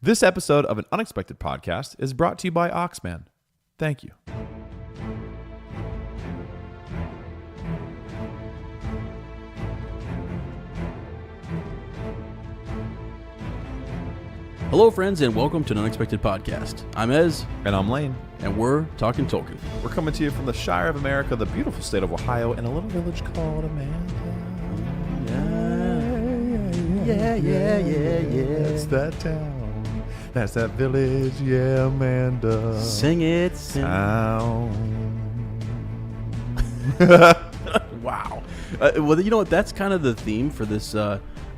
This episode of An Unexpected Podcast is brought to you by Oxman. Thank you. Hello, friends, and welcome to An Unexpected Podcast. I'm Ez. And I'm Lane. And we're talking Tolkien. We're coming to you from the Shire of America, the beautiful state of Ohio, in a little village called Amanda. Yeah. It's that town. That's that village, yeah, Amanda. Sing it. Town. Wow. Well, you know what? That's kind of the theme for this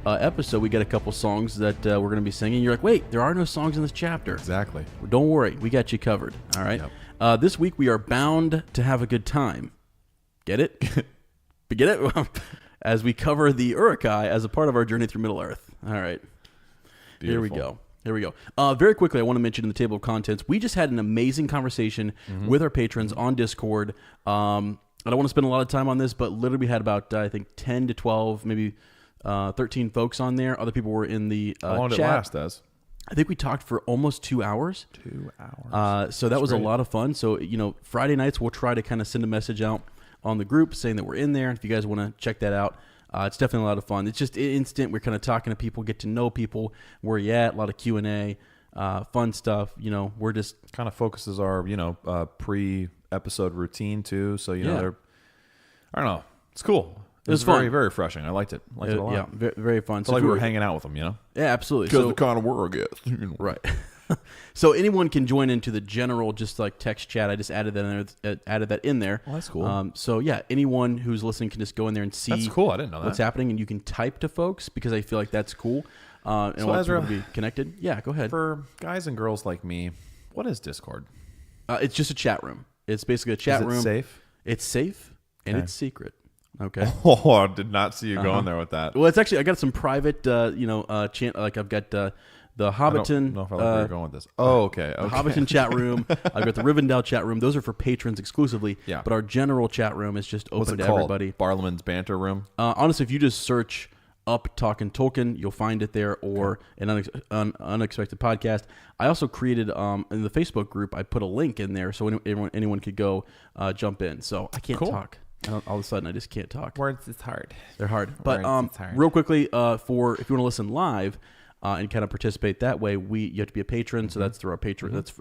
episode. We got a couple songs that we're going to be singing. You're like, wait, there are no songs in this chapter. Exactly. Don't worry. We got you covered. All right. Yep. This week, we are bound to have a good time. Get it? Get it? As we cover the Uruk-Hai as a part of our journey through Middle-earth. All right. Beautiful. Here we go. Very quickly, I want to mention in the table of contents, we just had an amazing conversation with our patrons on Discord. I don't want to spend a lot of time on this, but literally we had about, I think, 10 to 12, maybe 13 folks on there. Other people were in the How long chat. did it last, Ez? I think we talked for almost 2 hours. 2 hours. So that was great. a lot of fun. So, Friday nights we'll try to kind of send a message out on the group saying that we're in there. If you guys want to check that out, it's definitely a lot of fun. It's just instant. We're kind of talking to people, get to know people, where you at, a lot of Q&A, fun stuff. We're just kind of focuses our, pre-episode routine too. So, they're, I don't know. It's cool. It was fun. very, very refreshing. I liked it. Liked it a lot. Yeah, very, very fun. It's like we were hanging out with them, Yeah, absolutely. Because the kind of world, I guess. Right. So anyone can join into the general, just like text chat. I just added that in there. Oh, that's cool. So yeah, anyone who's listening can just go in there and see. That's cool. I didn't know what's happening, and you can type to folks because I feel like that's cool. And so want Ezra, people to be connected. Yeah, go ahead. For guys and girls like me, what is Discord? It's just a chat room. It's basically a chat room. Is it safe? It's safe and it's secret. Okay. Oh, I did not see you going there with that. Well, it's actually I got some private, like I've got the Hobbiton. I don't know if I like where you're going with this. Oh, okay. The Hobbiton chat room. I've got the Rivendell chat room. Those are for patrons exclusively. Yeah. But our general chat room is just open to everybody. Barlaman's Banter Room? Honestly, if you just search up Talking Tolkien, you'll find it there, or an Unexpected Podcast. I also created, in the Facebook group, I put a link in there so anyone could go jump in. So I can't talk. All of a sudden, I just can't talk. Words, it's hard. They're hard. But it's hard. Real quickly, if you want to listen live and kind of participate that way, you have to be a patron. So that's through our patron. That's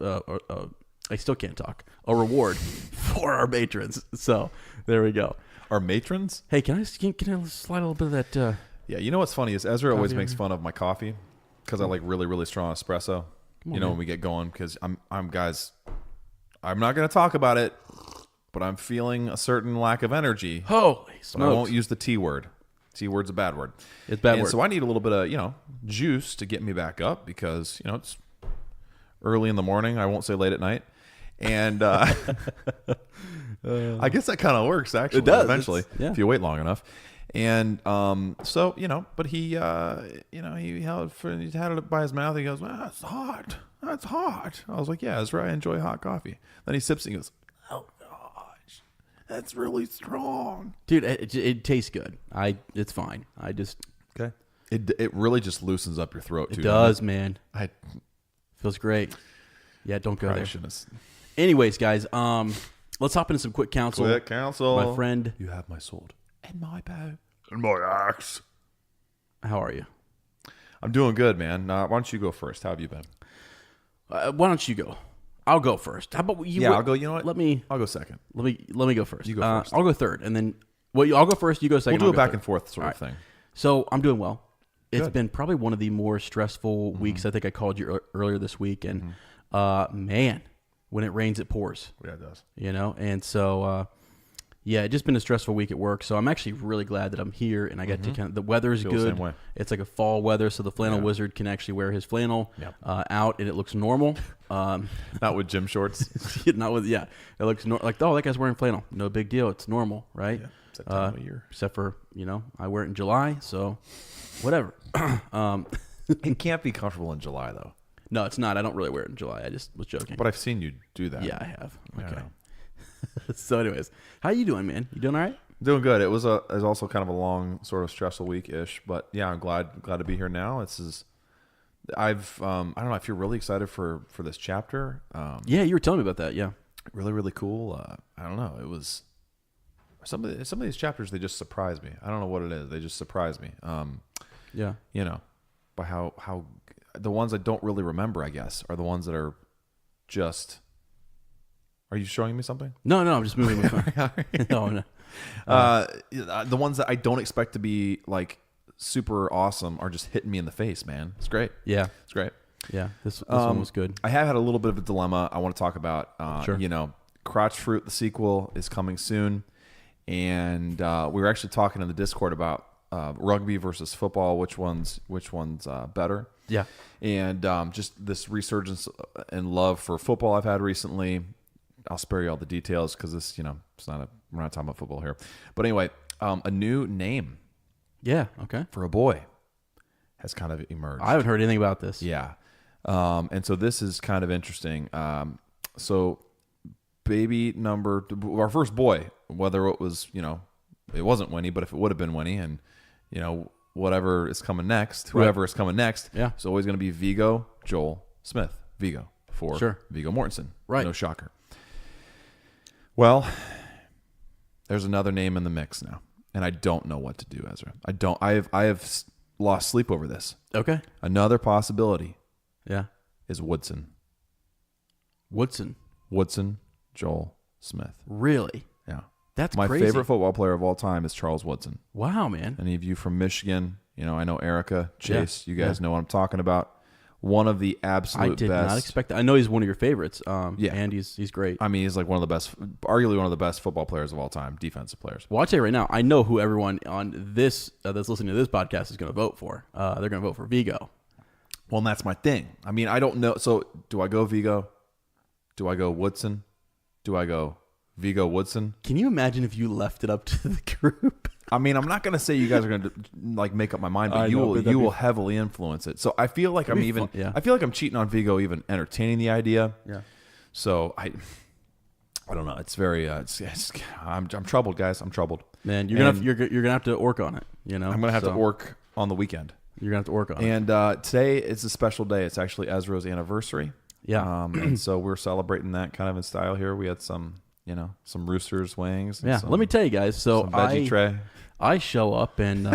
I still can't talk. A reward for our patrons. So there we go. Our matrons? Hey, can I slide a little bit of that? Yeah, you know what's funny is Ezra always makes fun of my coffee because I like really, really strong espresso. When we get going, because I'm guys, I'm not going to talk about it, but I'm feeling a certain lack of energy. Holy smokes. But I won't use the T word. T word's a bad word. It's a bad word. So I need a little bit of, juice to get me back up because, it's early in the morning. I won't say late at night. And I guess that kind of works, actually. It does. Eventually, if you wait long enough. And so, but he, he had it by his mouth. He goes, well, that's hot. That's hot. I was like, yeah, Ezra, I enjoy hot coffee. Then he sips and he goes, oh, gosh, that's really strong. Dude, it tastes good. It's fine. Okay. It really just loosens up your throat, too. It does, man. Feels great. Yeah, don't go there. Anyways, guys, let's hop into some quick counsel. Quick counsel. My friend. You have my sword. And my bow. And my axe. How are you? I'm doing good, man. Why don't you go first? How have you been? Why don't you go? I'll go first. How about you? Yeah, I'll go. You know what? I'll go second. Let me go first. You go first. I'll go third, and then I'll go first. You go second. We'll do a back and forth sort of thing. So I'm doing well. It's Good. been probably one of the more stressful weeks. I think I called you earlier this week, and man, when it rains, it pours. Yeah, it does. And so. Yeah, it's just been a stressful week at work, so I'm actually really glad that I'm here and I got to the weather's good. The same way. It's like a fall weather, so the flannel wizard can actually wear his flannel out, and it looks normal. Not with gym shorts. It looks like, oh, that guy's wearing flannel. No big deal. It's normal, right? Yeah, it's that time of year. Except for I wear it in July, so whatever. It can't be comfortable in July though. No, it's not. I don't really wear it in July. I just was joking. But I've seen you do that. Yeah, I have. Okay. Yeah. So anyways, how you doing, man? You doing all right? Doing good. It was also kind of a long, sort of stressful week-ish, but yeah, I'm glad to be here now. This is I don't know. I feel really excited for this chapter. Yeah, you were telling me about that. Yeah. Really, really cool. I don't know. It was some of these chapters. They just surprise me. I don't know what it is. They just surprise me. Yeah. You know, by how the ones I don't really remember, I guess, are the ones that are just. Are you showing me something? No, I'm just moving my phone. No. The ones that I don't expect to be like super awesome are just hitting me in the face, man. It's great. Yeah. It's great. Yeah. This one was good. I have had a little bit of a dilemma I want to talk about. Sure. You know, Crotch Fruit, the sequel, is coming soon. And we were actually talking in the Discord about rugby versus football, which one's better. Yeah. And just this resurgence and love for football I've had recently. I'll spare you all the details because this, you know, we're not talking about football here. But anyway, a new name. Yeah. Okay. For a boy has kind of emerged. I haven't heard anything about this. Yeah. And so this is kind of interesting. So our first boy, whether it was, you know, it wasn't Winnie, but if it would have been Winnie and, you know, whoever is coming next, is coming next, it's always going to be Viggo Joel Smith. Viggo for Viggo Mortensen. Right. No shocker. Well, there's another name in the mix now, and I don't know what to do, Ezra. I have lost sleep over this. Okay. Another possibility. Yeah. Is Woodson. Woodson Joel Smith. Really? Yeah. That's my crazy. favorite football player of all time is Charles Woodson. Wow, man. Any of you from Michigan, you know, I know Erica, Chase, you guys know what I'm talking about. One of the absolute best. I did not expect that. I know he's one of your favorites. And he's great. I mean, he's like arguably one of the best football players of all time, defensive players. Well, I'll tell you right now, I know who everyone on this that's listening to this podcast is going to vote for. They're going to vote for Viggo. Well, and that's my thing. I mean, I don't know. So do I go Viggo? Do I go Woodson? Do I go Viggo Woodson? Can you imagine if you left it up to the group? I mean, I'm not going to say you guys are going to like make up my mind, but you will heavily influence it. So I feel like I feel like I'm cheating on Viggo even entertaining the idea. Yeah. So I don't know. It's very I'm troubled, guys. I'm troubled. Man, you're gonna have to work on it. You know, I'm gonna have to work on the weekend. You're gonna have to work on it. And today is a special day. It's actually Ezra's anniversary. Yeah. And so we're celebrating that kind of in style here. We had some roosters wings. Yeah. Let me tell you guys. So veggie tray. I show up and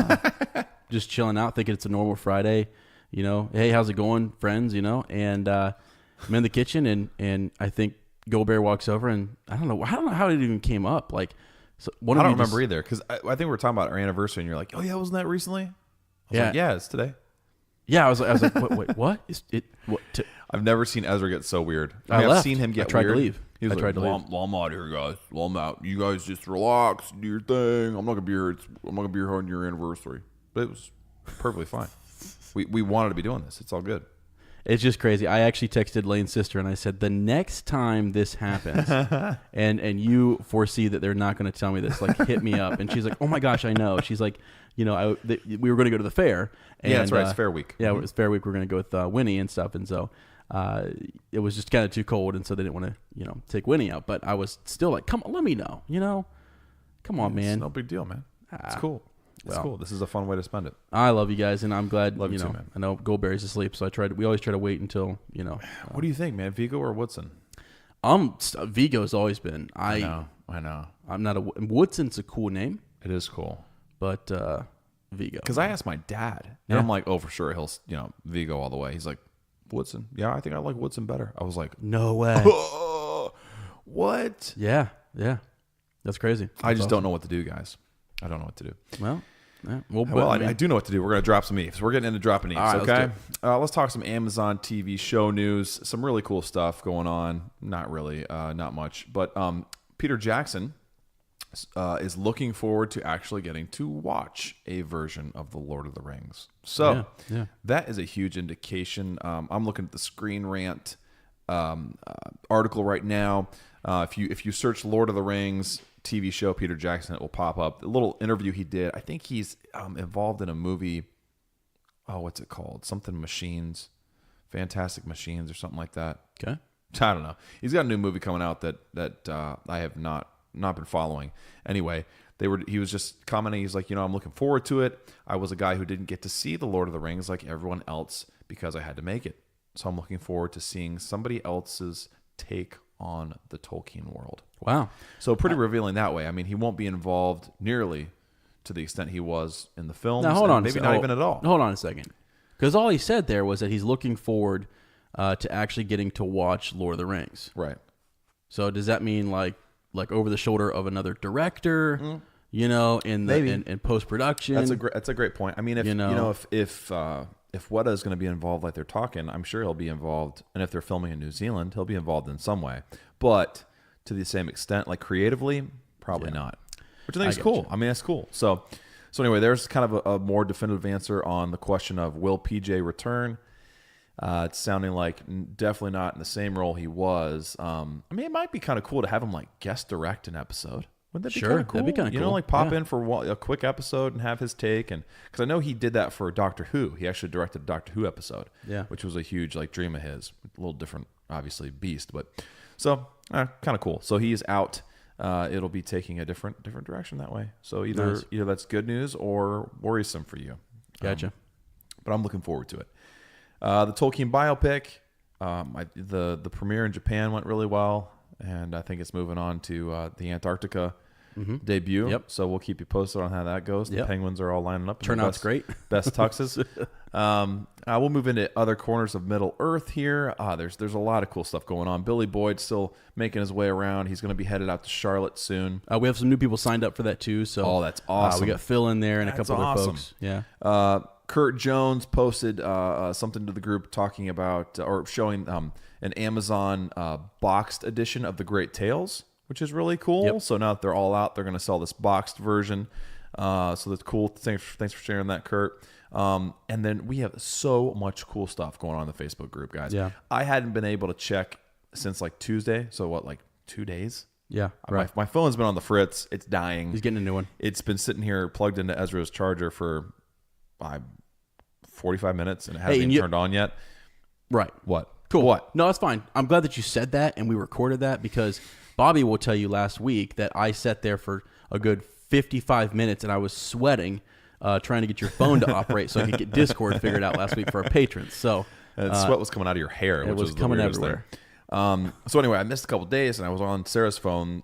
just chilling out, thinking it's a normal Friday. You know, hey, how's it going, friends? You know, and I'm in the kitchen, and I think Go-Bear walks over, and I don't know how it even came up. Like, so I don't remember either, because I think we were talking about our anniversary, and you're like, oh yeah, wasn't that recently? I was like, yeah, it's today. Yeah, I was like, wait, what? Is it? What? I've never seen Ezra get so weird. I've seen him get I tried weird. to leave. He was I tried to leave. Well, I'm out here, guys. Well, I'm out. You guys just relax, do your thing. I'm not gonna be here. I'm not gonna be here on your anniversary. But it was perfectly fine. We wanted to be doing this. It's all good. It's just crazy. I actually texted Lane's sister and I said, the next time this happens, and you foresee that they're not going to tell me this, like hit me up. And she's like, oh my gosh, I know. She's like, you know, we were going to go to the fair. And, yeah, that's right. It's Fair Week. Yeah, it was Fair Week. We were going to go with Winnie and stuff. And so it was just kind of too cold. And so they didn't want to, take Winnie out. But I was still like, come on, let me know. Come on, man. It's no big deal, man. It's cool. It's cool. This is a fun way to spend it. I love you guys, and I'm glad. Love you too, man. I know Goldberry's asleep, so we always try to wait until What do you think, man? Viggo or Woodson? Viggo's always been. I know. I'm not Woodson's a cool name. It is cool, but Viggo. Because I asked my dad, and I'm like, oh, for sure, he'll Viggo all the way. He's like, Woodson. Yeah, I think I like Woodson better. I was like, no way. What? Yeah, that's crazy. I just don't know what to do, guys. I don't know what to do. Well, yeah. I do know what to do. We're going to drop some eaves. We're getting into dropping eaves, right, okay? Let's talk some Amazon TV show news. Some really cool stuff going on. Not really, not much. But Peter Jackson is looking forward to actually getting to watch a version of The Lord of the Rings. So that is a huge indication. I'm looking at the Screen Rant article right now. If you search Lord of the Rings TV show Peter Jackson, it will pop up. The little interview he did, I think he's involved in a movie. Oh, what's it called? Something Machines, Fantastic Machines, or something like that. Okay, I don't know. He's got a new movie coming out that I have not been following. Anyway, he was just commenting. He's like, I'm looking forward to it. I was a guy who didn't get to see The Lord of the Rings like everyone else because I had to make it. So I'm looking forward to seeing somebody else's take on the Tolkien world. Wow. So pretty revealing that way. I mean, he won't be involved nearly to the extent he was in the films. Now, hold on. Maybe not even at all. Hold on a second. Because all he said there was that he's looking forward to actually getting to watch Lord of the Rings. Right. So does that mean like over the shoulder of another director, you know, in post-production? That's a great point. I mean, if if Weta is going to be involved like they're talking, I'm sure he'll be involved. And if they're filming in New Zealand, he'll be involved in some way. But to the same extent, like creatively, probably not. Which I think is cool. I mean, that's cool. So anyway, there's kind of a more definitive answer on the question of will PJ return. It's sounding like definitely not in the same role he was. I mean, it might be kind of cool to have him like guest direct an episode. Wouldn't that be kind of cool? That'd be kind of cool. You know, like pop in for a quick episode and have his take. And because I know he did that for Doctor Who. He actually directed a Doctor Who episode, which was a huge like dream of his. A little different, obviously, beast, but so kind of cool. So he's out. It'll be taking a different direction that way. So either that's good news or worrisome for you. Gotcha. But I'm looking forward to it. The Tolkien biopic, the premiere in Japan went really well, and I think it's moving on to the Antarctica debut. Yep. So we'll keep you posted on how that goes. The Penguins are all lining up. Turnout's great. Best tuxes. We'll move into other corners of Middle Earth here. There's a lot of cool stuff going on. Billy Boyd's still making his way around. He's going to be headed out to Charlotte soon. We have some new people signed up for that too. So that's awesome. We got Phil in there and a couple other folks. Yeah. Kurt Jones posted something to the group talking about or showing an Amazon boxed edition of The Great Tales, which is really cool. Yep. So now that they're all out, they're going to sell this boxed version. So that's cool. Thanks for sharing that, Kurt. And then we have so much cool stuff going on in the Facebook group, guys. Yeah. I hadn't been able to check since like Tuesday. So what, like 2 days? Yeah. Right. My phone's been on the fritz. It's dying. He's getting a new one. It's been sitting here plugged into Ezra's charger for 45 minutes and it hasn't even turned on yet. Right. What? Cool. What? No, that's fine. I'm glad that you said that and we recorded that because Bobby will tell you last week that I sat there for a good 55 minutes and I was sweating trying to get your phone to operate so I could get Discord figured out last week for our patrons. So sweat was coming out of your hair, which was coming the weirdest everywhere. So anyway, I missed a couple of days, and I was on Sarah's phone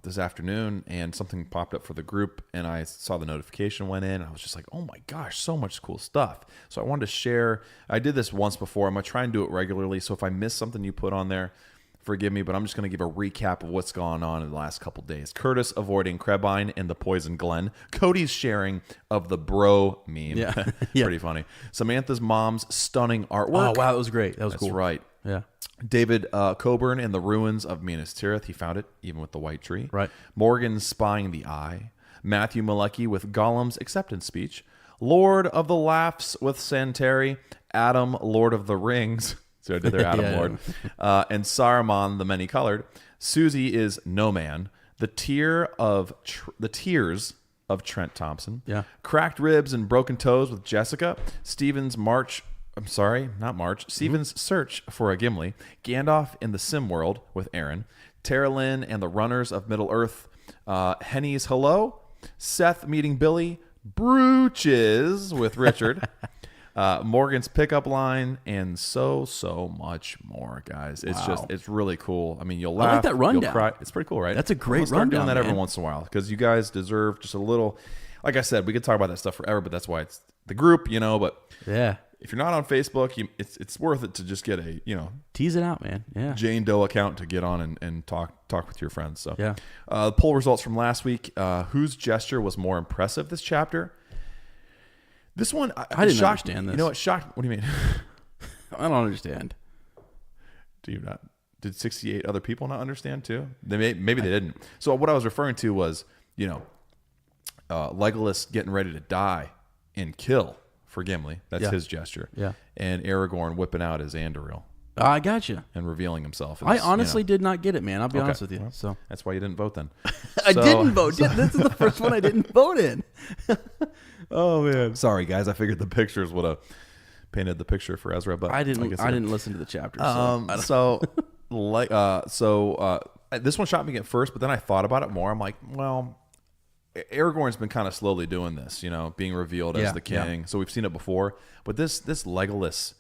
this afternoon, and something popped up for the group, and I saw the notification went in. And I was just like, oh my gosh, so much cool stuff. So I wanted to share. I did this once before. I'm going to try and do it regularly. So if I miss something you put on there, forgive me, but I'm just going to give a recap of what's gone on in the last couple of days. Curtis avoiding Krebine in the Poison Glen. Cody's sharing of the bro meme. Yeah. Pretty funny. Samantha's mom's stunning artwork. Oh, wow, that was great. That was cool. That's right. Yeah. David Coburn in the ruins of Minas Tirith. He found it, even with the white tree. Right. Morgan spying the eye. Matthew Malecki with Gollum's acceptance speech. Lord of the Laughs with Santeri. Adam, Lord of the Rings. So I did their Adam Lord. And Saruman, the Many-Colored. Susie is No Man. The Tears of Trent Thompson. Yeah. Cracked Ribs and Broken Toes with Jessica. Stephen's Search for a Gimli. Gandalf in the Sim World with Aaron. Tara Lynn and the Runners of Middle Earth. Henny's Hello. Seth meeting Billy. Brooches with Richard. Morgan's pickup line, and so much more, guys. It's it's really cool. I mean, you'll laugh. I like that rundown. You'll cry. It's pretty cool, right? That's a great start rundown, doing that every man. once in a while because you guys deserve just a little. Like I said, we could talk about that stuff forever, but that's why it's the group, you know. But yeah, if you're not on Facebook, it's worth it to just get a tease it out, man. Yeah, Jane Doe account to get on and talk with your friends. So yeah, the poll results from last week. Whose gesture was more impressive this chapter? This one, I didn't understand this. You know what? Shocked. What do you mean? I don't understand. Do you not? Did 68 other people not understand too? Maybe they didn't. So what I was referring to was, Legolas getting ready to die and kill for Gimli. That's his gesture. Yeah. And Aragorn whipping out his Anduril I got you. and revealing himself. I honestly did not get it, man. I'll be honest with you. Well, So that's why you didn't vote then. I didn't vote. This is the first one I didn't vote in. Oh man. Sorry, guys. I figured the pictures would have painted the picture for Ezra, but I didn't listen to the chapter. So this one shot me at first, but then I thought about it more. I'm like, well, Aragorn's been kind of slowly doing this, being revealed as the king. Yeah. So we've seen it before, but this Legolas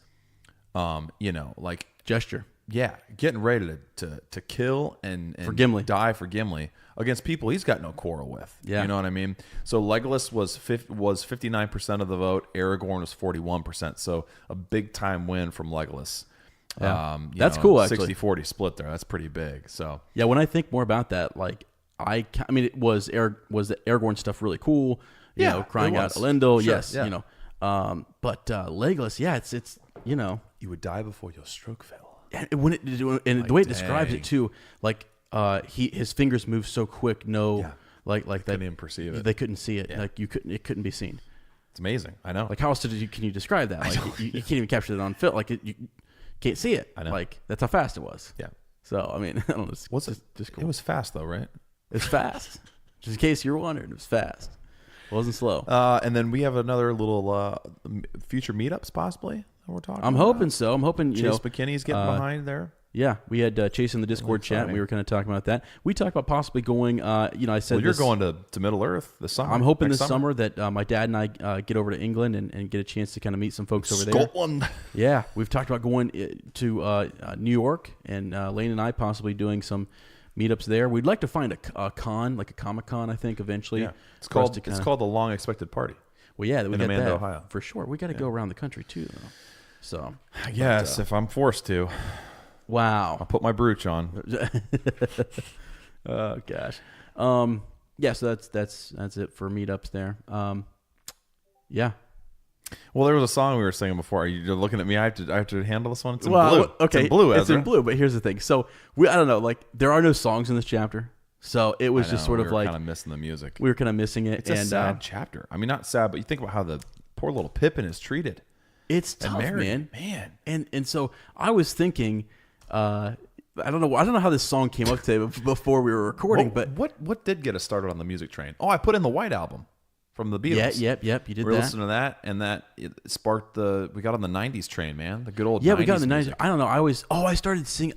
like gesture. Yeah, getting ready to kill and For Gimli. die for Gimli against people he's got no quarrel with. Yeah. You know what I mean? So Legolas was 59% of the vote. Aragorn was 41%. So a big time win from Legolas. Yeah. That's cool, actually. 60-40 split there. That's pretty big. So yeah, when I think more about that, like I mean, was the Aragorn stuff really cool? You know, crying out Elendil, sure, yes, yeah. you know. But Legolas, yeah, it's you know, you would die before your stroke fell. And the way it describes it too, like his fingers move so quick, like that couldn't even perceive it. They couldn't see it, Yeah. like it couldn't be seen. It's amazing. I know. Like how else can you describe that? Like you can't even capture it on film. Like you can't see it. I know. Like that's how fast it was. Yeah. So I mean, I don't know. It's just cool. It was fast though, right? It's fast. Just in case you're wondering, it was fast. It wasn't slow. And then we have another little future meetups possibly. We're talking. I'm hoping so. I'm hoping Chase McKinney's getting behind there. Yeah, we had Chase in the Discord chat. And we were kind of talking about that. We talked about possibly going. I said you're going to Middle Earth this summer. I'm hoping this summer that my dad and I get over to England and get a chance to kind of meet some folks over there. Scotland. Yeah, we've talked about going to New York, and Lane and I possibly doing some meetups there. We'd like to find a con, like a Comic-Con, I think, eventually. Yeah, it's called the Long Expected Party. Well, yeah, we got Amanda, that Ohio. for sure. We got to go around the country too, though. So yes, if I'm forced to. Wow. I'll put my brooch on. Oh gosh. Yeah, so that's it for meetups there. Yeah. Well, there was a song we were singing before. You're looking at me. I have to handle this one. It's in blue. Okay. It's in blue, Ezra. It's in blue, but here's the thing. So I don't know, like there are no songs in this chapter. So it was just sort of like kind of missing the music. We were kind of missing it. It's a sad chapter. I mean, not sad, but you think about how the poor little Pippin is treated. It's tough, man. Man. And so I was thinking, I don't know how this song came up today before we were recording, but what did get us started on the music train? Oh, I put in the White Album from the Beatles. Yep. You did we that. listened to that, and that it sparked we got on the '90s train, man. The good old we 90s got on the '90s. music. I don't know. I started singing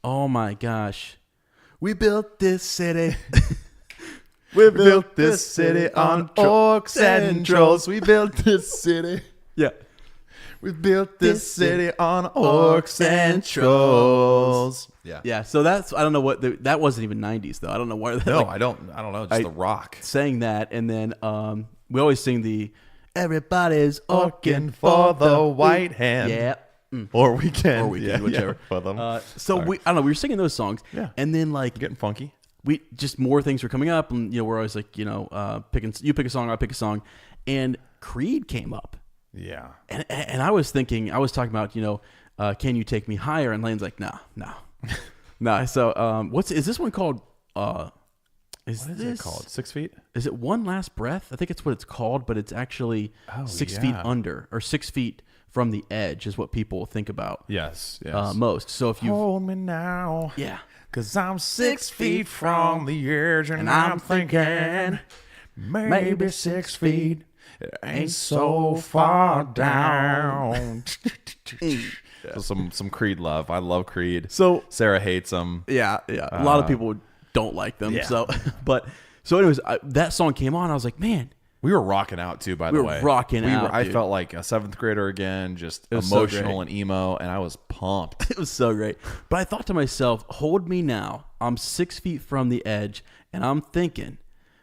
oh my gosh, we built this city. We built this city on orcs and trolls. We built this city. Yeah. We built this city on orcs and trolls. Yeah. Yeah. So that's, I don't know that wasn't even 90s though. I don't know why. I don't know. Just the rock. Saying that. And then we always sing the everybody's orking for the white hand. Yeah. Or weekend. Whichever. For them. I don't know. We were singing those songs. Yeah. And then like. Getting funky. We just more things were coming up, and we're always like, you pick a song, I pick a song, and Creed came up. Yeah. And I was talking about, can you take me higher? And Lane's like, no. So is this one called? What is it called? 6 feet? Is it One Last Breath? I think it's what it's called, but it's actually 6 feet under, or 6 feet from the edge is what people think about. Yes. Most. So if you hold me now. Yeah. 'Cause I'm 6 feet from the edge, and I'm thinking maybe 6 feet ain't so far down. So some Creed love. I love Creed. So Sarah hates them. Yeah. A lot of people don't like them. Yeah. So anyways, that song came on. I was like, man. We were rocking out too, by the way. We were rocking out. I felt like a 7th grader again, just emotional so and emo, and I was pumped. It was so great. But I thought to myself, hold me now. I'm 6 feet from the edge, and I'm thinking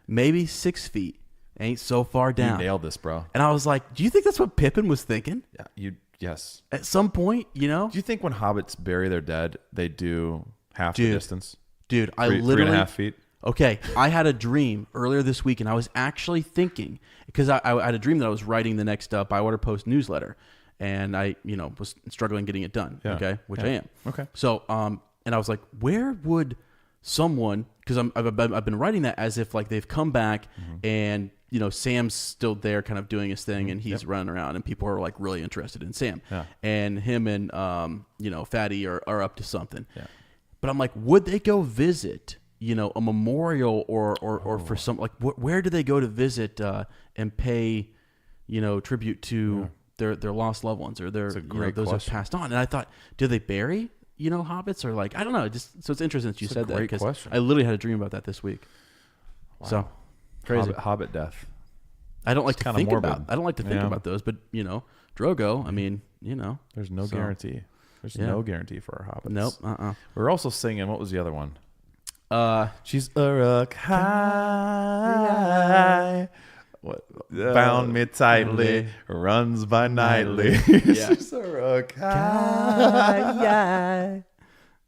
maybe 6 feet ain't so far down. You nailed this, bro. And I was like, do you think that's what Pippin was thinking? Yeah, yes. At some point, Do you think when hobbits bury their dead, they do half the distance? Dude, I literally 3.5 feet. Okay, I had a dream earlier this week, and I was actually thinking, because I had a dream that I was writing the next Bywater Post newsletter, and I, was struggling getting it done. Yeah. Okay, which I am. Okay. So, and I was like, where would someone? Because I've been writing that as if like they've come back, and Sam's still there, kind of doing his thing, and he's running around, and people are like really interested in Sam, and him and Fatty are up to something. Yeah. But I'm like, would they go visit? A memorial or for some, like, where do they go to visit and pay, tribute to their lost loved ones or those who have passed on? And I thought, do they bury, hobbits, or like, I don't know. Just so it's interesting that you said that, because I literally had a dream about that this week. Wow. So crazy. Hobbit death. I don't like to think morbid. about. I don't like to think about those, but Drogo, I mean, you know. There's no guarantee. There's no guarantee for our hobbits. Nope. We're also singing, what was the other one? She's Uruk-Hai. What? Bound me tightly, runs by nightly. She's Uruk-Hai.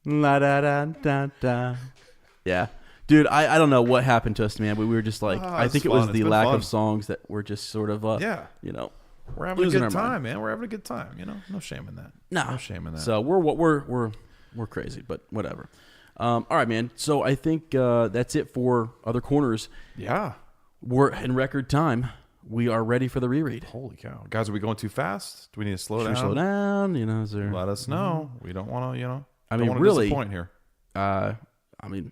La da da da da. Yeah. Dude, I don't know what happened to us, man. We were just like, I think it was the lack of songs that were just sort of, you know. We're having a good time, man. We're having a good time, you know. No shame in that. No shame in that. So we're crazy, but whatever. All right, man. So I think that's it for Other Corners. Yeah. We're in record time. We are ready for the reread. Holy cow. Guys, are we going too fast? Do we need to slow Should down? we slow down? You know, is there... Let us know. We don't want to, you know. I mean, really, disappoint here. I mean,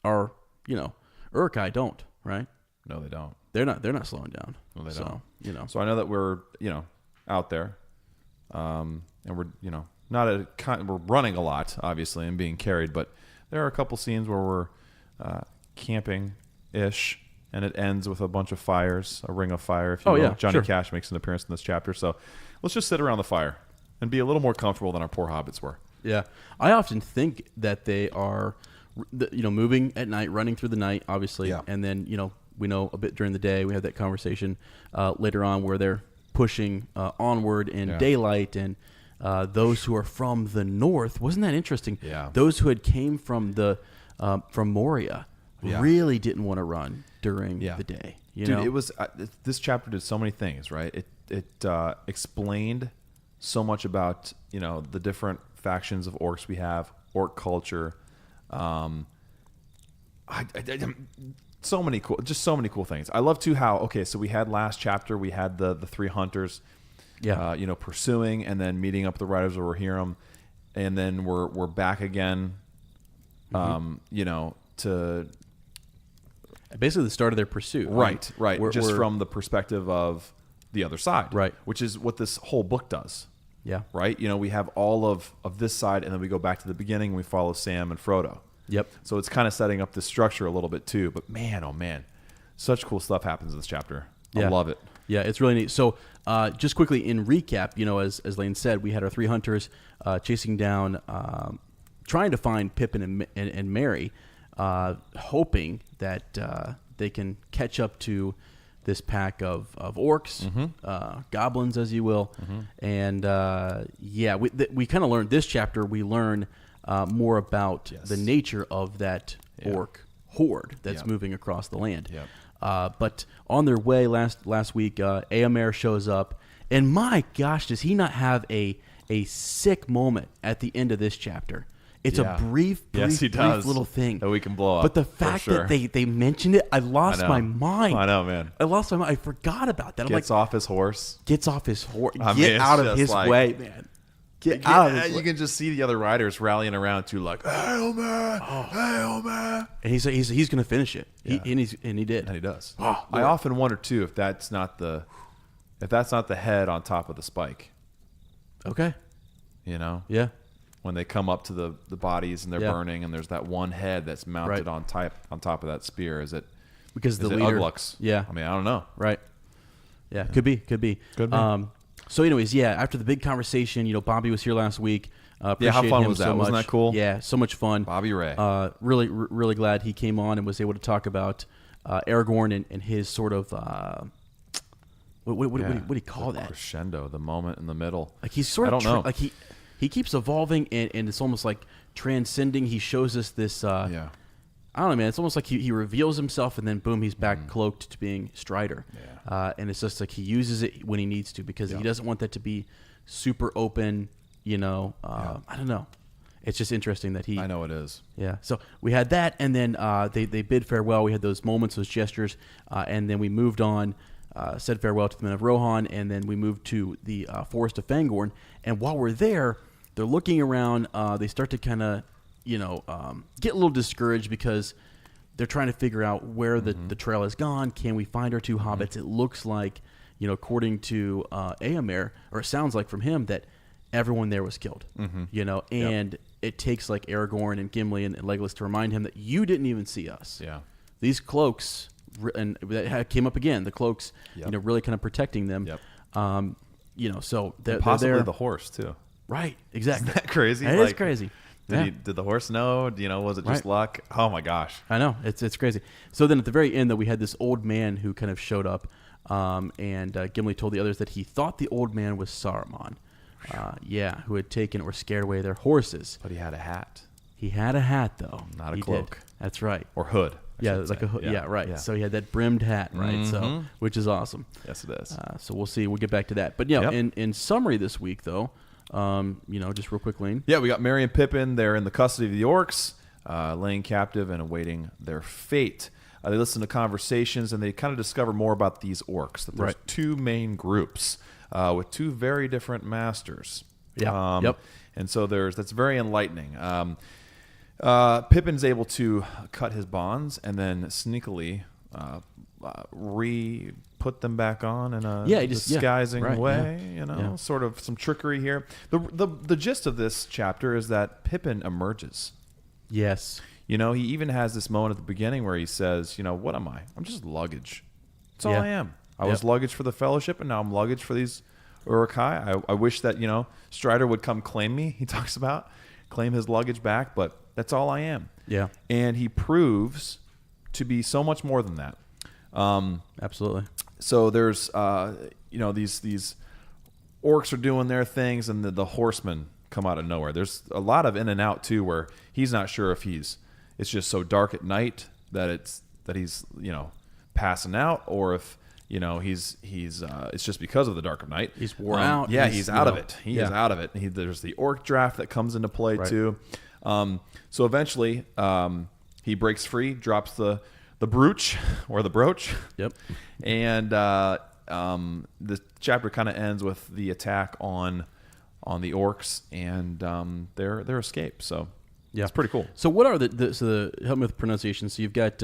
our, you know, Uruk-Hai don't, right? No, they don't. They're not slowing down. No, they don't. You know. So I know that we're, you know, out there, and we're, you know, we're running a lot, obviously, and being carried, but there are a couple scenes where we're camping-ish, and it ends with a bunch of fires, a ring of fire, if you will. Yeah, Johnny Cash makes an appearance in this chapter, so let's just sit around the fire and be a little more comfortable than our poor hobbits were. Yeah, I often think that they are, you know, moving at night, running through the night, obviously, and then, you know, we know a bit during the day. We have that conversation later on where they're pushing onward in daylight, and those who are from the north. Wasn't that interesting? Yeah. Those who had came from from Moria really didn't want to run during the day. You know? It was this chapter did so many things, right? It explained so much about, you know, the different factions of orcs we have, orc culture. So many cool things. I love too how, okay, so we had last chapter, we had the three hunters, you know, pursuing and then meeting up with the riders over Hiram, and then we're back again, you know, to basically the start of their pursuit. Right. Just from the perspective of the other side, right? Which is what this whole book does. Yeah. Right. You know, we have all of this side, and then we go back to the beginning. And we follow Sam and Frodo. Yep. So it's kind of setting up this structure a little bit too. But man, oh man, such cool stuff happens in this chapter. I love it. Yeah, it's really neat. So just quickly in recap, you know, as Lane said, we had our three hunters chasing down, trying to find Pippin and Merry, hoping that they can catch up to this pack of orcs, goblins, as you will. And we kind of learned this chapter. We learn more about the nature of that orc horde that's moving across the land. But on their way last week, Éomer shows up, and my gosh, does he not have a sick moment at the end of this chapter? It's a brief little thing that we can blow up. But the fact that they mentioned it, I lost my mind. I know, man. I lost my mind. I forgot about that. Gets off his horse. Get out of his way, man. Get out of his way. You can just see the other riders rallying around too, like, "Hey, man! And he's going to finish it. He did. And he does. I often wonder too if that's not the head on top of the spike. Okay. You know. Yeah. When they come up to the bodies and they're burning, and there's that one head that's mounted on top of that spear. Is it because the leader? Uglux? Yeah. I mean, I don't know. Right. Yeah. Could be. So, anyways, after the big conversation, you know, Bobby was here last week. How fun was that? So Wasn't that cool? Yeah, so much fun. Bobby Ray. Really glad he came on and was able to talk about Aragorn and his sort of what do you call that? Crescendo, the moment in the middle. Like he's sort of like he keeps evolving and it's almost like transcending. He shows us this. I don't know, man. It's almost like he reveals himself and then boom, he's back cloaked to being Strider. And it's just like he uses it when he needs to because he doesn't want that to be super open. You know, I don't know. It's just interesting that I know it is. Yeah. So we had that, and then they bid farewell. We had those moments, those gestures, and then we moved on, said farewell to the men of Rohan, and then we moved to the Forest of Fangorn. And while we're there, they're looking around. They start to kind of, you know, get a little discouraged because they're trying to figure out where the trail has gone. Can we find our two hobbits? It looks like, you know, according to Éomer, or it sounds like from him, that everyone there was killed. You know, and it takes like Aragorn and Gimli and Legolas to remind him that you didn't even see us. These cloaks, and that came up again. The cloaks, you know, really kind of protecting them. so they're possibly there. the horse too. Right, exactly. Isn't that crazy? It is crazy. Did the horse know? Was it just luck? Oh my gosh. I know. It's crazy. So then at the very end, though, we had this old man who kind of showed up, and Gimli told the others that he thought the old man was Saruman, who had taken or scared away their horses. But he had a hat. He had a hat, though. Not a He cloak. did. That's right. Or hood. Yeah, like a hood. Yeah, right. Yeah. So he had that brimmed hat, right? Mm-hmm. So, which is awesome. Yes, it is. So we'll see. We'll get back to that. But in summary this week, though, just real quick, Lane. Yeah, we got Merry and Pippin. They're in the custody of the orcs, laying captive and awaiting their fate. They listen to conversations, and they kind of discover more about these orcs. That there's two main groups with two very different masters. Yeah. Yep. And so that's very enlightening. Pippin's able to cut his bonds and then sneakily put them back on in a disguising way. Sort of some trickery here. The gist of this chapter is that Pippin emerges. Yes. He even has this moment at the beginning where he says, what am I? I'm just luggage. That's all I am. I was luggage for the Fellowship, and now I'm luggage for these Uruk-Hai. I wish that, Strider would come claim me, he talks about, claim his luggage back, but that's all I am. Yeah. And he proves to be so much more than that. Absolutely. So there's, these orcs are doing their things, and the horsemen come out of nowhere. There's a lot of in and out too, where he's not sure if it's just so dark at night that he's passing out, or if it's just because of the dark of night. He's worn out. Yeah, he's out of it. He is out of it. There's the orc draft that comes into play too. So eventually, he breaks free, drops the brooch or the brooch. Yep. And the chapter kind of ends with the attack on the orcs and their escape. So it's pretty cool. So what are the help me with pronunciation? So you've got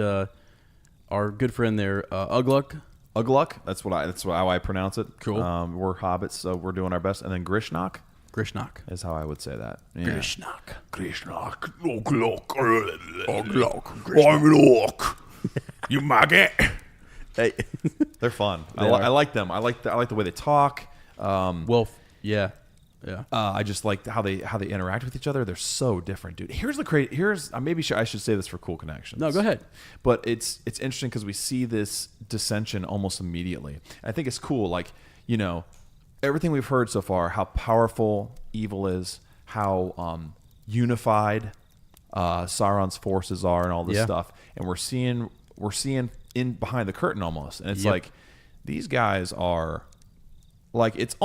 our good friend there, Ugluk. Ugluk. That's how I pronounce it. Cool. We're hobbits, so we're doing our best. And then Grishnok. Grishnok is how I would say that. Yeah. Grishnok. Ugluk. I'm an orc. You maggot. Hey, they're fun. I like them. I like the way they talk. Yeah. I just like how they interact with each other. They're so different, dude. Maybe I should say this for cool connections. No, go ahead. But it's interesting because we see this dissension almost immediately. I think it's cool. Like, everything we've heard so far, how powerful evil is, how unified Sauron's forces are, and all this stuff. And we're seeing in behind the curtain almost, and it's like these guys are. Like it's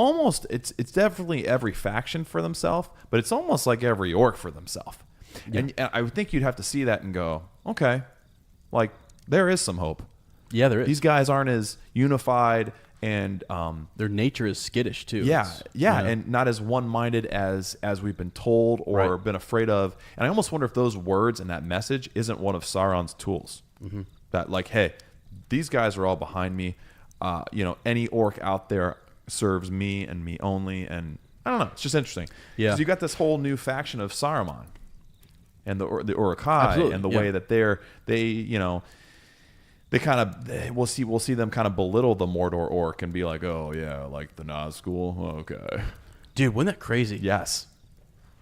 definitely every faction for themselves, but it's almost like every orc for themselves. Yeah. And I would think you'd have to see that and go, okay, like there is some hope. Yeah, there is. These guys aren't as unified, and their nature is skittish too. Yeah, and not as one-minded as we've been told or been afraid of. And I almost wonder if those words and that message isn't one of Sauron's tools. Mm-hmm. That like, hey, these guys are all behind me. Any orc out there serves me and me only, and I don't know. It's just interesting. Yeah, because you got this whole new faction of Saruman and the Uruk-Hai, and the way that we'll see them kind of belittle the Mordor orc and be like, oh yeah, like the Nazgul. Okay, dude, wasn't that crazy? Yes.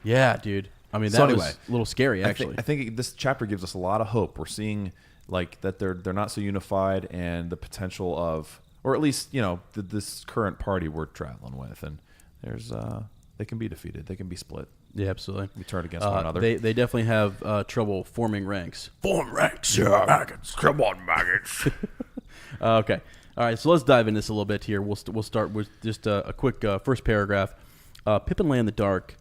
Yeah, dude. I mean, that was a little scary. Actually, I think this chapter gives us a lot of hope. We're seeing like that they're not so unified, and the potential of. Or at least, this current party we're traveling with, and there's they can be defeated, they can be split. Yeah, absolutely. We turn against one another. They definitely have trouble forming ranks. Form ranks, yeah, maggots. Come on, maggots. Okay, all right. So let's dive into this a little bit here. We'll start with just a quick first paragraph. Pippin lay in the dark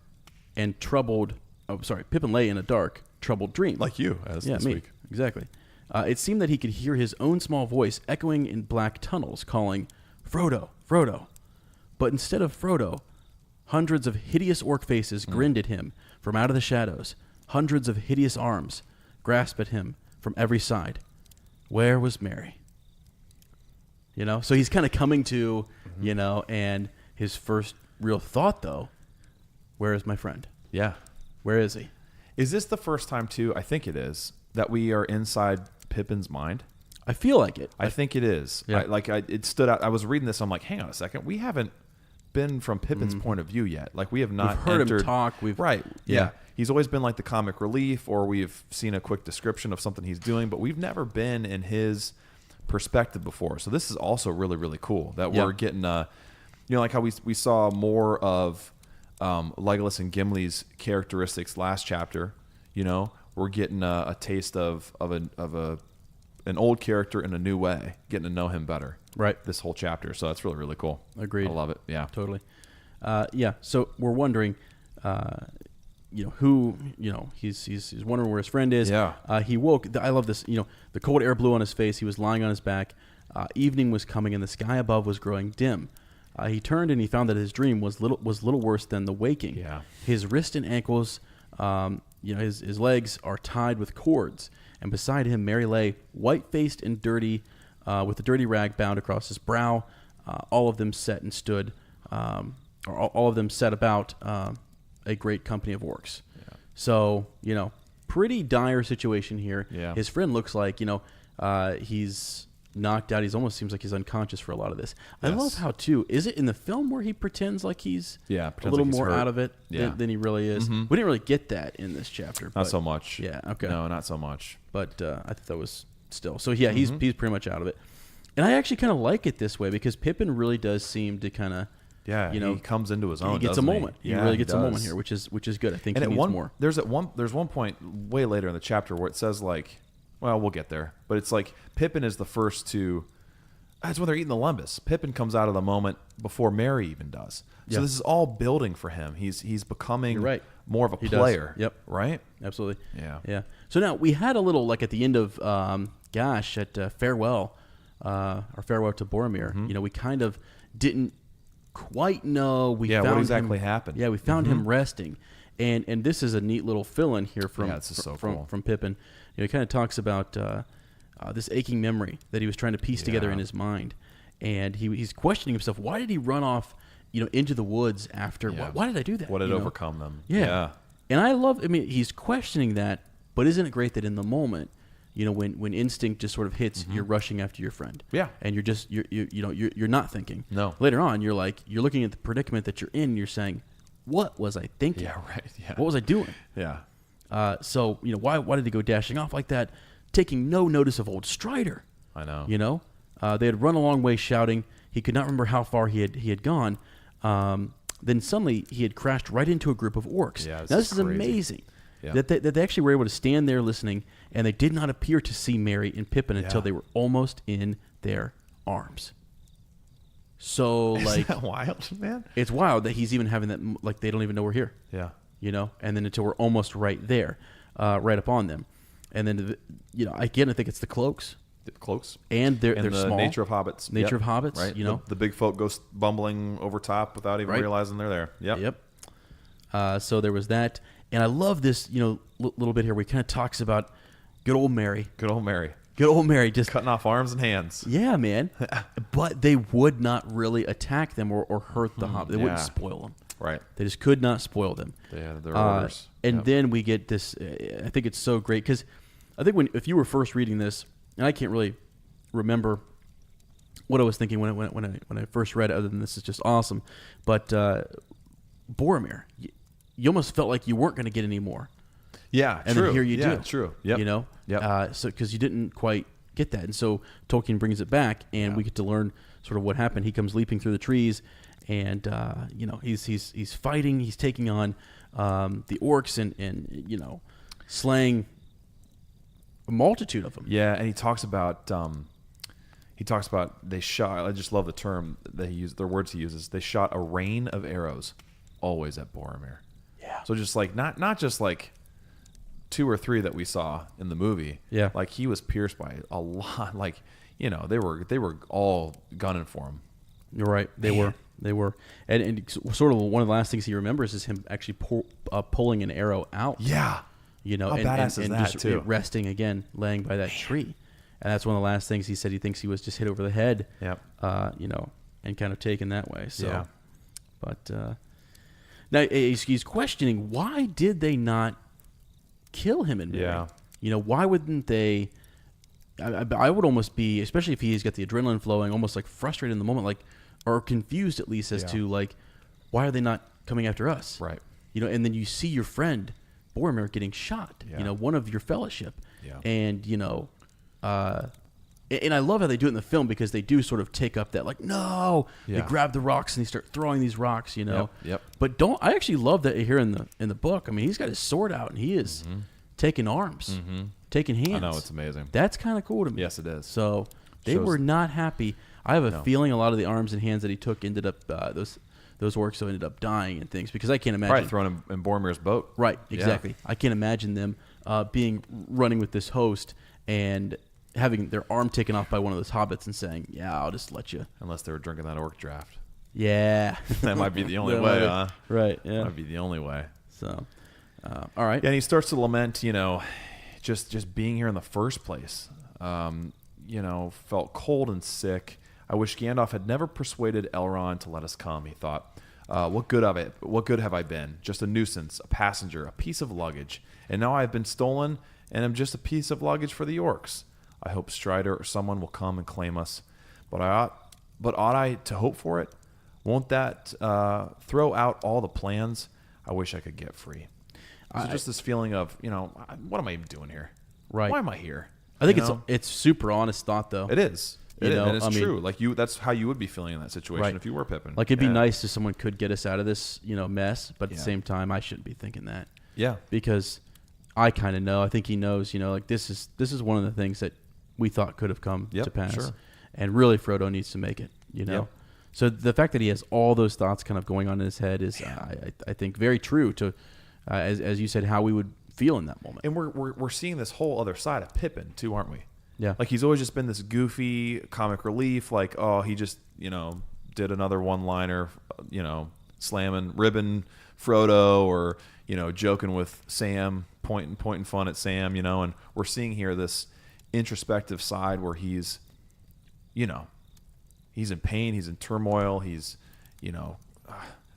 and troubled. Oh, sorry. Pippin lay in a dark, troubled dream. Like you, this week. Exactly. It seemed that he could hear his own small voice echoing in black tunnels, calling, "Frodo, Frodo." But instead of Frodo, hundreds of hideous orc faces grinned at him from out of the shadows. Hundreds of hideous arms grasped at him from every side. Where was Merry? So he's kind of coming to, and his first real thought, though, where is my friend? Yeah. Where is he? Is this the first time, too, I think it is, that we are inside Pippin's mind? I feel like it. I think it is. Yeah. It stood out. I was reading this. I'm like, hang on a second. We haven't been from Pippin's point of view yet. Like we have not We've heard entered, him talk. Right. Yeah. He's always been like the comic relief, or we've seen a quick description of something he's doing, but we've never been in his perspective before. So this is also really, really cool that we're getting, like how we saw more of Legolas and Gimli's characteristics last chapter. We're getting a taste of an old character in a new way, getting to know him better. Right. This whole chapter. So that's really, really cool. Agreed. I love it. Yeah. Totally. So we're wondering, who, he's wondering where his friend is. Yeah. He woke. I love this. The cold air blew on his face. He was lying on his back. Evening was coming, and the sky above was growing dim. He turned and he found that his dream was little worse than the waking. Yeah. His wrists and ankles, his legs are tied with cords, and beside him Mary lay, white-faced and dirty, with a dirty rag bound across his brow. All of them set and stood, or all of them set about a great company of orcs. Yeah. So pretty dire situation here. Yeah. His friend looks like he's knocked out. He's almost seems like he's unconscious for a lot of this. Yes. I love how too. Is it in the film where he pretends like he's a little more hurt. Out of it than he really is? Mm-hmm. We didn't really get that in this chapter. Not so much. Yeah. Okay. No, not so much. But I thought that was still. So yeah, he's pretty much out of it. And I actually kind of like it this way because Pippin really does seem to kind of. Yeah, he comes into his own. He gets a moment. He really gets a moment here, which is good. I think and he needs more. There's one point way later in the chapter where it says like, well, we'll get there, but it's like Pippin is the first to. That's when they're eating the lumbus. Pippin comes out of the moment before Merry even does. So this is all building for him. He's becoming more of a player. Yep. Right? Absolutely. Yeah. Yeah. So now we had a little, like at the end of, at Farewell, or Farewell to Boromir, we kind of didn't quite know. What exactly happened. Yeah, we found him resting. And this is a neat little fill-in here from Pippin. He kind of talks about... this aching memory that he was trying to piece together in his mind, and he's questioning himself. Why did he run off, into the woods after? Why did I do that? What had overcome them? Yeah. And I love. I mean, he's questioning that, but isn't it great that in the moment, when instinct just sort of hits, you're rushing after your friend. Yeah. And you're just you're not thinking. No. Later on, you're looking at the predicament that you're in. And you're saying, what was I thinking? Yeah. Right. Yeah. What was I doing? Yeah. So why did he go dashing off like that? Taking no notice of old Strider. I know. They had run a long way shouting. He could not remember how far he had gone. Then suddenly he had crashed right into a group of orcs. Yeah, this is amazing. Yeah. That they actually were able to stand there listening, and they did not appear to see Merry and Pippin until they were almost in their arms. So Isn't that wild, man? It's wild that he's even having that. Like they don't even know we're here. Yeah. And then until we're almost right there, right upon them. And then, again, I think it's the cloaks. The cloaks. And they're the small. Nature of hobbits. Nature of hobbits, Right. The big folk go bumbling over top without even realizing they're there. Yep. So there was that. And I love this, little bit here where he kind of talks about good old Merry. Good old Merry. Good old Merry. Just cutting off arms and hands. Yeah, man. But they would not really attack them or hurt the hobbits. They wouldn't spoil them. Right. They just could not spoil them. They had their orders. And then we get this. I think it's so great because I think if you were first reading this, and I can't really remember what I was thinking when I first read it, other than this is just awesome. But Boromir, you almost felt like you weren't going to get any more. Yeah, and then here you do. True. Yep. So because you didn't quite get that, and so Tolkien brings it back, and we get to learn sort of what happened. He comes leaping through the trees. And he's fighting. He's taking on the orcs and slaying a multitude of them. Yeah, and he talks about they shot. I just love the term that he used. Their words he uses. They shot a rain of arrows, always at Boromir. Yeah. So just like not just like 2 or 3 that we saw in the movie. Yeah. Like he was pierced by a lot. Like they were all gunning for him. You're right. They were. And sort of one of the last things he remembers is him actually pulling an arrow out. Yeah. How badass is that, just too? Resting again, laying by that tree. And that's one of the last things he said. He thinks he was just hit over the head. Yep. And kind of taken that way. So, yeah. But now he's questioning, why did they not kill him in Merry? Yeah. Why wouldn't they? I would almost be, especially if he's got the adrenaline flowing, almost like frustrated in the moment, like, are confused at least as to like, why are they not coming after us? Right. You know, and then you see your friend Boromir getting shot. Yeah. You know, one of your fellowship. Yeah. And you know, and I love how they do it in the film because they do sort of take up that like, no, they grab the rocks and they start throwing these rocks. You know. Yep. But I actually love that here in the book. I mean, he's got his sword out and he is taking arms, taking hands. I know, it's amazing. That's kind of cool to me. Yes, it is. So they were not happy. I have a feeling a lot of the arms and hands that he took ended up those orcs ended up dying and things because I can't imagine. Probably thrown him in Boromir's boat. Right, exactly. I can't imagine them running with this host and having their arm taken off by one of those hobbits and saying, "Yeah, I'll just let you." Unless they were drinking that orc draft. Yeah, that might be the only way, huh? Right. Yeah, might be the only way. So, all right. Yeah, and he starts to lament, you know, just being here in the first place. You know, felt cold and sick. I wish Gandalf had never persuaded Elrond to let us come, he thought. What good have I been? Just a nuisance, a passenger, a piece of luggage. And now I have been stolen and am just a piece of luggage for the orcs. I hope Strider or someone will come and claim us. But ought I to hope for it? Won't that throw out all the plans? I wish I could get free. So just this feeling of, you know, what am I even doing here? Right. Why am I here? I think it's super honest thought though. It is. You know, and it's I mean, true. Like that's how you would be feeling in that situation if you were Pippin. Like it'd be nice if someone could get us out of this, you know, mess. But at the same time, I shouldn't be thinking that. Yeah. Because I kind of know. I think he knows. You know, like this is one of the things that we thought could have come to pass. Sure. And really, Frodo needs to make it. You know. Yep. So the fact that he has all those thoughts kind of going on in his head is, I think, very true to, as you said, how we would feel in that moment. And we're seeing this whole other side of Pippin too, aren't we? Yeah. Like he's always just been this goofy comic relief. Like, oh, he just, you know, did another one-liner, you know, ribbing Frodo or, you know, joking with Sam, pointing fun at Sam, you know. And we're seeing here this introspective side where he's, you know, he's in pain, he's in turmoil, he's, you know,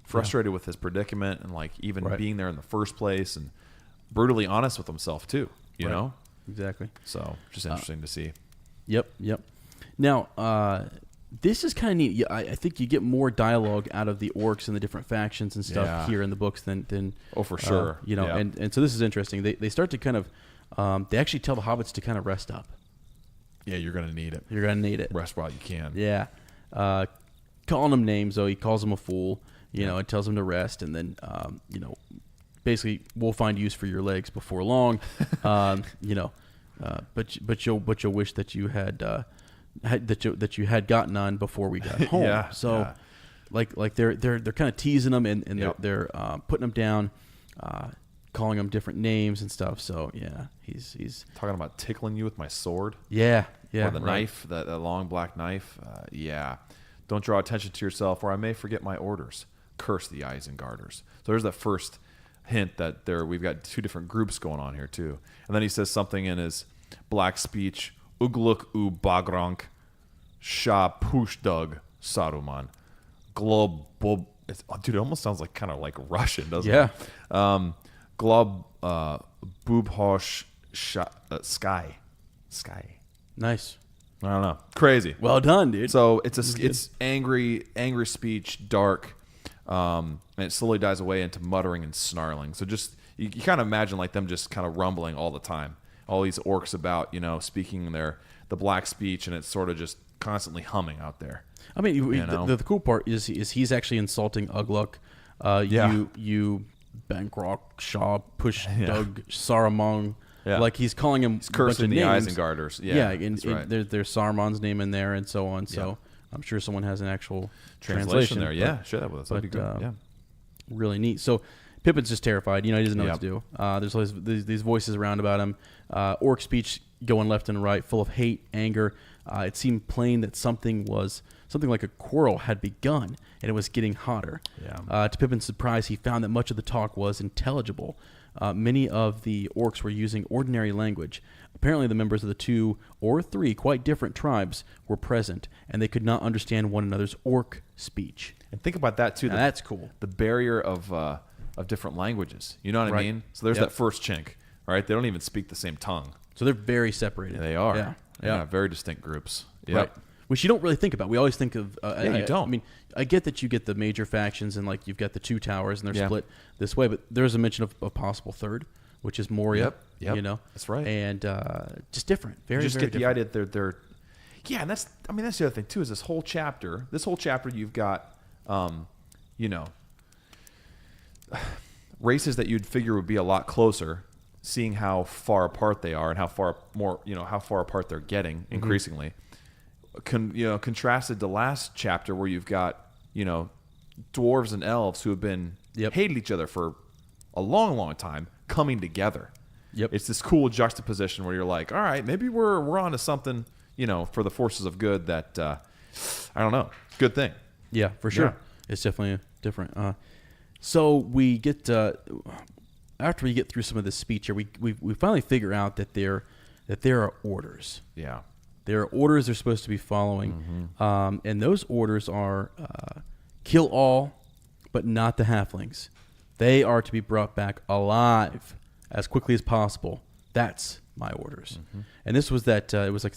frustrated with his predicament and like even being there in the first place and brutally honest with himself too, you know? Exactly. So just interesting to see. Yep. Now, this is kind of neat. I think you get more dialogue out of the orcs and the different factions and stuff here in the books than for sure. You know, and so this is interesting. They start to kind of they actually tell the hobbits to kind of rest up. Yeah, you're gonna need it. You're gonna need it. Rest while you can. Yeah. Calling them names though, he calls them a fool. You know, and tells them to rest, and then you know, basically we'll find use for your legs before long. You know, but you'll wish that you had that you had gotten on before we got home. Like they're kind of teasing them and they're putting them down, calling them different names and stuff. So yeah, he's talking about tickling you with my sword. Yeah. Or the knife, that long black knife. Yeah. Don't draw attention to yourself, or I may forget my orders. Curse the Isengarders. So there's that first hint that we've got two different groups going on here too. And then he says something in his black speech, Ugluk u Bagrank Sha Pushdug Saruman. Glob Bob. Dude, it almost sounds like kind of like Russian, doesn't it? Glob Bubhosh Sky. Nice. I don't know. Crazy. Well done, dude. So it's angry speech, dark, and it slowly dies away into muttering and snarling. So just you kind of imagine like them just kind of rumbling all the time. All these orcs about, you know, speaking the black speech, and it's sort of just constantly humming out there. I mean, the cool part is he's actually insulting Ugluk. You Bankrock Shaw Push Doug Saruman. Yeah. Like he's calling him, he's cursing the Isengarders. And there's Saruman's name in there and so on. So I'm sure someone has an actual translation there. Yeah, share that with us. That'd be good. Really neat. So Pippin's just terrified. You know, he doesn't know what to do. There's always these voices around about him. Orc speech going left and right, full of hate, anger. It seemed plain that something like a quarrel had begun, and it was getting hotter. Yeah. To Pippin's surprise, he found that much of the talk was intelligible. Many of the orcs were using ordinary language. Apparently, the members of the 2 or 3 quite different tribes were present, and they could not understand one another's orc speech. And think about that too. That's cool. The barrier of different languages. You know what I mean? So there's that first chink, right? They don't even speak the same tongue. So they're very separated. Yeah, they are. Yeah, very distinct groups. Yep. Right. which you don't really think about. We always think of. You don't. I mean, I get that you get the major factions and like you've got the two towers and they're Yeah. split this way, but there's a mention of a possible third, which is Moria. Yep. You know, That's right. and just different. Very, You just very get the different. idea that they're yeah, and that's the other thing too, is this whole chapter you've got races that you'd figure would be a lot closer, seeing how far apart they are and how far apart they're getting increasingly. Contrasted to last chapter where you've got dwarves and elves who have been hated each other for a long, long time coming together. Yep. It's this cool juxtaposition where you're like, all right, maybe we're onto something, for the forces of good that I don't know, good thing. Yeah, for sure. Yeah. It's definitely different. So we get after we get through some of this speech here, we finally figure out that there are orders. Yeah. There are orders they're supposed to be following, and those orders are kill all, but not the halflings. They are to be brought back alive as quickly as possible. That's my orders. And this was that it was like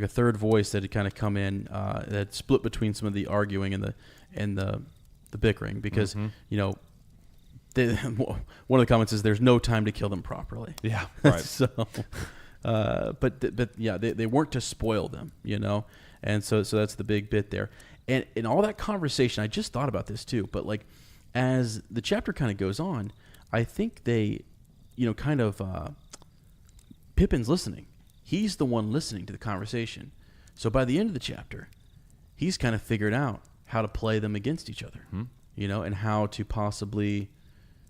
a third voice that had kind of come in that split between some of the arguing and the bickering because one of the comments is there's no time to kill them properly. Yeah. Right. So, but yeah, they weren't to spoil them, and so that's the big bit there. And in all that conversation, I just thought about this too. But like, as the chapter kind of goes on, I think they, Pippin's listening. He's the one listening to the conversation. So by the end of the chapter, he's kind of figured out how to play them against each other, and how to possibly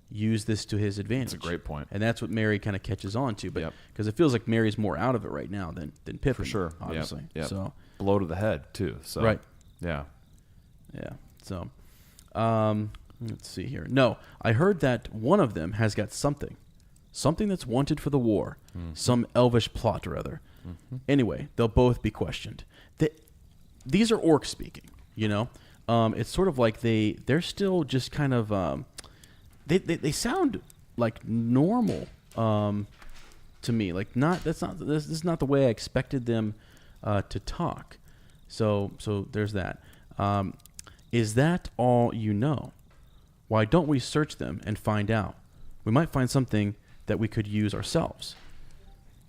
use this to his advantage. That's a great point. And that's what Merry kind of catches on to. But because it feels like Merry's more out of it right now than Pippin. For sure. Obviously. Yep. So blow to the head too. So right. Yeah. Yeah. So let's see here. No, I heard that one of them has got something that's wanted for the war, some elvish plot or other. Anyway, they'll both be questioned. These are orcs speaking, it's sort of like they're still just kind of they sound like normal to me. Like this is not the way I expected them to talk. So there's that. Is that all you know? Why don't we search them and find out? We might find something that we could use ourselves.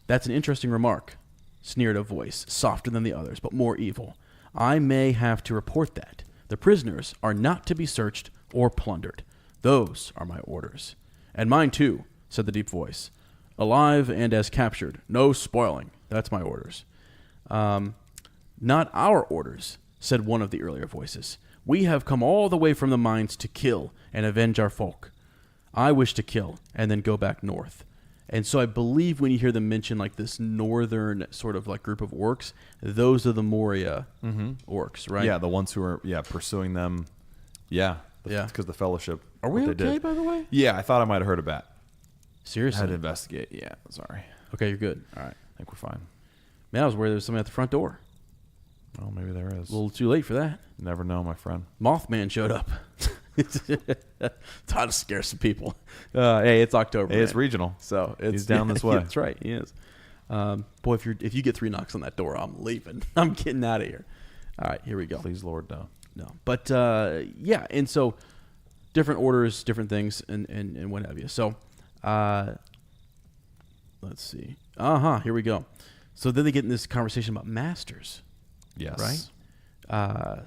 That's an interesting remark, sneered a voice, softer than the others, but more evil. I may have to report that. The prisoners are not to be searched or plundered. Those are my orders. And mine too, said the deep voice. Alive and as captured. No spoiling. That's my orders. Not our orders, said one of the earlier voices. We have come all the way from the mines to kill and avenge our folk. I wish to kill and then go back north. And so I believe when you hear them mention like this northern sort of like group of orcs, those are the Moria orcs, right? Yeah, the ones who are pursuing them. Yeah. Yeah. Because the fellowship. Are we what they okay, did. by the way? Yeah, I thought I might have heard a bat. I Seriously? had to investigate. Yeah, sorry. Okay, you're good. All right. I think we're fine. Man, I was worried there was somebody at the front door. Well, maybe there is. A little too late for that. Never know, my friend. Mothman showed up. Trying to scare some people. Hey, it's October. Hey, it's man. regional. So He's down this way. That's right. He is. Boy, if you get 3 knocks on that door, I'm leaving. I'm getting out of here. All right, here we go. Please, Lord, no. No, but yeah, and so different orders, different things, and what have you. So, let's see. Here we go. So then they get in this conversation about masters. Yes. Right.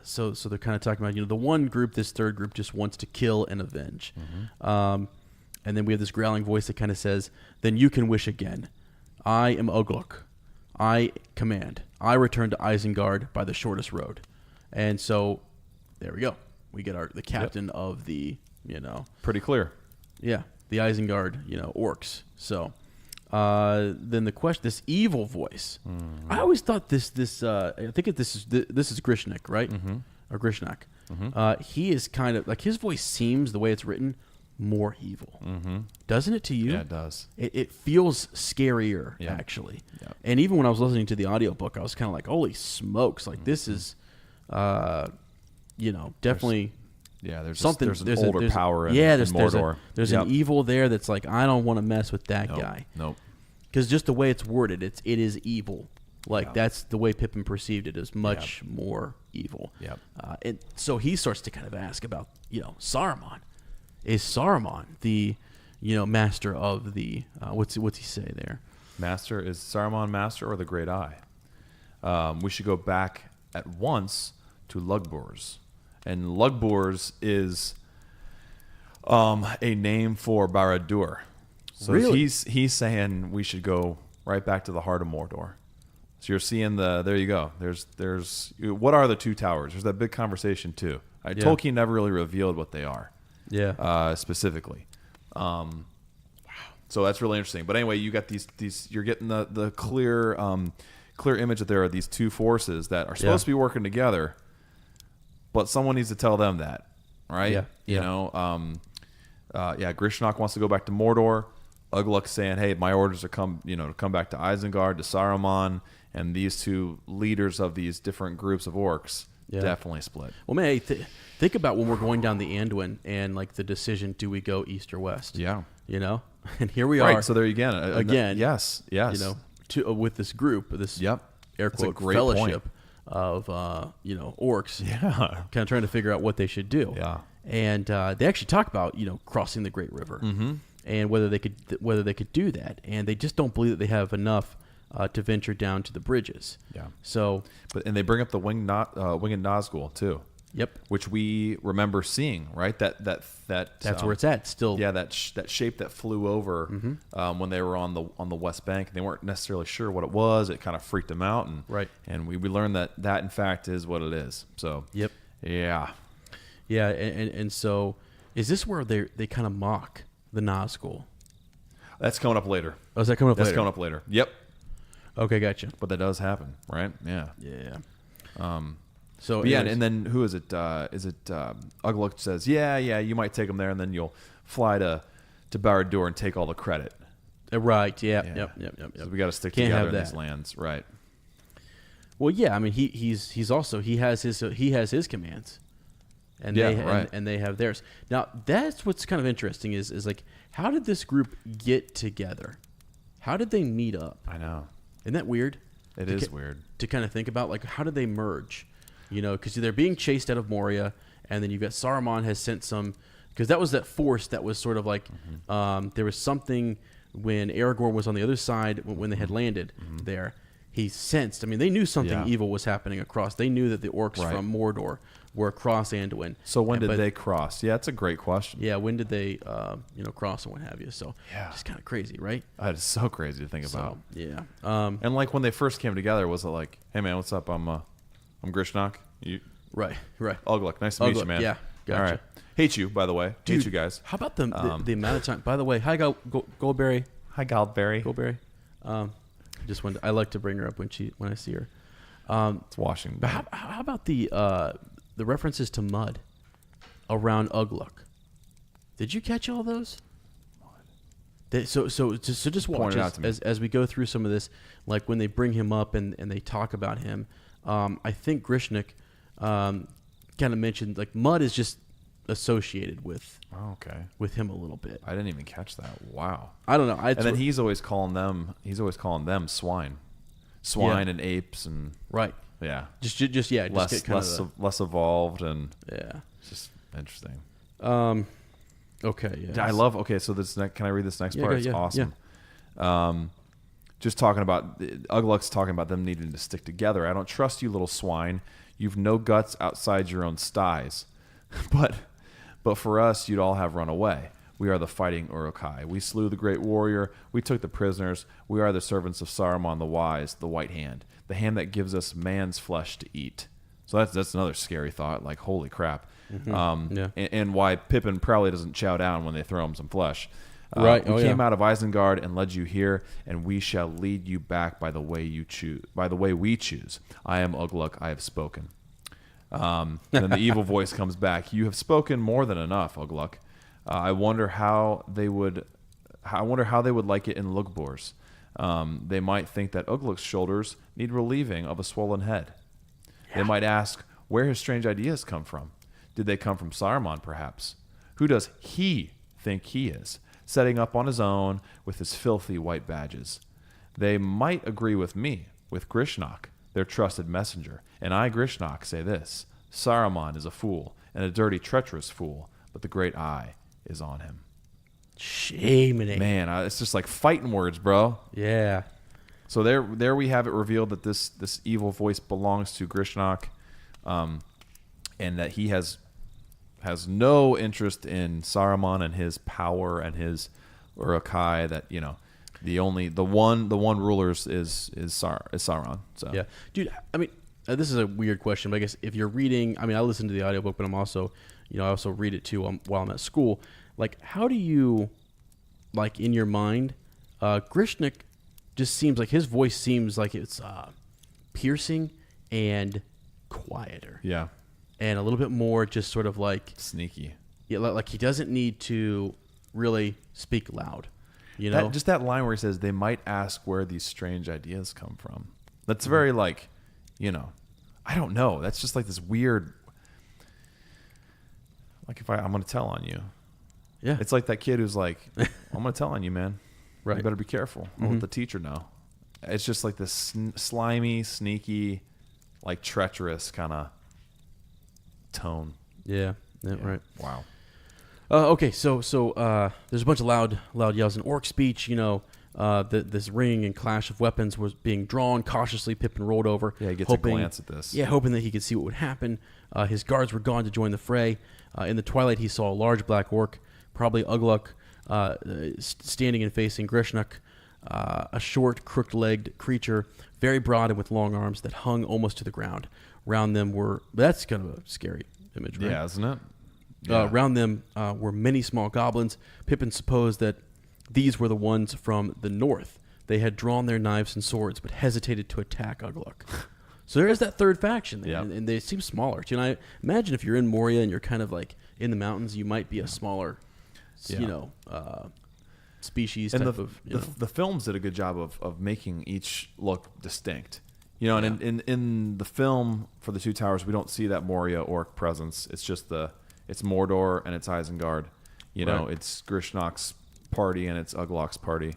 So they're kind of talking about the one group, this third group, just wants to kill and avenge. And then we have this growling voice that kind of says, "Then you can wish again. I am Ugluk. I command. I return to Isengard by the shortest road." And so there we go. We get the captain of the Pretty clear. the Isengard orcs. So then the question, this evil voice. I always thought this I think this is Grishnak, right? Or Grishnak. He is kind of like, his voice seems, the way it's written, more evil. Doesn't it to you? Yeah, it does. It feels scarier, actually. Yep. And even when I was listening to the audiobook, I was kind of like, holy smokes, like this is definitely There's something. There's an older power in Mordor. There's an evil there that's like, I don't want to mess with that guy. Nope. Because just the way it's worded, it is evil. Like that's the way Pippin perceived it, as much more evil. Yep. And so he starts to kind of ask about, Saruman. Is Saruman the, master of the what's he say there? Master, is Saruman master or the Great Eye? We should go back at once to Lugbors. And Lugbors is a name for Barad-dûr. So Really? he's saying we should go right back to the heart of Mordor. So you're seeing there you go. There's what are the two towers? There's that big conversation too. Tolkien never really revealed what they are. Yeah. Specifically. So that's really interesting. But anyway, you got these you're getting the clear image that there are these two forces that are supposed to be working together, but someone needs to tell them that, right? Yeah. You know, Grishnok wants to go back to Mordor. Ugluk's saying, "Hey, my orders are to come back to Isengard, to Saruman," and these two leaders of these different groups of orcs definitely split. Well, man, think about when we're going down the Anduin and like the decision: do we go east or west? Yeah, and here we are. Right. So there again. Yes. With this group, this air quote fellowship of orcs, kind of trying to figure out what they should do. Yeah, and they actually talk about crossing the Great River. Mm-hmm. And whether they could do that, and they just don't believe that they have enough to venture down to the bridges. Yeah. So, and they bring up the winged Nazgul too. Yep. Which we remember seeing, right? That's where it's at still. Yeah. That shape that flew over when they were on the West Bank, and they weren't necessarily sure what it was. It kind of freaked them out, and we learned that in fact is what it is. So. Yep. Yeah. Yeah, and so is this where they kind of mock the Nazgul? That's coming up later. Oh, is that coming up later? That's coming up later. Yep. Okay, gotcha. But that does happen, right? Yeah. Yeah. So and then who is it? Ugluk says, yeah, you might take them there, and then you'll fly to Barad-dûr and take all the credit. Right. Yeah. Yep. So we got to stick together in these lands, right? Well, yeah. I mean, he's also he has his commands. And they have theirs. Now, that's what's kind of interesting is like, how did this group get together? How did they meet up? I know. Isn't that weird? It is weird. To kind of think about, like, how did they merge? Because they're being chased out of Moria, and then you've got Saruman has sent some, because that was that force that was sort of like, there was something when Aragorn was on the other side, when they had landed there, he sensed, they knew something evil was happening across. They knew that the orcs from Mordor were across Anduin. So when did they cross? Yeah, that's a great question. Yeah, when did they, cross and what have you? So it's kind of crazy, right? That is so crazy to think about. Yeah. And like when they first came together, was it like, hey man, what's up? I'm Grishnok. Right. Ugluk, nice to meet you, man. Yeah, gotcha. All right. Hate you, by the way. Dude, hate you guys. How about the amount of time? By the way, hi Goldberry. Hi Goldberry. Goldberry. I like to bring her up when I see her. It's Washington. But how about the references to mud around Ugluk? Did you catch all those? So just watch as we go through some of this, like when they bring him up and they talk about him. I think Grishnik kind of mentioned like mud is just associated with him a little bit. I didn't even catch that. Wow. I don't know. And then he's always calling them swine and apes and yeah. Just less evolved and it's just interesting. Okay. Yeah. I love. Okay, so can I read this next part? It's awesome. Yeah. Just talking about Ugluk's talking about them needing to stick together. I don't trust you, little swine. You've no guts outside your own sties, but for us, you'd all have run away. We are the fighting Uruk-Hai. We slew the great warrior. We took the prisoners. We are the servants of Saruman the Wise, the White Hand, the hand that gives us man's flesh to eat. So that's another scary thought. Like, holy crap. And why Pippin probably doesn't chow down when they throw him some flesh. We came out of Isengard and led you here, and we shall lead you back by the way you choose. By the way we choose. I am Ugluk. I have spoken. And then the evil voice comes back. You have spoken more than enough, Ugluk. I wonder how they would like it in Lugbors. They might think that Ugluk's shoulders need relieving of a swollen head. Yeah. They might ask where his strange ideas come from. Did they come from Saruman, perhaps? Who does he think he is, setting up on his own with his filthy white badges? They might agree with me. with Grishnok, their trusted messenger. And I, Grishnok, say this: Saruman is a fool, and a dirty, treacherous fool, but the great eye is on him. Shame-ing. Man, it's just like fighting words, bro. Yeah. So there we have it revealed that this evil voice belongs to Grishnok, and that he has no interest in Saruman and his power and his Uruk-Hai. That the one ruler is Sauron. So Yeah, dude. I mean, this is a weird question, but I guess if you're reading, I mean, I listen to the audiobook, but I'm also, I also read it too while I'm at school. Like, how do you, like, in your mind, Grishnik just seems like his voice seems like it's piercing and quieter. Yeah. And a little bit more just sort of like Sneaky. Yeah, like he doesn't need to really speak loud. Just that line where he says, they might ask where these strange ideas come from. That's very like, I don't know. That's just like this weird, like if I'm going to tell on you. Yeah. It's like that kid who's like, I'm going to tell on you, man. Right. You better be careful. I'll let the teacher know. It's just like this slimy, sneaky, like treacherous kind of tone. Yeah. Right. Wow. Okay, so there's a bunch of loud yells in orc speech. This ringing and clash of weapons was being drawn cautiously. Pippin rolled over. Yeah, he gets a glance at this. Yeah, hoping that he could see what would happen. His guards were gone to join the fray. In the twilight, he saw a large black orc, probably Ugluk, standing and facing Grishnok, a short, crooked-legged creature, very broad and with long arms that hung almost to the ground. Around them were... That's kind of a scary image, right? Yeah, isn't it? Yeah. Around them were many small goblins. Pippin supposed that these were the ones from the north. They had drawn their knives and swords, but hesitated to attack Ugluk. So there is that third faction there, and they seem smaller. I imagine if you're in Moria and you're kind of like in the mountains, you might be a smaller, species and type of. The films did a good job of making each look distinct. And in the film for the Two Towers, we don't see that Moria orc presence. It's just it's Mordor and it's Isengard. It's Grishnok's party and it's Ugluk's party.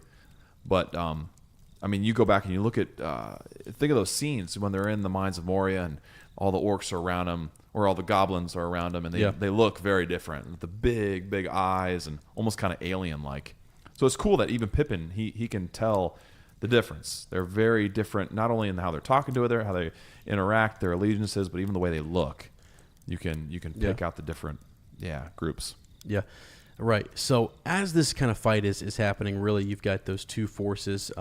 But you go back and you look at think of those scenes when they're in the mines of Moria and all the orcs are around them, or all the goblins are around them, and they look very different with the big eyes and almost kind of alien like. So it's cool that even Pippin he can tell the difference. They're very different, not only in how they're talking to each other, how they interact, their allegiances, but even the way they look. You can pick out the different groups. Yeah. Right. So as this kind of fight is happening, really you've got those two forces.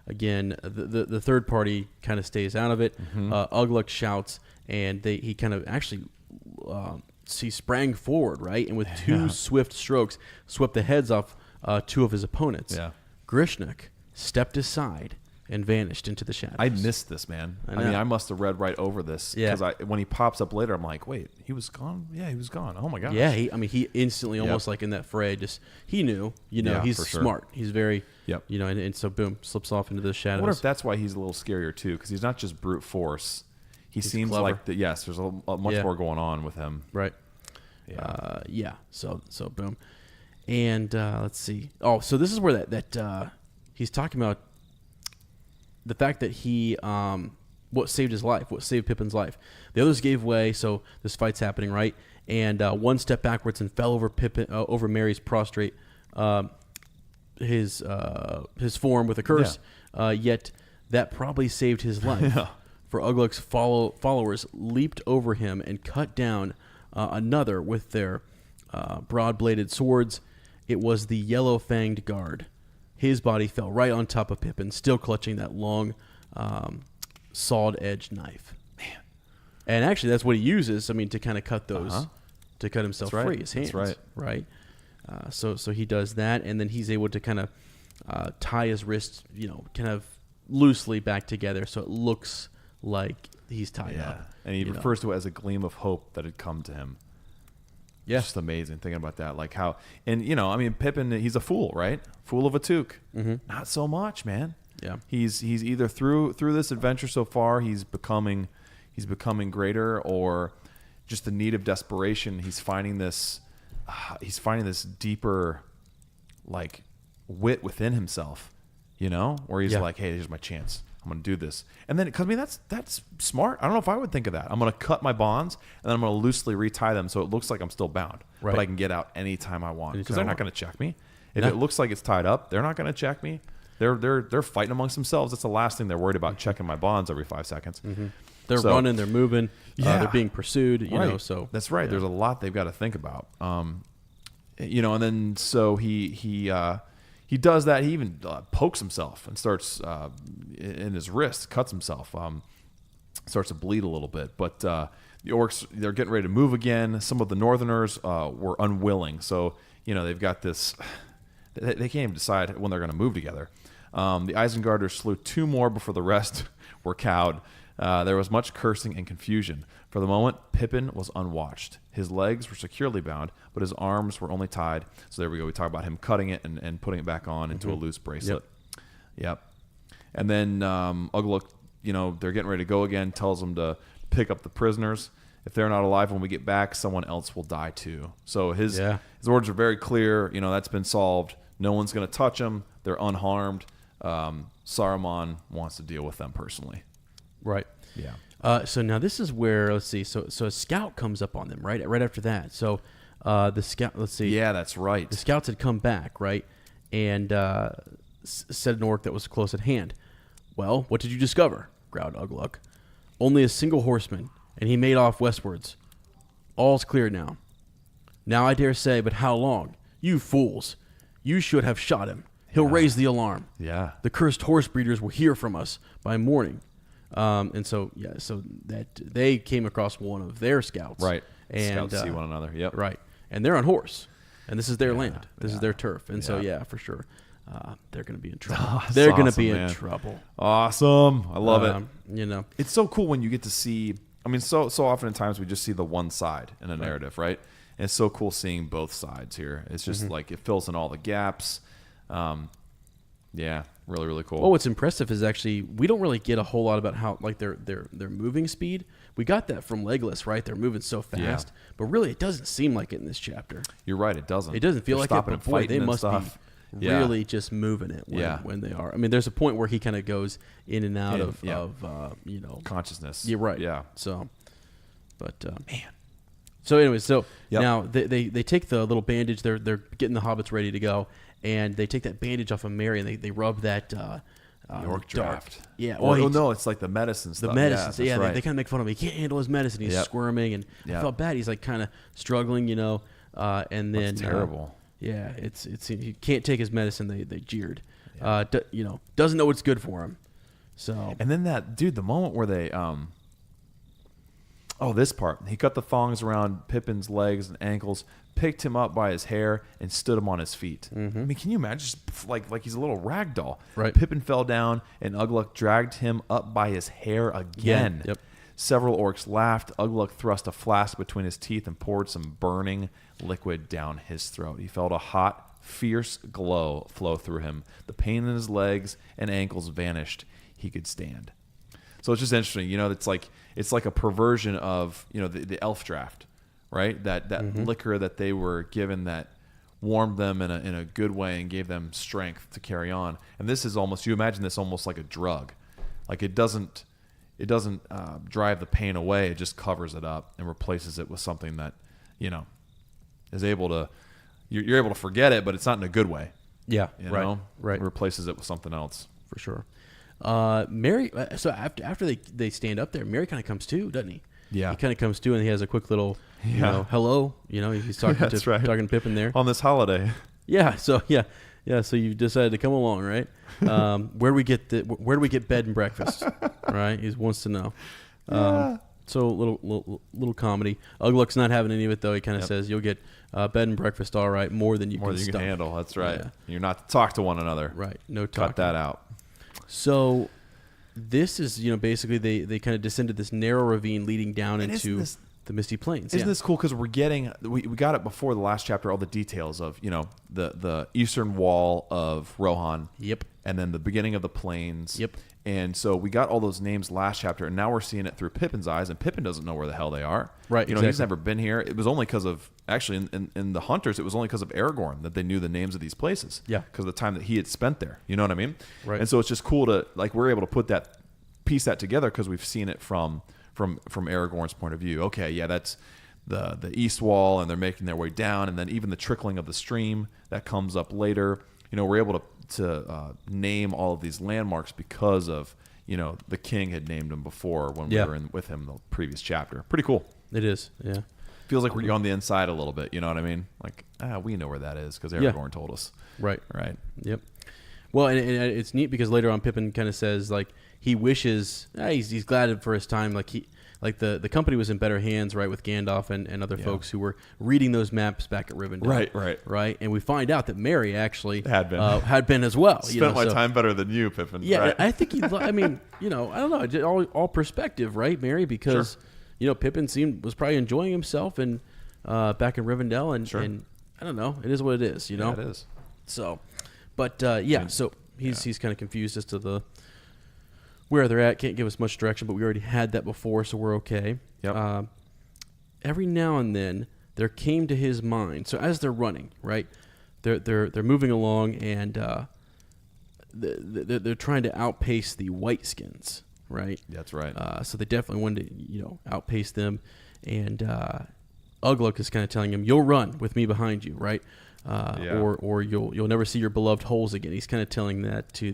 Again, the third party kind of stays out of it. Ugluk shouts, and he kind of actually he sprang forward, right, and with two swift strokes swept the heads off two of his opponents. Yeah. Grishnik stepped aside and vanished into the shadows. I missed this, man. I must have read right over this. Because when he pops up later, I'm like, wait, he was gone? Yeah, he was gone. Oh, my gosh. Yeah, he instantly, almost like in that fray, he knew, he's smart. Sure. He's very, and so, boom, slips off into the shadows. I wonder if that's why he's a little scarier, too, because he's not just brute force. He seems clever. like, there's much more going on with him. Right. Yeah. So boom. And let's see. Oh, so this is where that he's talking about the fact that he, what saved his life, what saved Pippin's life. The others gave way, so this fight's happening, right? And one stepped backwards and fell over over Merry's prostrate, his form with a curse. Yet that probably saved his life. Yeah. For Ugluk's followers leaped over him and cut down another with their broad-bladed swords. It was the yellow-fanged guard. His body fell right on top of Pippin, still clutching that long, sawed-edged knife. Man. And actually, that's what he uses, to kind of cut those, to cut himself free, his hands. That's right. So he does that, and then he's able to kind of tie his wrists, kind of loosely back together, so it looks like he's tied up. And he refers to it as a gleam of hope that had come to him. Yeah. It's just amazing thinking about that. Like how, and Pippin, he's a fool, right? Fool of a Took. Mm-hmm. Not so much, man. Yeah. He's either through this adventure so far, he's becoming greater, or just the need of desperation. He's finding this deeper, like, wit within himself, where he's like, hey, here's my chance. I'm going to do this. And then, because I mean, that's smart. I don't know if I would think of that. I'm going to cut my bonds, and then I'm going to loosely retie them so it looks like I'm still bound. Right. But I can get out anytime I want. Because they're not going to check me. If No. it looks like it's tied up, they're not going to check me. They're fighting amongst themselves. That's the last thing they're worried about, checking my bonds every 5 seconds. They're running, they're moving, they're being pursued, you know, so. That's right. Yeah. There's a lot they've got to think about. You know, and then so he does that. He even pokes himself and starts in his wrist, cuts himself, starts to bleed a little bit. But the orcs, they're getting ready to move again. Some of the northerners were unwilling. So, you know, they've got this, they can't even decide when they're going to move together. The Isengarders slew 2 more before the rest were cowed. There was much cursing and confusion. For the moment, Pippin was unwatched. His legs were securely bound, but his arms were only tied. So there we go. We talk about him cutting it and putting it back on into a loose bracelet. Yep. And then Ugluk, you know, they're getting ready to go again, tells them to pick up the prisoners. If they're not alive when we get back, someone else will die too. So his orders are very clear. You know, that's been solved. No one's going to touch them. They're unharmed. Saruman wants to deal with them personally. Right. Yeah. So now this is where, let's see. So a scout comes up on them right after that. So the scout, let's see. Yeah, that's right. The scouts had come back, right, and said an orc that was close at hand. Well, what did you discover? Growled Ugluk. Only a single horseman, and he made off westwards. All's clear now. Now I dare say, but how long? You fools! You should have shot him. He'll raise the alarm. Yeah. The cursed horse breeders will hear from us by morning. And so that they came across one of their scouts. Right. And scouts see one another. Yep. Right. And they're on horse. And this is their land. This is their turf. And so, for sure, they're going to be in trouble. They're going to be in trouble. Awesome. I love it. You know. It's so cool when you get to see, I mean, so often in times we just see the one side in a narrative, right? And it's so cool seeing both sides here. It's just like it fills in all the gaps. Yeah, really, really cool. Well, what's impressive is actually we don't really get a whole lot about how like their moving speed. We got that from Legolas, right? They're moving so fast, but really it doesn't seem like it in this chapter. You're right, it doesn't. It doesn't feel like it. But boy, they must be really just moving it when they are. I mean, there's a point where he kind of goes in and out of you know, consciousness. You're right. Yeah. So, but man. So anyway, now they take the little bandage. They're getting the hobbits ready to go. And they take that bandage off of Merry and they rub that York draft. Yeah. Well, no, it's like the medicine stuff. The medicine. Yeah, right. They kind of make fun of him. He can't handle his medicine. He's squirming. And I felt bad. He's like kind of struggling, you know. And then that's terrible. It's he can't take his medicine. They jeered. You know, doesn't know what's good for him. So. And then the moment where they this part. He cut the thongs around Pippin's legs and ankles, picked him up by his hair, and stood him on his feet. I mean, can you imagine? Just like he's a little rag doll. Right. Pippin fell down, and Ugluk dragged him up by his hair again. Yep. Several orcs laughed. Ugluk thrust a flask between his teeth and poured some burning liquid down his throat. He felt a hot, fierce glow flow through him. The pain in his legs and ankles vanished. He could stand. So it's just interesting, you know. It's like a perversion of, you know, the elf draft, right? That liquor that they were given that warmed them in a good way and gave them strength to carry on. And this is almost, you imagine this almost like a drug, like it doesn't drive the pain away. It just covers it up and replaces it with something that, you know, is able to, you're able to forget it, but it's not in a good way. Yeah. You right. know? Right. It replaces it with something else. For sure. Merry. So after they stand up there, Merry kind of comes to, doesn't he? Yeah. He kind of comes to, and he has a quick little, you know, hello. You know, he's talking That's to right. talking to Pippin there On this holiday. Yeah. So So you decided to come along, right? Where do we get bed and breakfast? Right. He wants to know. So little comedy. Ugluk's not having any of it though. He kind of says, "You'll get bed and breakfast, all right, more than you can handle." That's right. Yeah. You're not to talk to one another. Right. No talk. Cut that out. So this is, you know, basically they kind of descended this narrow ravine leading down into The Misty Plains. Isn't this cool? Because we got it before the last chapter, all the details of, the eastern wall of Rohan. Yep. And then the beginning of the plains. Yep. And so we got all those names last chapter, and now we're seeing it through Pippin's eyes, and Pippin doesn't know where the hell they are. Right, He's exactly. never been here. It was only because of, actually, in the Hunters, it was only because of Aragorn that they knew the names of these places. Yeah. Because of the time that he had spent there. You know what I mean? Right. And so it's just cool to, we're able to piece that together because we've seen it from Aragorn's point of view. Okay, yeah, that's the east wall, and they're making their way down, and then even the trickling of the stream that comes up later. We're able to name all of these landmarks because of the king had named them before when we were with him in the previous chapter. Pretty cool. It is. Yeah. Feels like we're on the inside a little bit. You know what I mean? We know where that is because Aragorn told us. Right. Right. Yep. Well, and it's neat because later on Pippin kind of says he wishes he's glad for his time. The company was in better hands, right, with Gandalf and other folks who were reading those maps back at Rivendell. Right. And we find out that Merry actually had been as well. Spent my time better than you, Pippin. Yeah, right? I think I don't know, all perspective, right, Merry? Because Pippin was probably enjoying himself and back in Rivendell, and I don't know, it is what it is, Yeah, it is. So, but so he's kind of confused as to where they're at. Can't give us much direction, but we already had that before, so we're okay. Yep. Every now and then there came to his mind. So as they're running, right, they're moving along, and they're trying to outpace the Whiteskins, right? That's right. So they definitely wanted to outpace them, and Ugluk is kind of telling him, "You'll run with me behind you, right? Or you'll never see your beloved holes again." He's kind of telling that to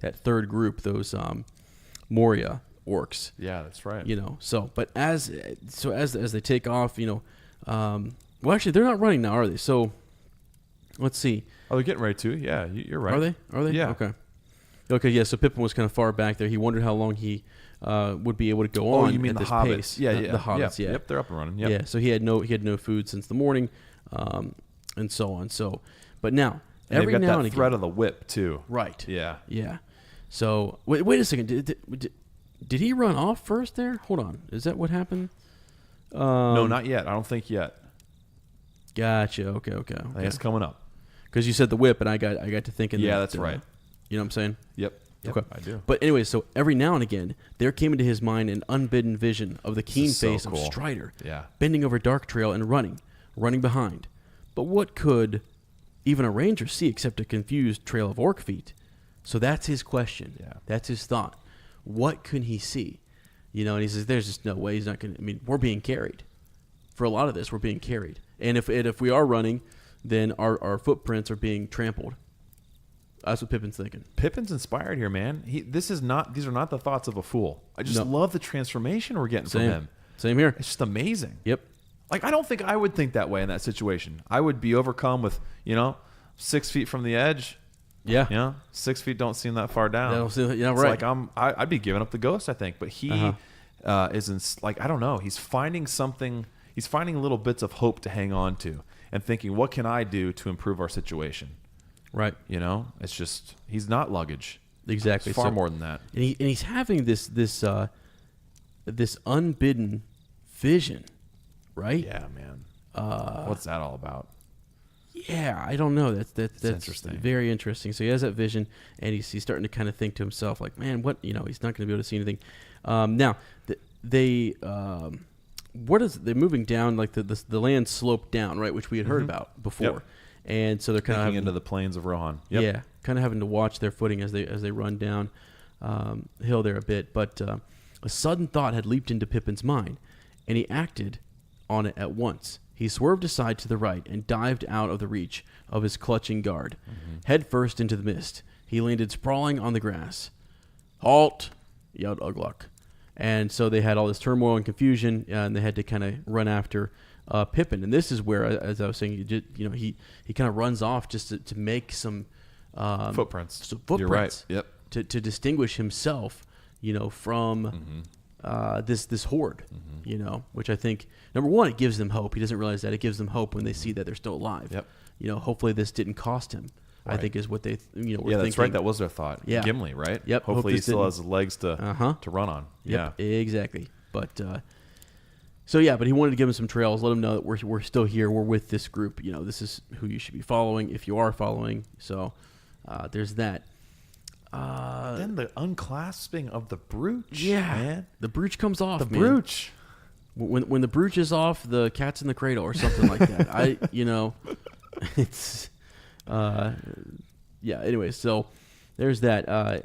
that third group, those Moria orcs. Yeah, that's right. So but as they take off, well, actually they're not running now, are they? So let's see. Oh, they're getting ready to. Yeah, you're right. Are they? Yeah. Okay. Yeah. So Pippin was kind of far back there. He wondered how long he would be able to go on. You mean at the this Hobbits? pace. Yeah, The Hobbits. Yeah. Yep, they're up and running. Yep. Yeah. So he had no food since the morning, and so on. So, but now every they've got now that and again, threat of the whip too. right? Yeah. Yeah. So wait a second. Did he run off first there? Hold on. Is that what happened? No, not yet. I don't think yet. Gotcha. Okay. I think it's coming up. Because you said the whip, and I got to thinking. Yeah, that, that's right. You know what I'm saying? Yep. Okay. I do. But anyway, so every now and again, there came into his mind an unbidden vision of the keen is so face cool. of Strider, Yeah. bending over dark trail and running behind. But what could even a ranger see except a confused trail of orc feet? So that's his question. Yeah. That's his thought. What could he see? And he says, "There's just no way he's not going to." I mean, we're being carried. For a lot of this, we're being carried, and if we are running, then our footprints are being trampled. That's what Pippin's thinking. Pippin's inspired here, man. These are not the thoughts of a fool. I just love the transformation we're getting from him. Same here. It's just amazing. Yep. I don't think I would think that way in that situation. I would be overcome with, 6 feet from the edge. Yeah. 6 feet don't seem that far down. Right. It's I'd be giving up the ghost, I think. But he is I don't know. He's finding something. He's finding little bits of hope to hang on to and thinking, what can I do to improve our situation? Right. It's just, he's not luggage. Exactly. It's far more than that. And he's having this unbidden vision, right? Yeah, man. What's that all about? Yeah, I don't know. That's interesting. Very interesting. So he has that vision, and he's starting to kind of think to himself, like, man, what? He's not going to be able to see anything. Now, they're moving down, like the land sloped down, right, which we had heard about before. Yep. And so they're kind of into the plains of Rohan. Yep. Yeah, kind of having to watch their footing as they run down hill there a bit. But a sudden thought had leaped into Pippin's mind, and he acted on it at once. He swerved aside to the right and dived out of the reach of his clutching guard. Head first into the mist, he landed sprawling on the grass. "Halt!" yelled Ugluk. And so they had all this turmoil and confusion, and they had to kind of run after Pippin. And this is where, as I was saying, he kind of runs off just to make some footprints. You're right. Yep. To distinguish himself, from this horde, which I think, number one, it gives them hope. He doesn't realize that. It gives them hope when they see that they're still alive. Yep. Hopefully this didn't cost him. Right. I think is what they were thinking. That's right. That was their thought. Yeah. Gimli, right? Yep. Hopefully he still has legs to run on. Yep. Yeah. Exactly. But So yeah, but he wanted to give him some trails, let him know that we're still here, we're with this group. You know, this is who you should be following if you are following. So there's that. Then the unclasping of the brooch. Yeah, man. The brooch comes off. The brooch. When the brooch is off, the cat's in the cradle or something like that. It's yeah. Anyway, so there's that.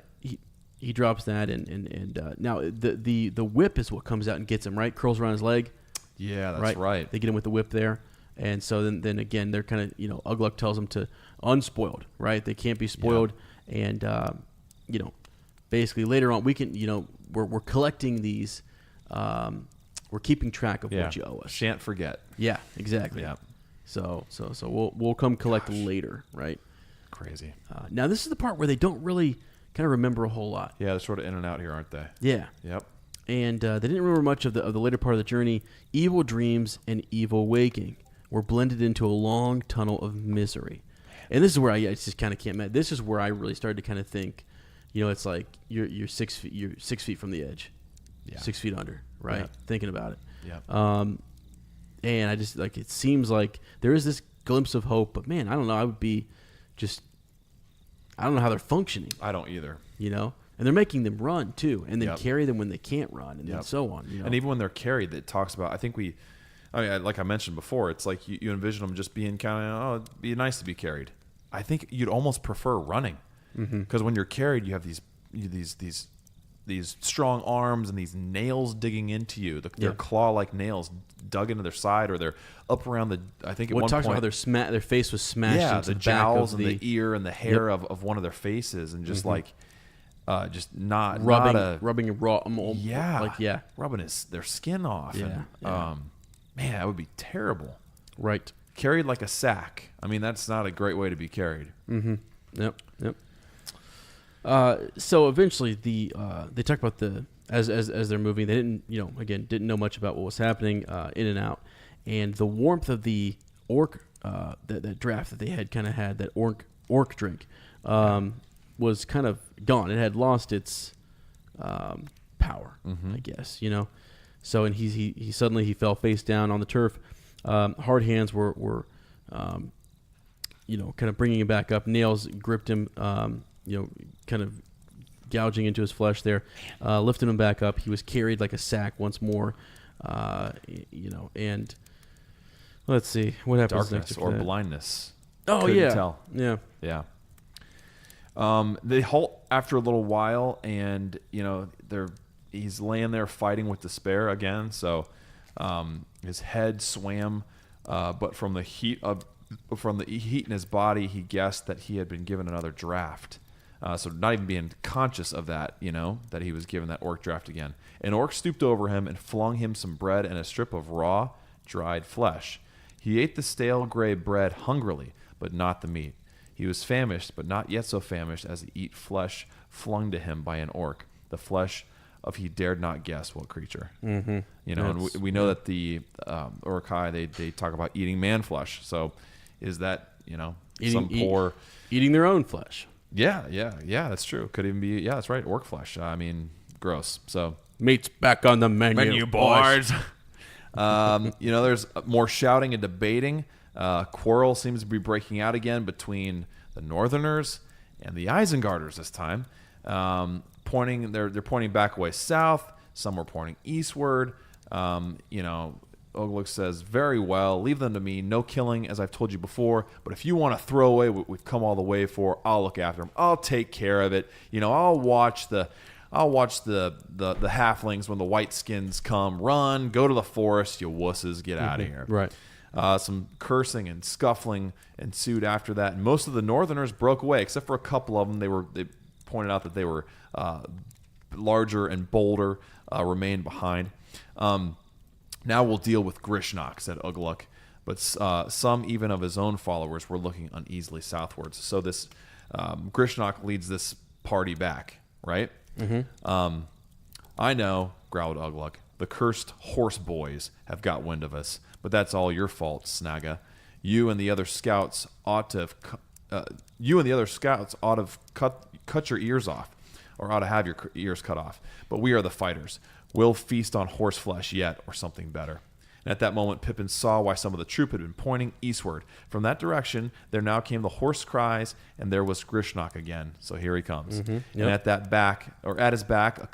He drops that, and now the whip is what comes out and gets him, right? Curls around his leg. Yeah, that's right. They get him with the whip there, and so then again they're kind of Ugluk tells him to unspoiled, right? They can't be spoiled, and basically later on we can we're collecting these, we're keeping track of what you owe us. Shan't forget. Yeah, exactly. Yeah. So we'll come collect later, right? Crazy. Now this is the part where they don't really kind of remember a whole lot. Yeah, they're sort of in and out here, aren't they? Yeah. Yep. And they didn't remember much of the later part of the journey. Evil dreams and evil waking were blended into a long tunnel of misery. And this is where I just kind of can't. This is where I really started to kind of think, it's like you're 6 feet, you're 6 feet from the edge, 6 feet under, right? Yeah. Thinking about it. Yeah. And I just it seems like there is this glimpse of hope, but man, I don't know. I would be just. I don't know how they're functioning. I don't either. And they're making them run too, and then carry them when they can't run, and then so on. And even when they're carried, it talks about. I think like I mentioned before, it's like you envision them just being kind of, it'd be nice to be carried. I think you'd almost prefer running, because when you're carried, you have these strong arms and these nails digging into you. Their claw-like nails dug into their side, or they're up around the. I think at one talks point about how their face was smashed. Yeah, into the jowls and the ear and the hair of one of their faces, and just just rubbing raw. Rubbing their skin off. Yeah, and, man, that would be terrible. Right. Carried like a sack. I mean, that's not a great way to be carried. Mm-hmm. Yep. So eventually, they talk about as they're moving. They didn't know much about what was happening in and out, and the warmth of the orc that draft that they had that orc drink was kind of gone. It had lost its power, I guess. So and he suddenly fell face down on the turf. Hard hands were kind of bringing him back up. Nails gripped him. Kind of gouging into his flesh there, lifting him back up. He was carried like a sack once more, and let's see what happens Darkness next. or blindness. Oh, Couldn't yeah. tell. Yeah. They halt after a little while, and he's laying there fighting with despair again. So his head swam, but from the heat in his body, he guessed that he had been given another draft. So not even being conscious of that, that he was given that orc draft again. An orc stooped over him and flung him some bread and a strip of raw, dried flesh. He ate the stale gray bread hungrily, but not the meat. He was famished, but not yet so famished as to eat flesh flung to him by an orc, the flesh of he dared not guess what creature. Mm-hmm. And we know that the Uruk-Hai, they talk about eating man flesh. So is that, eating their own flesh. Yeah, that's true. Could even be, that's right, orc flesh. I mean, gross. So meat's back on the menu boys. There's more shouting and debating. Quarrel seems to be breaking out again between the Northerners and the Isengarders this time. They're pointing back away south. Some were pointing eastward. Ugluk says, very well, leave them to me. No killing, as I've told you before. But if you want to throw away what we've come all the way for, I'll look after them. I'll take care of it. I'll watch the halflings when the white skins come. Run, go to the forest, you wusses, get out of here. Right. Some cursing and scuffling ensued after that. And most of the Northerners broke away, except for a couple of them. They pointed out that they were larger and bolder, remained behind. Now we'll deal with Grishnok, said Ugluk, but some even of his own followers were looking uneasily southwards. So this Grishnok leads this party back, right? Mm-hmm. I know, growled Ugluk. The cursed horse boys have got wind of us, but that's all your fault, Snaga. You and the other scouts ought to have cut your ears off, or ought to have your ears cut off. But we are the fighters. We'll feast on horse flesh yet, or something better. And at that moment, Pippin saw why some of the troop had been pointing eastward. From that direction, there now came the hoarse cries, and there was Grishnak again. So here he comes. Mm-hmm. Yep. And at his back, a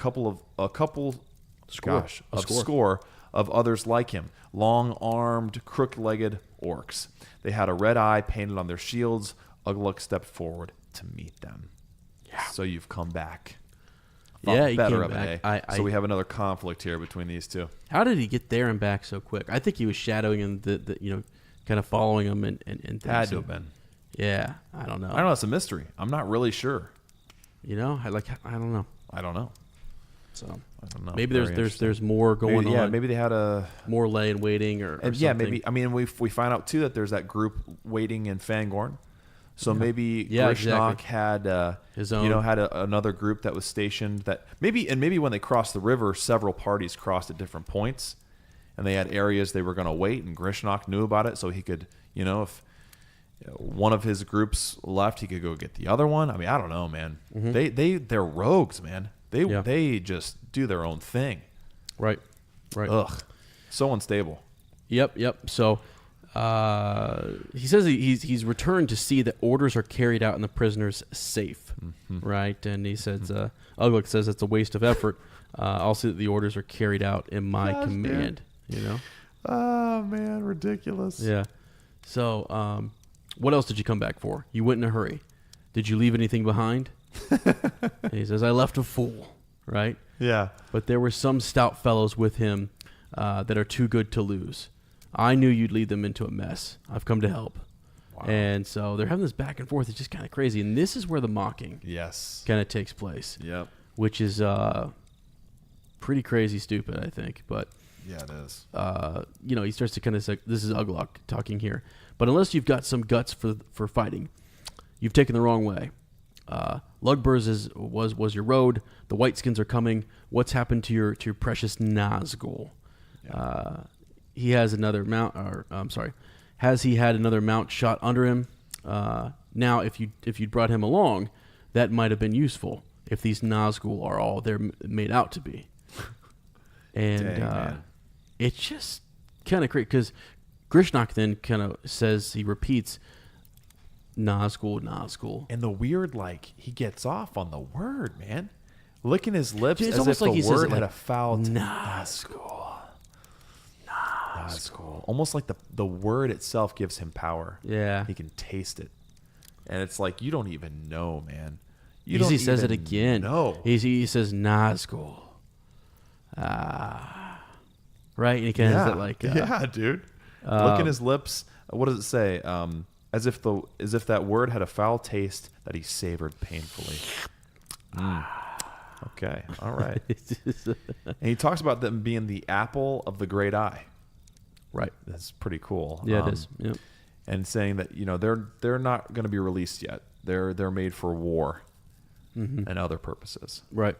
score of others like him, long-armed, crooked-legged orcs. They had a red eye painted on their shields. Ugluk stepped forward to meet them. Yeah. So you've come back. Yeah, he better came of it, back. eh? So we have another conflict here between these two. How did he get there and back so quick? I think he was shadowing him, kind of following him and things. Had to have been. Yeah, I don't know. I don't know. It's a mystery. I'm not really sure. I don't know. I don't know. So I don't know. Maybe there's more going on. Yeah, maybe they had a more lay in waiting or yeah, something. maybe. I mean, we find out too that there's that group waiting in Fangorn. So maybe Grishnak had his own, another group that was stationed. That maybe when they crossed the river, several parties crossed at different points, and they had areas they were going to wait. And Grishnak knew about it, so he could, if one of his groups left, he could go get the other one. I mean, I don't know, man. Mm-hmm. They're rogues, man. They just do their own thing. Right. Ugh, so unstable. Yep. So. He says he's returned to see that orders are carried out and the prisoners safe, right? And he says, Ugluk says it's a waste of effort. I'll see that the orders are carried out in my command. Oh man, ridiculous. Yeah. So, what else did you come back for? You went in a hurry. Did you leave anything behind? And he says, I left a fool, right? Yeah. But there were some stout fellows with him that are too good to lose. I knew you'd lead them into a mess. I've come to help. Wow. And so they're having this back and forth. It's just kind of crazy. And this is where the mocking kind of takes place. Yep. Which is pretty crazy stupid, I think. But yeah, it is. He starts to kind of say, this is Ugluk talking here. But unless you've got some guts for fighting, you've taken the wrong way. Lugburs was your road. The Whiteskins are coming. What's happened to your precious Nazgul? Yeah. He has another mount, has he had another mount shot under him? Now, if you'd brought him along, that might have been useful. If these Nazgul are all they're made out to be, and it's just kind of crazy because Grishnak then kind of says he repeats Nazgul, and the weird he gets off on the word, man, licking his lips it's as if like the word had a foul Nazgul. That's cool. Almost like the word itself gives him power. Yeah. He can taste it. And it's like, you don't even know, man. He says it again. No. He says Nazgul. Right? And he kind of has that yeah, dude. Licking his lips. What does it say? As if that word had a foul taste that he savored painfully. Okay. All right. And he talks about them being the apple of the great eye. Right. That's pretty cool. Yeah, it is. Yep. And saying that they're not going to be released yet. They're made for war and other purposes. Right.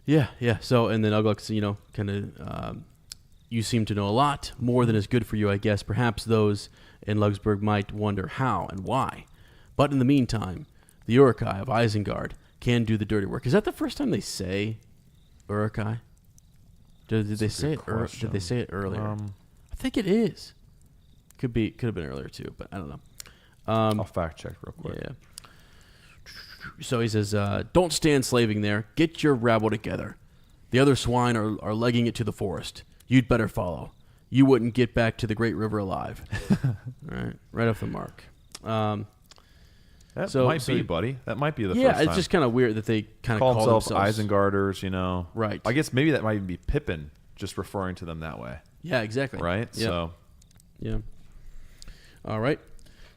Yeah. So and then Ugluk, kind of you seem to know a lot more than is good for you, I guess. Perhaps those in Lugsburg might wonder how and why. But in the meantime, the Uruk-Hai of Isengard can do the dirty work. Is that the first time they say Uruk-Hai? Did they say it? Did they say it earlier? I think it is. Could have been earlier too, but I don't know. I'll fact check real quick. Yeah. So he says, "Don't stand slaving there. Get your rabble together. The other swine are legging it to the forest. You'd better follow. You wouldn't get back to the great river alive." Right off the mark. That might be, buddy. That might be the first time. Yeah, it's just kind of weird that they kind of call themselves Isengarders, Right. I guess maybe that might even be Pippin just referring to them that way. Yeah, exactly. Right? Yep. So. Yeah. All right.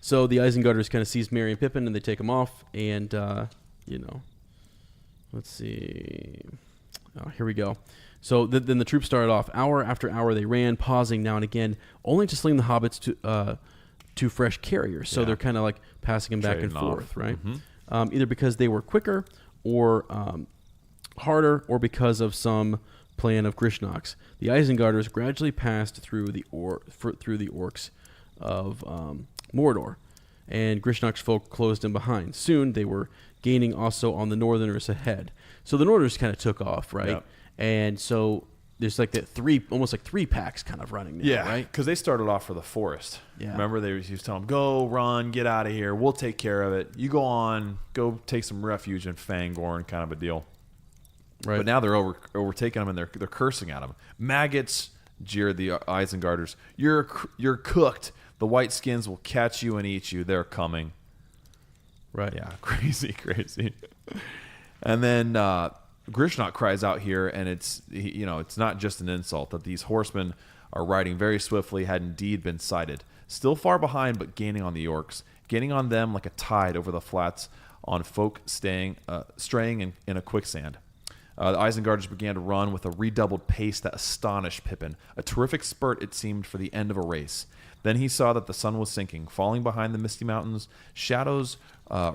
So the Isengarders kind of seize Merry and Pippin, and they take them off, and, let's see. Oh, here we go. So then the troops started off. Hour after hour they ran, pausing now and again, only to sling the hobbits to fresh carriers. So they're kind of like passing them back and forth, right? Mm-hmm. Either because they were quicker or harder, or because of some plan of Grishnak's. The Isengarders gradually passed through the orcs of Mordor, and Grishnak's folk closed in behind. Soon they were gaining also on the Northerners ahead. So the Northerners kind of took off, right? Yep. And so there's like that almost like three packs kind of running now, right? Because they started off for the forest. Yeah. Remember, he was telling them, go, run, get out of here. We'll take care of it. You go on, go take some refuge in Fangorn, kind of a deal. Right. But now they're overtaking them, and they're cursing at them. Maggots, jeered the Isengarders. You're cooked. The white skins will catch you and eat you. They're coming. Right. Yeah, crazy. And then Grishnok cries out here, and it's not just an insult that these horsemen are riding very swiftly, had indeed been sighted. Still far behind, but gaining on the orcs, gaining on them like a tide over the flats on folk straying in a quicksand. The Isengarders began to run with a redoubled pace that astonished Pippin. A terrific spurt, it seemed, for the end of a race. Then he saw that the sun was sinking. Falling behind the misty mountains, shadows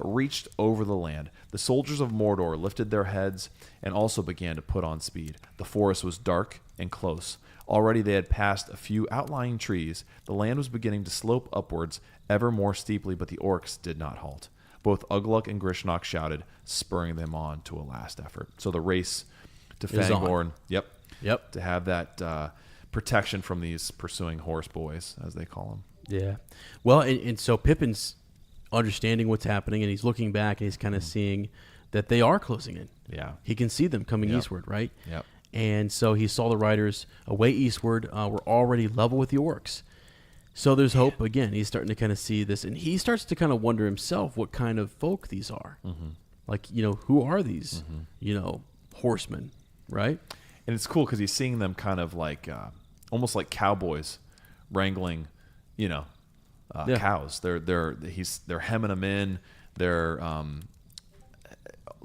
reached over the land. The soldiers of Mordor lifted their heads and also began to put on speed. The forest was dark and close. Already they had passed a few outlying trees. The land was beginning to slope upwards ever more steeply, but the orcs did not halt. Both Ugluk and Grishnok shouted, spurring them on to a last effort. So the race to Fangorn, Yep. to have that protection from these pursuing horse boys, as they call them. Yeah. Well, and so Pippin's understanding what's happening, and he's looking back, and he's kind of seeing that they are closing in. Yeah. He can see them coming eastward, right? Yep. And so he saw the riders away eastward were already level with the orcs. So there's hope. Again, he's starting to kind of see this, and he starts to kind of wonder himself what kind of folk these are. Mm-hmm. Like, who are these, horsemen, right? And it's cool because he's seeing them kind of like, almost like cowboys wrangling, cows. They're hemming them in. They're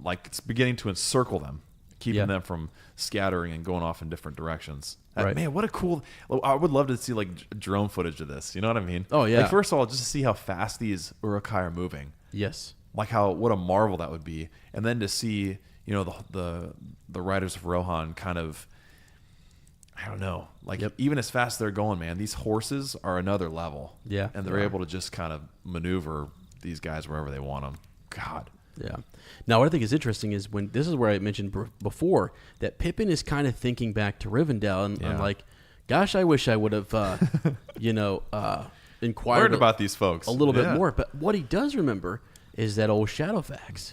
like it's beginning to encircle them, keeping them from scattering and going off in different directions. Right. Man, what a cool! I would love to see like drone footage of this. You know what I mean? Oh yeah. Like, first of all, just to see how fast these Uruk-Hai are moving. Yes. Like what a marvel that would be, and then to see the riders of Rohan kind of, I don't know, like even as fast as they're going, man, these horses are another level. Yeah. And they're able to just kind of maneuver these guys wherever they want them. God. Yeah. Now, what I think is interesting is this is where I mentioned before that Pippin is kind of thinking back to Rivendell, and I'm like, gosh, I wish I would have, inquired learned about these folks a little bit more. But what he does remember is that old Shadowfax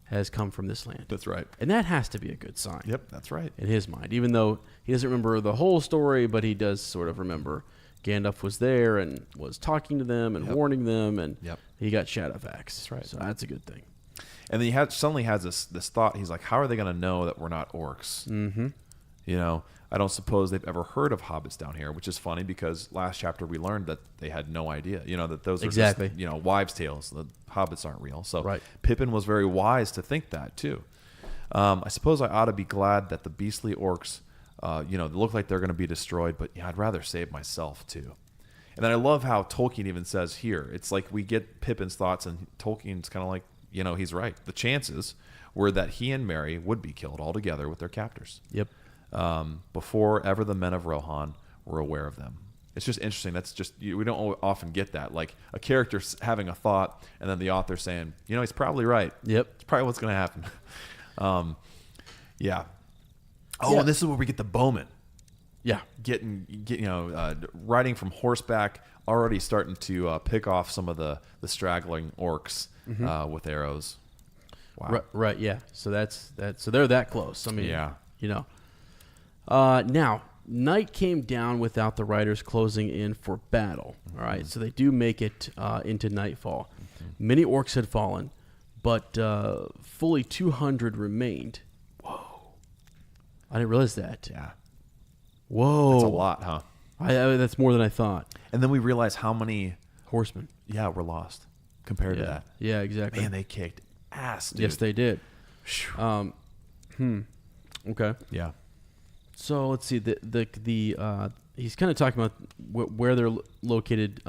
has come from this land. That's right. And that has to be a good sign. Yep, that's right. In his mind, even though he doesn't remember the whole story, but he does sort of remember Gandalf was there and was talking to them and warning them, and he got Shadowfax. That's right. So that's a good thing. And then he suddenly has this thought. He's like, how are they going to know that we're not orcs? Mm-hmm. I don't suppose they've ever heard of hobbits down here, which is funny because last chapter we learned that they had no idea, that those are just, wives' tales. The hobbits aren't real. So Pippin was very wise to think that too. I suppose I ought to be glad that the beastly orcs, they look like they're going to be destroyed, but I'd rather save myself too. And then I love how Tolkien even says here, it's like we get Pippin's thoughts, and Tolkien's kind of like, he's right. The chances were that he and Merry would be killed altogether with their captors. Yep. Before ever the men of Rohan were aware of them. It's just interesting. That's just, we don't often get that. Like a character having a thought, and then the author saying, he's probably right. Yep. It's probably what's going to happen. Yeah. Oh, and this is where we get the bowmen. Yeah. Riding from horseback, already starting to pick off some of the straggling orcs with arrows. Wow. Right. Yeah. So that's that. So they're that close. I mean, yeah. Now night came down without the riders closing in for battle. All right. So they do make it into nightfall. Many orcs had fallen, but fully 200 remained. Whoa. I didn't realize that. Yeah. Whoa. That's a lot, huh? That's more than I thought. And then we realize how many horsemen were lost compared to that. Yeah, exactly. Man, they kicked ass, dude. Yes, they did. Okay. Yeah. So let's see. He's kind of talking about where they're located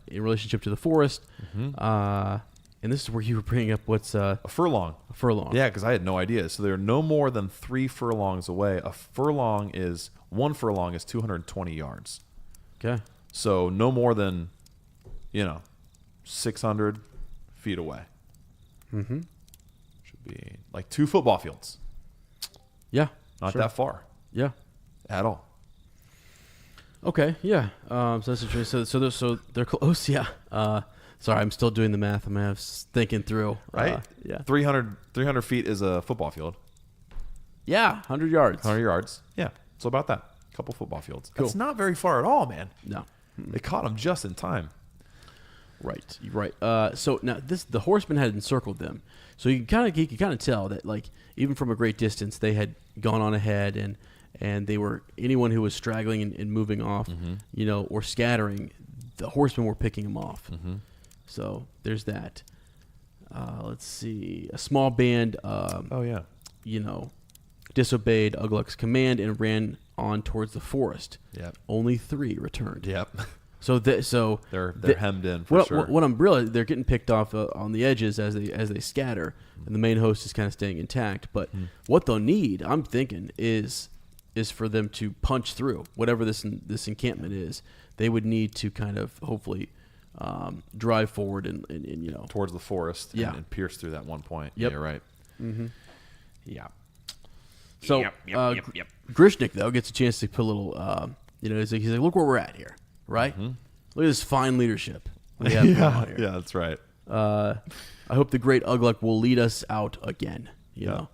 in relationship to the forest. And this is where you were bringing up what's a furlong. A furlong. Yeah, because I had no idea. So they're no more than 3 furlongs away. One furlong is 220 yards. Okay. So no more than, 600 feet away. Mm-hmm. Should be like 2 football fields. Yeah. Not that far. Yeah. at all. Okay, yeah. So that's interesting. So they're close. Yeah. Sorry, I'm still doing the math. I'm thinking through. Right? Yeah. 300 feet is a football field. Yeah, 100 yards. 100 yards. Yeah. So about that. A couple football fields. Cool. It's not very far at all, man. No. They caught him just in time. Right. Right. So now the horsemen had encircled them. So you can kind of tell that, like, even from a great distance, they had gone on ahead, and they were, anyone who was straggling and moving off, or scattering, the horsemen were picking them off. Mm-hmm. So there's that. Let's see. A small band, disobeyed Ugluk's command and ran on towards the forest. Yep. Only 3 returned. Yep. So they're hemmed in for sure. What I'm realizing, they're getting picked off on the edges as they scatter, and the main host is kind of staying intact. But what they'll need, I'm thinking, is for them to punch through whatever this encampment is. They would need to kind of hopefully drive forward and towards the forest. Yeah. And pierce through that one point. Yep. Yeah, you're right. Mm-hmm. Yeah. So Yep. Grishnik though gets a chance to put a little. He's like, look where we're at here. Right? Mm-hmm. Look at this fine leadership we have going on here. Yeah, that's right. I hope the great Ugluk will lead us out again. You know,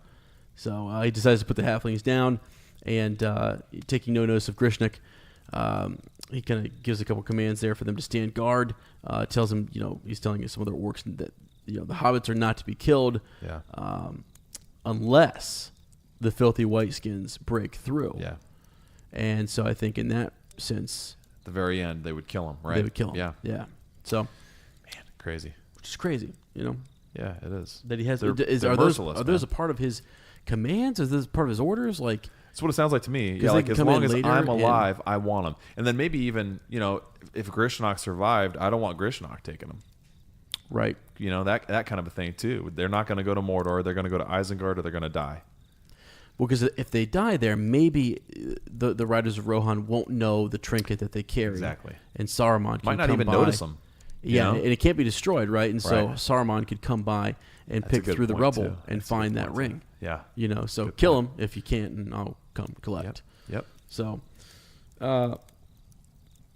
so he decides to put the halflings down, and taking no notice of Grishnik, he kind of gives a couple commands there for them to stand guard. Tells him, he's telling some other orcs that the hobbits are not to be killed, unless the filthy whiteskins break through. Yeah. And so I think in that sense, At the very end, they would kill him, right? they would kill him. Yeah. Yeah. So, Man, crazy. which is crazy, Yeah, it is. that he has. They're Are those merciless, a part of his commands? Is this part of his orders? Like, That's what it sounds like to me. 'Cause Yeah, they like can as come long in as later I'm and- alive, I want him. And then maybe even, if Grishnok survived, I don't want Grishnok taking him. right? That kind of a thing too. They're not going to go to Mordor. They're going to go to Isengard, or they're going to die. Well, because if they die there, maybe the Riders of Rohan won't know the trinket that they carry. Exactly. And Saruman Might can not come even by. notice them. Yeah, and it can't be destroyed, right? And so Right. Saruman could come by and That's a pick good through the point, rubble too. and That's a good find that point, ring. too. Yeah. So Good kill point. him if you can't, and I'll come collect. Yep. So, all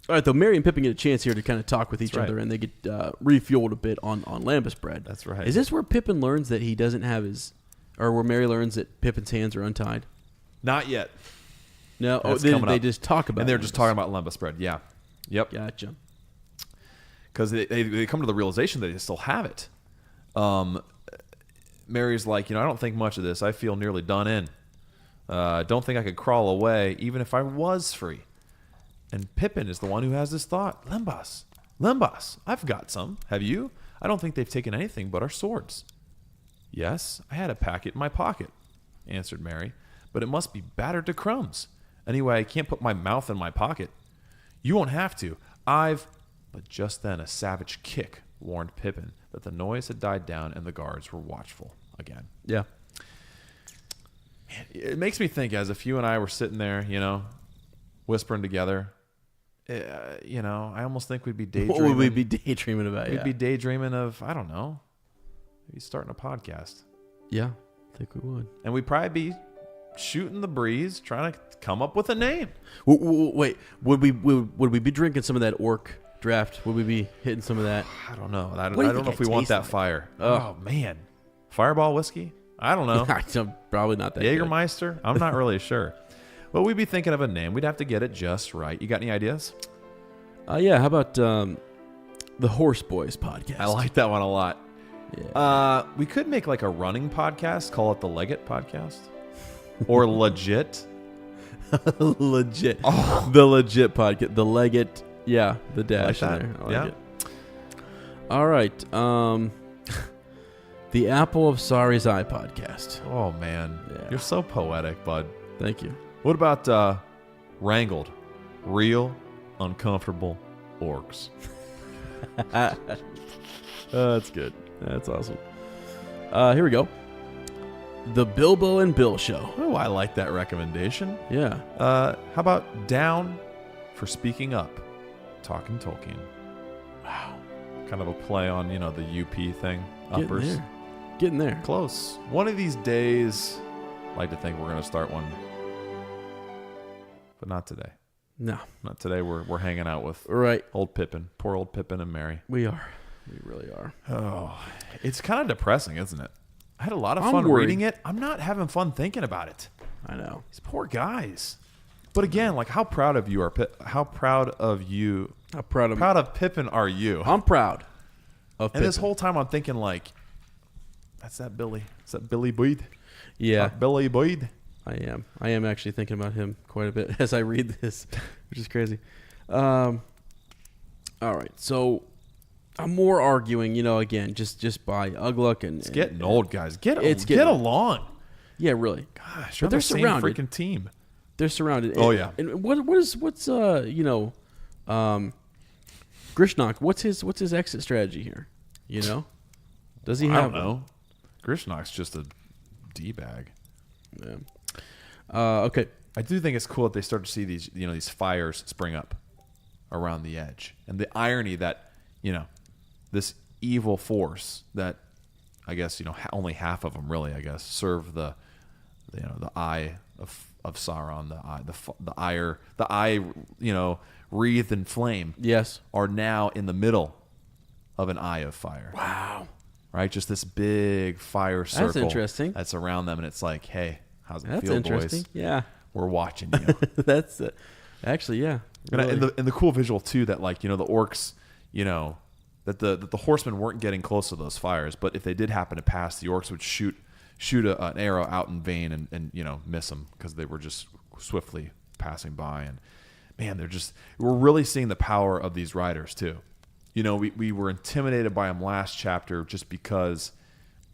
right, though, Merry and Pippin get a chance here to kind of talk with each right. other, and they get refueled a bit on Lambus bread. That's right. Is this where Pippin learns that he doesn't have his, or where Merry learns that Pippin's hands are untied? Not yet. No, That's they coming up. just talk about And they're Lambus. just talking about Lembas bread. Yeah. Yep. Gotcha. Because they come to the realization that they still have it. Mary's like, I don't think much of this. I feel nearly done in. Don't think I could crawl away, even if I was free. And Pippin is the one who has this thought. Lembas, I've got some. Have you? I don't think they've taken anything but our swords. Yes, I had a packet in my pocket, answered Mary, but it must be battered to crumbs. Anyway, I can't put my mouth in my pocket. You won't have to. But just then a savage kick warned Pippin that the noise had died down and the guards were watchful again. Yeah. It makes me think, as if you and I were sitting there, whispering together, I almost think we'd be daydreaming. What would we be daydreaming about? We'd be daydreaming of, I don't know, maybe starting a podcast. Yeah, I think we would. And we'd probably be shooting the breeze, trying to come up with a name. Wait, would we be drinking some of that orc draft? Would we be hitting some of that? I don't know. I What do you don't know think if we I want taste that like? fire. Oh. Oh, man. Fireball whiskey? I don't know. Probably not that good. Jägermeister? I'm not really sure. Well, we'd be thinking of a name. We'd have to get it just right. You got any ideas? Yeah, how about the Horse Boys podcast? I like that one a lot. Yeah. We could make like a running podcast, call it the Leggett podcast. Or Legit. Legit. Oh. The Legit podcast. The Leggett. Yeah, the dash Like that. in there. I like Yeah. it. All right. The Apple of Sari's Eye podcast. Oh, man. Yeah. You're so poetic, bud. Thank you. What about Wrangled? Real, uncomfortable orcs. That's good. That's awesome. Here we go. The Bilbo and Bill Show. Oh, I like that recommendation. Yeah. How about Down for Speaking Up? Talking Tolkien. Wow. Kind of a play on, the UP thing. Uppers. Getting there. Close. One of these days, I'd like to think we're going to start one. but not today. No. Not today. We're hanging out with Right. old Pippin. Poor old Pippin and Merry. We are. We really are. Oh, it's kind of depressing, isn't it? I had a lot of I'm fun worried. reading it. I'm not having fun thinking about it. I know. These poor guys. But again, like how proud of you are How proud of Pippin are you? I'm proud of And this Pippin. whole time I'm thinking like, that's that Billy. Is that Billy Boyd? Yeah. Billy Boyd. I am actually thinking about him quite a bit as I read this, which is crazy. All right, so I'm more arguing, again, just by Ugluk and It's getting old, guys. Get getting- along. Yeah, Gosh, Gosh, but you're they're the same surrounded. freaking team. They're surrounded. Oh, yeah. And what's Grishnok? What's his exit strategy here? Does he have? I don't know. Grishnok's just a d-bag. Yeah. Okay. I do think it's cool that they start to see these fires spring up around the edge, and the irony that this evil force that I guess only half of them really serve the eye of Sauron, the eye wreathed in flame. Yes. Are now in the middle of an eye of fire. Wow. Right, just this big fire circle. That's interesting. That's around them, and it's like, hey, how's it That's feel, interesting. boys? Yeah. We're watching you. That's actually, yeah. Really. And the cool visual too that the orcs, that the horsemen weren't getting close to those fires, but if they did happen to pass, the orcs would shoot an arrow out in vain and miss them because they were just swiftly passing by. And man, we're really seeing the power of these riders too. We were intimidated by them last chapter just because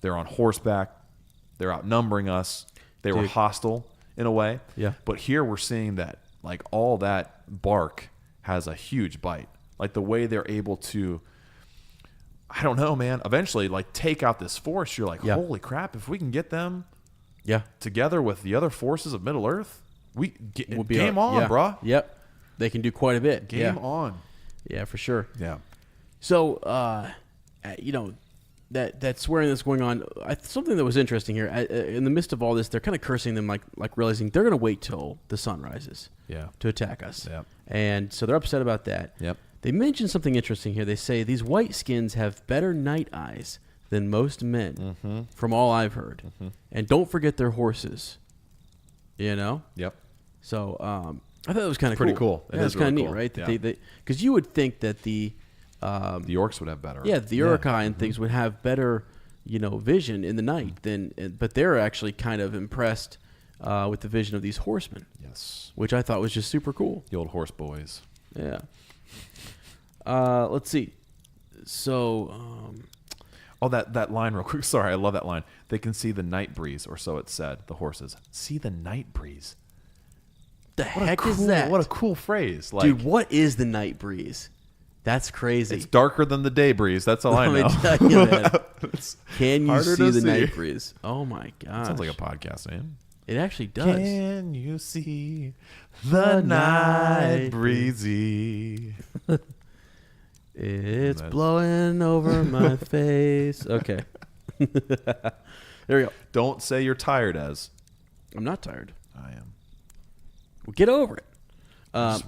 they're on horseback, they're outnumbering us, they were hostile in a way. Yeah. But here we're seeing that all that bark has a huge bite. Like the way they're able to, I don't know, man, eventually take out this force. You're like, holy crap, if we can get them together with the other forces of Middle Earth, game on, bruh. Yep. They can do quite a bit. Game on. Yeah, for sure. Yeah. So, that swearing that's going on, something that was interesting here, in the midst of all this, they're kind of cursing them like realizing they're going to wait till the sun rises to attack us. Yep. And so they're upset about that. Yep. They mention something interesting here. They say these white skins have better night eyes than most men, from all I've heard. And don't forget their horses. Yep. So I thought that was kind of Pretty cool. Yeah, it's kind of neat, right? Because you would think that the orcs would have better. Yeah, the Uruk-Hai and things would have better, vision in the night but they're actually kind of impressed with the vision of these horsemen. Yes. Which I thought was just super cool. The old horse boys. Yeah. Let's see. So, that line real quick. Sorry, I love that line. They can see the night breeze, or so it said. The horses see the night breeze. The heck is that? What a cool phrase, dude! What is the night breeze? That's crazy. It's darker than the day breeze. That's all I know. Let me tell you, man. Can you harder see to the see. night breeze? Oh my gosh! Sounds like a podcast name. It actually does. Can you see the night breezy? It's blowing over my face. Okay. There we go. Don't say you're tired, as. I'm not tired. I am. Well, get over it. I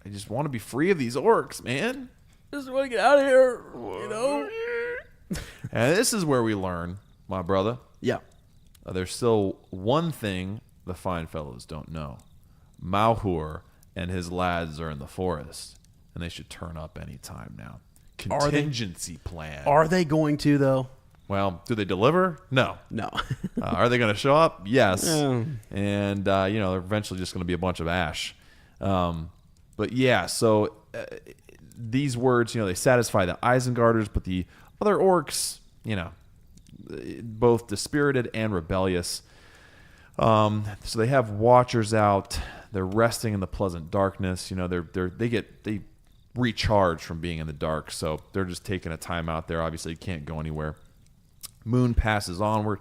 just want to be free of these orcs, man. Just want to get out of here, And this is where we learn, my brother. Yeah. There's still one thing the fine fellows don't know. Mauhur and his lads are in the forest, and they should turn up any time now. Contingency plan. Are they going to, though? Well, do they deliver? No. No. Are they going to show up? Yes. Yeah. And, they're eventually just going to be a bunch of ash. But, yeah, so these words, they satisfy the Isengarders, but the other orcs, both dispirited and rebellious. So they have watchers out. They're resting in the pleasant darkness. They recharge from being in the dark, so they're just taking a time out there. Obviously, you can't go anywhere. Moon passes onward,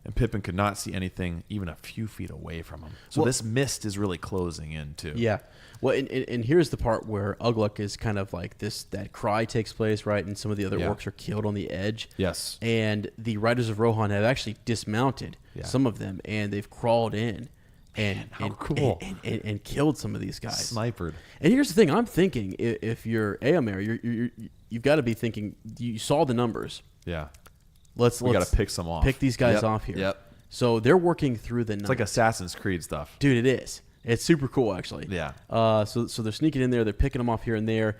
and Pippin could not see anything even a few feet away from him. So this mist is really closing in too. Yeah. Well, and here's the part where Ugluk is kind of like this. That cry takes place, right? And some of the other orcs are killed on the edge. Yes. And the Riders of Rohan have actually dismounted, some of them, and they've crawled in. How cool. and killed some of these guys. Snipered. And here's the thing: I'm thinking if you're Eomer, you've got to be thinking. You saw the numbers. Yeah. We got to pick some off. Pick these guys off here. Yep. So they're working through the night. It's like Assassin's Creed stuff. Dude, it is. It's super cool, actually. Yeah. So they're sneaking in there. They're picking them off here and there.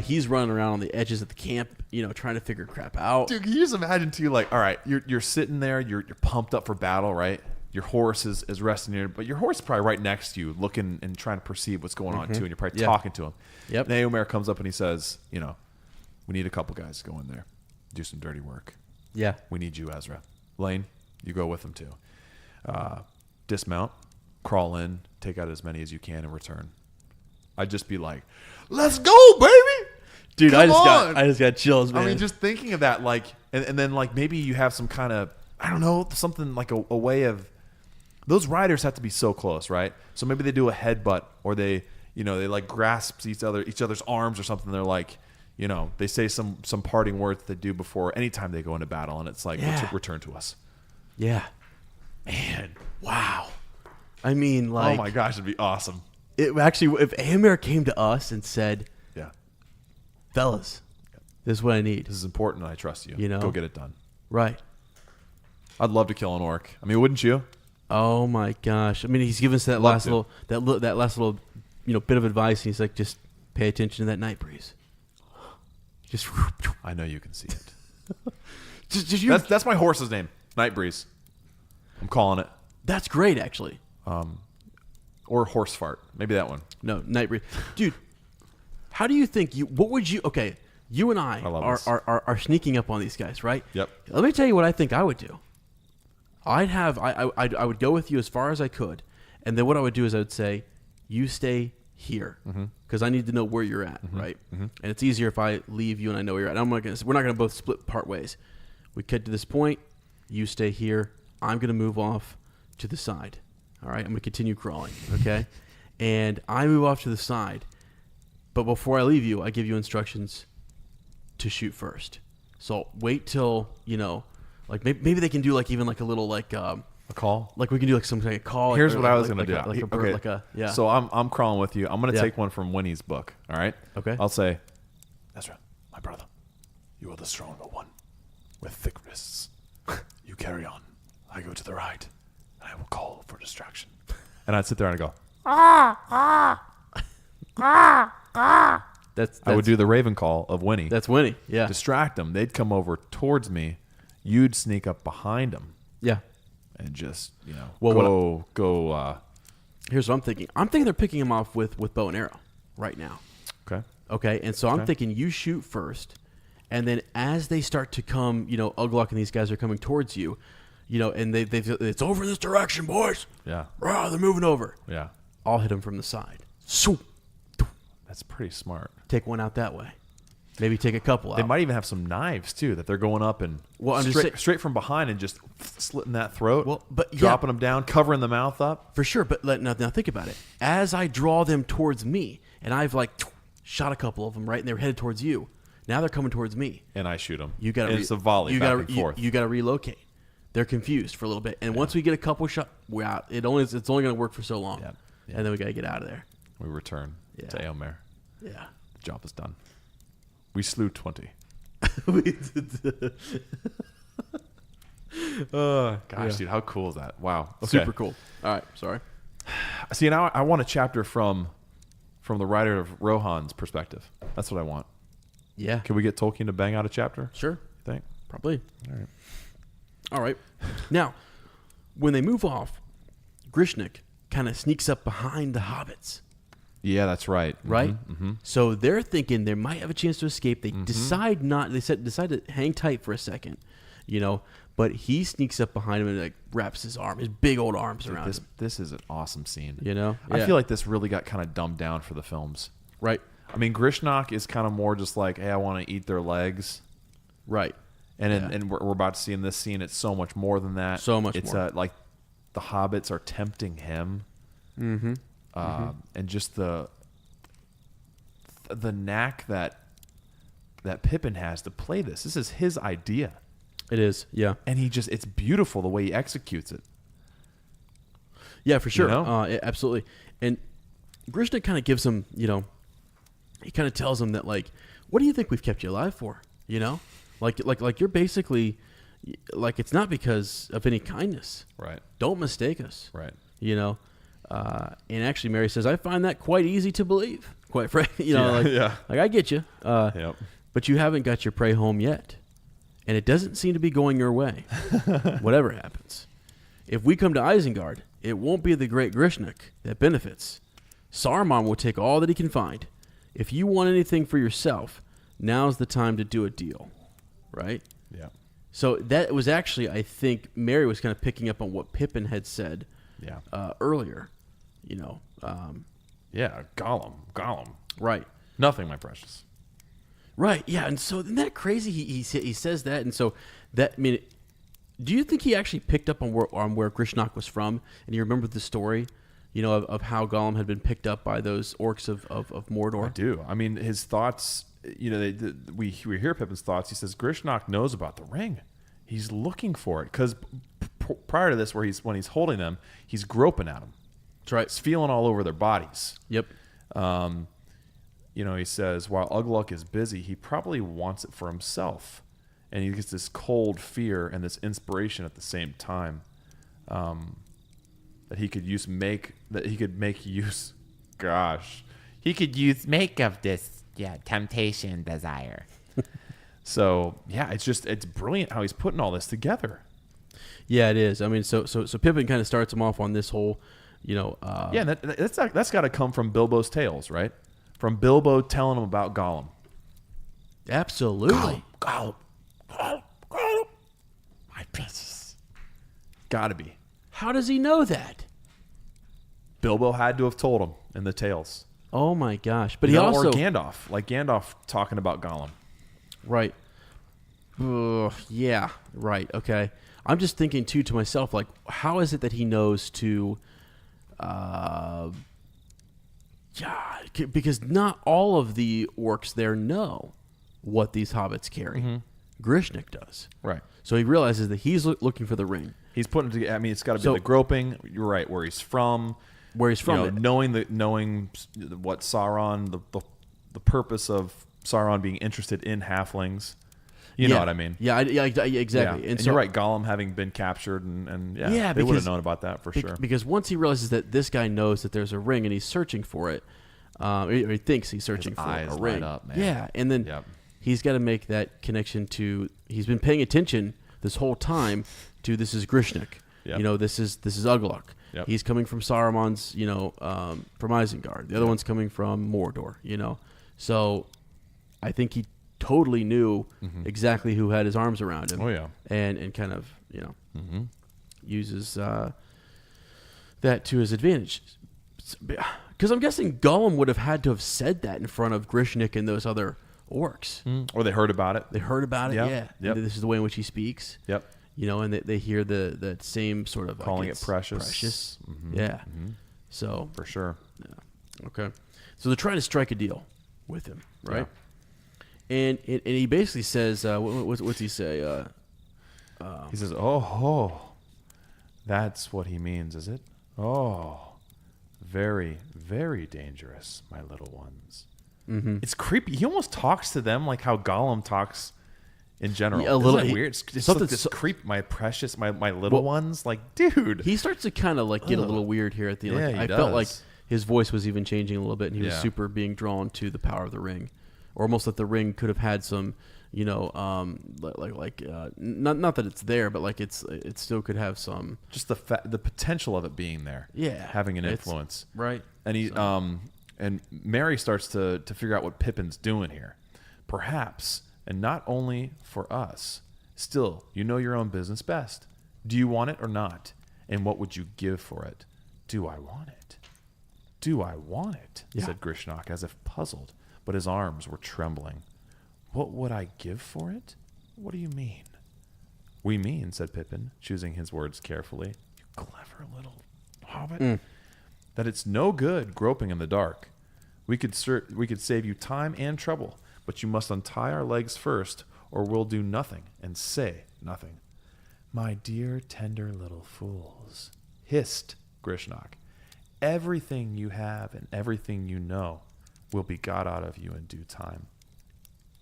He's running around on the edges of the camp, trying to figure crap out. Dude, can you just imagine too? Like, all right, you're sitting there. You're pumped up for battle, right? Your horse is resting here, but your horse is probably right next to you, looking and trying to perceive what's going on too, and you're probably talking to him. Yep. And Eomer comes up and he says, we need a couple guys to go in there, do some dirty work. Yeah. We need you, Ezra. Lane, you go with them too. Dismount, crawl in, take out as many as you can, and return. I'd just be like, "Let's go, baby!" Dude, Come I just got chills, man. I mean, just thinking of that, like, and then like maybe you have some kind of, I don't know, something like a way of. Those riders have to be so close, right? So maybe they do a headbutt, or they like grasp each other's arms or something. They're like, they say some parting words that they do before anytime they go into battle, and it's like, return to us. Yeah. Man, wow. I mean, like, oh my gosh, it'd be awesome. It actually, if Eomer came to us and said, "Yeah, fellas, this is what I need. This is important, and I trust you. Go get it done." Right. I'd love to kill an orc. I mean, wouldn't you? Oh my gosh! I mean, he's given us that last little bit of advice. And he's like, just pay attention to that night breeze. Just. I know you can see it. That's my horse's name, Night Breeze. I'm calling it. That's great, actually. Or horse fart, maybe that one. No, Night Breeze, dude. How do you think you? What would you? Okay, you and I are sneaking up on these guys, right? Yep. Let me tell you what I think I would do. I would go with you as far as I could, and then what I would do is I would say, you stay here because I need to know where you're at, right? And it's easier if I leave you and I know where you're at. We're not gonna both split part ways. We get to this point, you stay here. I'm gonna move off to the side. All right, I'm gonna continue crawling, okay? And I move off to the side, but before I leave you, I give you instructions to shoot first. So wait till like maybe they can do like even like a little like a call. Like we can do like some kind of call. Here's what I was gonna do. Okay. So I'm crawling with you. I'm gonna take one from Winnie's book. All right. Okay. I'll say, Ezra, my brother, you are the stronger one, with thick wrists. You carry on. I go to the right, and I will call for distraction. And I'd sit there and I'd go, That's I would do the Raven call of Winnie. That's Winnie. Yeah. Distract them. They'd come over towards me. You'd sneak up behind them. Yeah. And just go. Here's what I'm thinking. I'm thinking they're picking him off with bow and arrow right now. Okay. And so I'm thinking you shoot first, and then as they start to come, Uglok and these guys are coming towards you, and it's over this direction, boys. Yeah. Rah, they're moving over. Yeah. I'll hit them from the side. That's pretty smart. Take one out that way. Maybe take a couple out. They might even have some knives too that they're going up and straight from behind and just slitting that throat. Well, but dropping them down, covering the mouth up. For sure, but now think about it. As I draw them towards me, and I've shot a couple of them right, and they're headed towards you. Now they're coming towards me, and I shoot them. You got it's a volley back and forth. You got to relocate. They're confused for a little bit, and once we get a couple shots, we're out. It's only going to work for so long, and then we got to get out of there. We return to Eomer. Yeah. The job is done. We slew 20. Gosh, dude, how cool is that? Wow. Okay. Super cool. All right, sorry. See, now I want a chapter from the writer of Rohan's perspective. That's what I want. Yeah. Can we get Tolkien to bang out a chapter? Sure. You think? Probably. All right. Now, when they move off, Grishnik kind of sneaks up behind the hobbits. Yeah, that's right. Right? Mm-hmm. So they're thinking they might have a chance to escape. They decide not. They decide to hang tight for a second, but he sneaks up behind him and wraps his big old arms around him. This is an awesome scene. I feel like this really got kind of dumbed down for the films. Right. I mean, Grishnak is kind of more just like, hey, I want to eat their legs. Right. And we're about to see in this scene, it's so much more than that. So much more. It's like the hobbits are tempting him. Mm-hmm. And just the knack that Pippin has to play this. This is his idea. It is, yeah. And it's beautiful the way he executes it. Yeah, for sure. You know? Absolutely. And Grishnak kind of gives him, he kind of tells him that, like, what do you think we've kept you alive for? Like you're basically, like, it's not because of any kindness. Right. Don't mistake us. Right. And actually Mary says, I find that quite easy to believe. Quite frankly, like I get you. Yep. But you haven't got your prey home yet. And it doesn't seem to be going your way. Whatever happens. If we come to Isengard, it won't be the great Grishnak that benefits. Saruman will take all that he can find. If you want anything for yourself, now's the time to do a deal. Right? Yeah. So that was actually, I think, Mary was kind of picking up on what Pippin had said earlier. Yeah, Gollum. Right. Nothing, my precious. Right, yeah, and so isn't that crazy? He says that, and so that, I mean, do you think he actually picked up on where Grishnak was from, and you remember the story, of how Gollum had been picked up by those orcs of Mordor? I do. I mean, his thoughts, we hear Pippin's thoughts. He says Grishnak knows about the ring. He's looking for it, because prior to this, when he's holding them, he's groping at them. That's right. He's feeling all over their bodies. Yep. He says, while Ugluk is busy, he probably wants it for himself. And he gets this cold fear and this inspiration at the same time that he could make use of this temptation desire. So, it's brilliant how he's putting all this together. Yeah, it is. I mean, so Pippin kind of starts him off on this whole, that's got to come from Bilbo's tales, right? From Bilbo telling him about Gollum. Absolutely. Gollum. My princess. Gotta be. How does he know that? Bilbo had to have told him in the tales. Oh my gosh! But he also, or Gandalf talking about Gollum. Right. Yeah. Right. Okay. I'm just thinking too to myself, like, how is it that he knows to? Because not all of the orcs there know what these hobbits carry. Mm-hmm. Grishnak does. Right. So he realizes that he's looking for the ring. He's putting it together. I mean, it's got to be the groping. You're right. Where he's from. Knowing what Sauron, the purpose of Sauron being interested in halflings. You know what I mean? Yeah, exactly. Yeah. And so, you're right. Gollum having been captured, they would have known about that for sure. Because once he realizes that this guy knows that there's a ring and he's searching for it, or he thinks he's searching for a ring. Up, man. Yeah, and then he's got to make that connection to. He's been paying attention this whole time to this is Grishnak. Yep. This is Ugluk. Yep. He's coming from Saruman's, from Isengard. The other one's coming from Mordor. So I think he totally knew exactly who had his arms around him. Oh yeah, and kind of uses that to his advantage. Because I'm guessing Gollum would have had to have said that in front of Grishnak and those other orcs. Or they heard about it. Yeah. Yep. This is the way in which he speaks. Yep. And they hear the same sort of calling it precious. Mm-hmm. Yeah. Mm-hmm. So for sure. Yeah. Okay. So they're trying to strike a deal with him, right? Yeah. And he basically says, what's he say? He says, "Oh, that's what he means, is it? Oh, very, very dangerous, my little ones." Mm-hmm. It's creepy. He almost talks to them like how Gollum talks in general. Yeah, a little weird. It's something like this creep, my precious, my little ones. Like, dude, he starts to kind of like get a little weird here at the end. Yeah, I felt like his voice was even changing a little bit, and he was super being drawn to the power of the ring, or almost that the ring could have had some, not that it's there, but like it still could have some, just the potential of it being there. Yeah, having an influence. Right. And he and Mary starts to figure out what Pippin's doing here, perhaps. And not only for us. Still, you know your own business best. Do you want it or not? And what would you give for it? Do I want it? Do I want it? Said Grishnak, as if puzzled, but his arms were trembling. What would I give for it? What do you mean? We mean, said Pippin, choosing his words carefully, you clever little hobbit, that it's no good groping in the dark. We could save you time and trouble. But you must untie our legs first, or we'll do nothing and say nothing. My dear, tender little fools, hissed Grishnak, everything you have and everything you know will be got out of you in due time.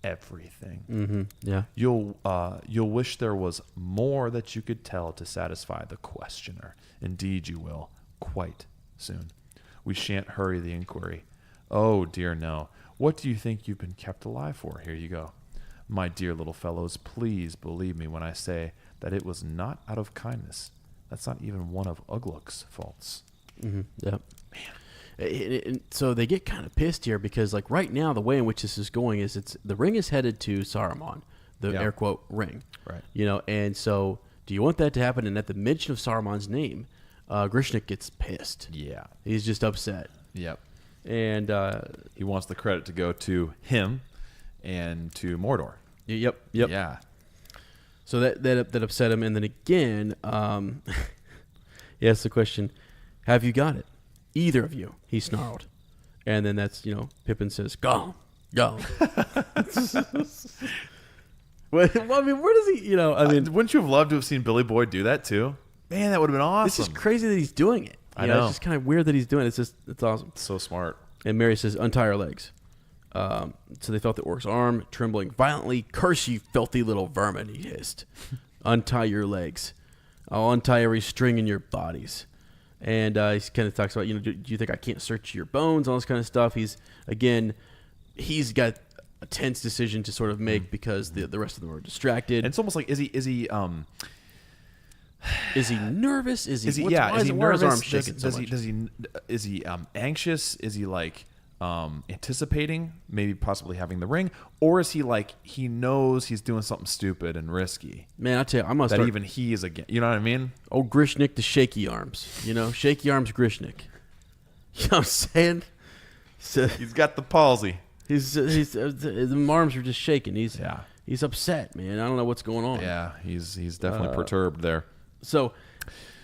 Everything. Mm-hmm. Yeah. You'll wish there was more that you could tell to satisfy the questioner. Indeed you will, quite soon. We shan't hurry the inquiry. Oh, dear no. What do you think you've been kept alive for? Here you go. My dear little fellows, please believe me when I say that it was not out of kindness. That's not even one of Ugluk's faults. Mm-hmm. Yep. Man. So they get kind of pissed here because, like, right now, the way in which this is going is the ring is headed to Saruman, the air quote ring. Right. You know, and so do you want that to happen? And at the mention of Saruman's name, Grishnak gets pissed. Yeah. He's just upset. Yep. And he wants the credit to go to him and to Mordor. Yep. Yeah. So that upset him. And then again, he asks the question, have you got it? Either of you, he snarled. And then that's, Pippin says, go. Well, I mean, where does he, wouldn't you have loved to have seen Billy Boyd do that too? Man, that would have been awesome. It's just crazy that he's doing it. I know. It's just kind of weird that he's doing it. It's awesome. So smart. And Mary says, untie her legs. So they felt the orc's arm trembling violently. Curse you, filthy little vermin, he hissed. Untie your legs. I'll untie every string in your bodies. And he kind of talks about, do you think I can't search your bones, all this kind of stuff. He's got a tense decision to sort of make because the rest of them are distracted. And it's almost like, is he nervous? Is he nervous? His arm shaking is he anxious? Is he like anticipating maybe possibly having the ring, or is he like he knows he's doing something stupid and risky? Man, I tell you, I must that even he is again. You know what I mean? Oh, Grishnak, the shaky arms. Shaky arms, Grishnak. You know what I'm saying? So, he's got the palsy. The arms are just shaking. He's upset, man. I don't know what's going on. Yeah, he's definitely perturbed there. So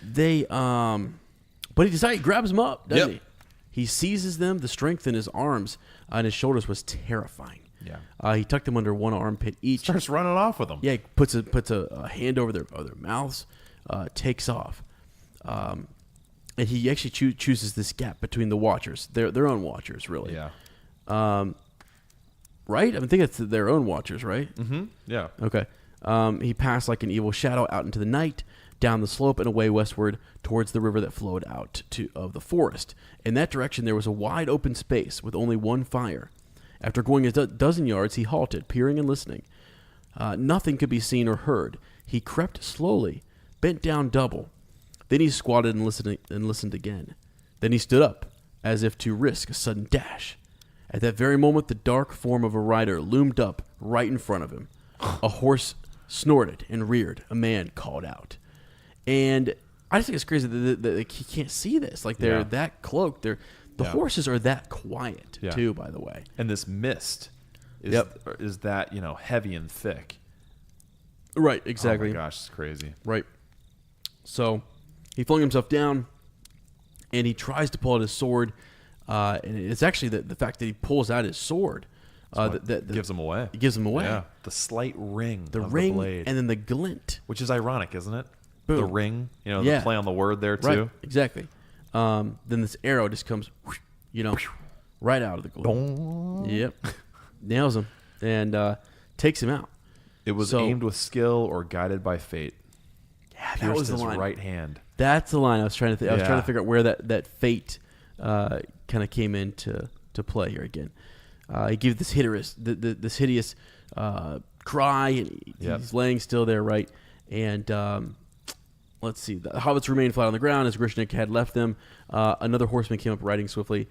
they but he grabs them up, doesn't he? He seizes them. The strength in his arms and his shoulders was terrifying. Yeah. He tucked them under one armpit each. Starts running off with them. Yeah, he puts a hand over their mouths, takes off. And he actually chooses this gap between the watchers, their own watchers, really. Yeah. Right? I think it's their own watchers, right? Mm-hmm. Yeah. Okay. He passed like an evil shadow out into the night, down the slope and away westward towards the river that flowed out of the forest. In that direction, there was a wide open space with only one fire. After going a dozen yards, he halted, peering and listening. Nothing could be seen or heard. He crept slowly, bent down double. Then he squatted and listened again. Then he stood up, as if to risk a sudden dash. At that very moment, the dark form of a rider loomed up right in front of him. A horse snorted and reared. A man called out. And I just think it's crazy that he can't see this. Like, they're that cloaked. The horses are that quiet, too, by the way. And this mist is that, heavy and thick. Right, exactly. Oh, my gosh, it's crazy. Right. So he flung himself down, and he tries to pull out his sword. And it's actually the fact that he pulls out his sword that gives him away. It gives him away. Yeah. The slight ring the of ring, the blade. and then the glint. Which is ironic, isn't it? Boom. The ring, the play on the word there, too. Right, exactly. Then this arrow just comes, right out of the glint. Yep. Nails him and takes him out. It was aimed with skill or guided by fate. Yeah, that was the line. Right hand. That's the line I was trying to I was trying to figure out where that fate kind of came into play here again. He gave this hideous cry, and he's laying still there, right? And let's see. The hobbits remained flat on the ground as Grishnak had left them. Another horseman came up riding swiftly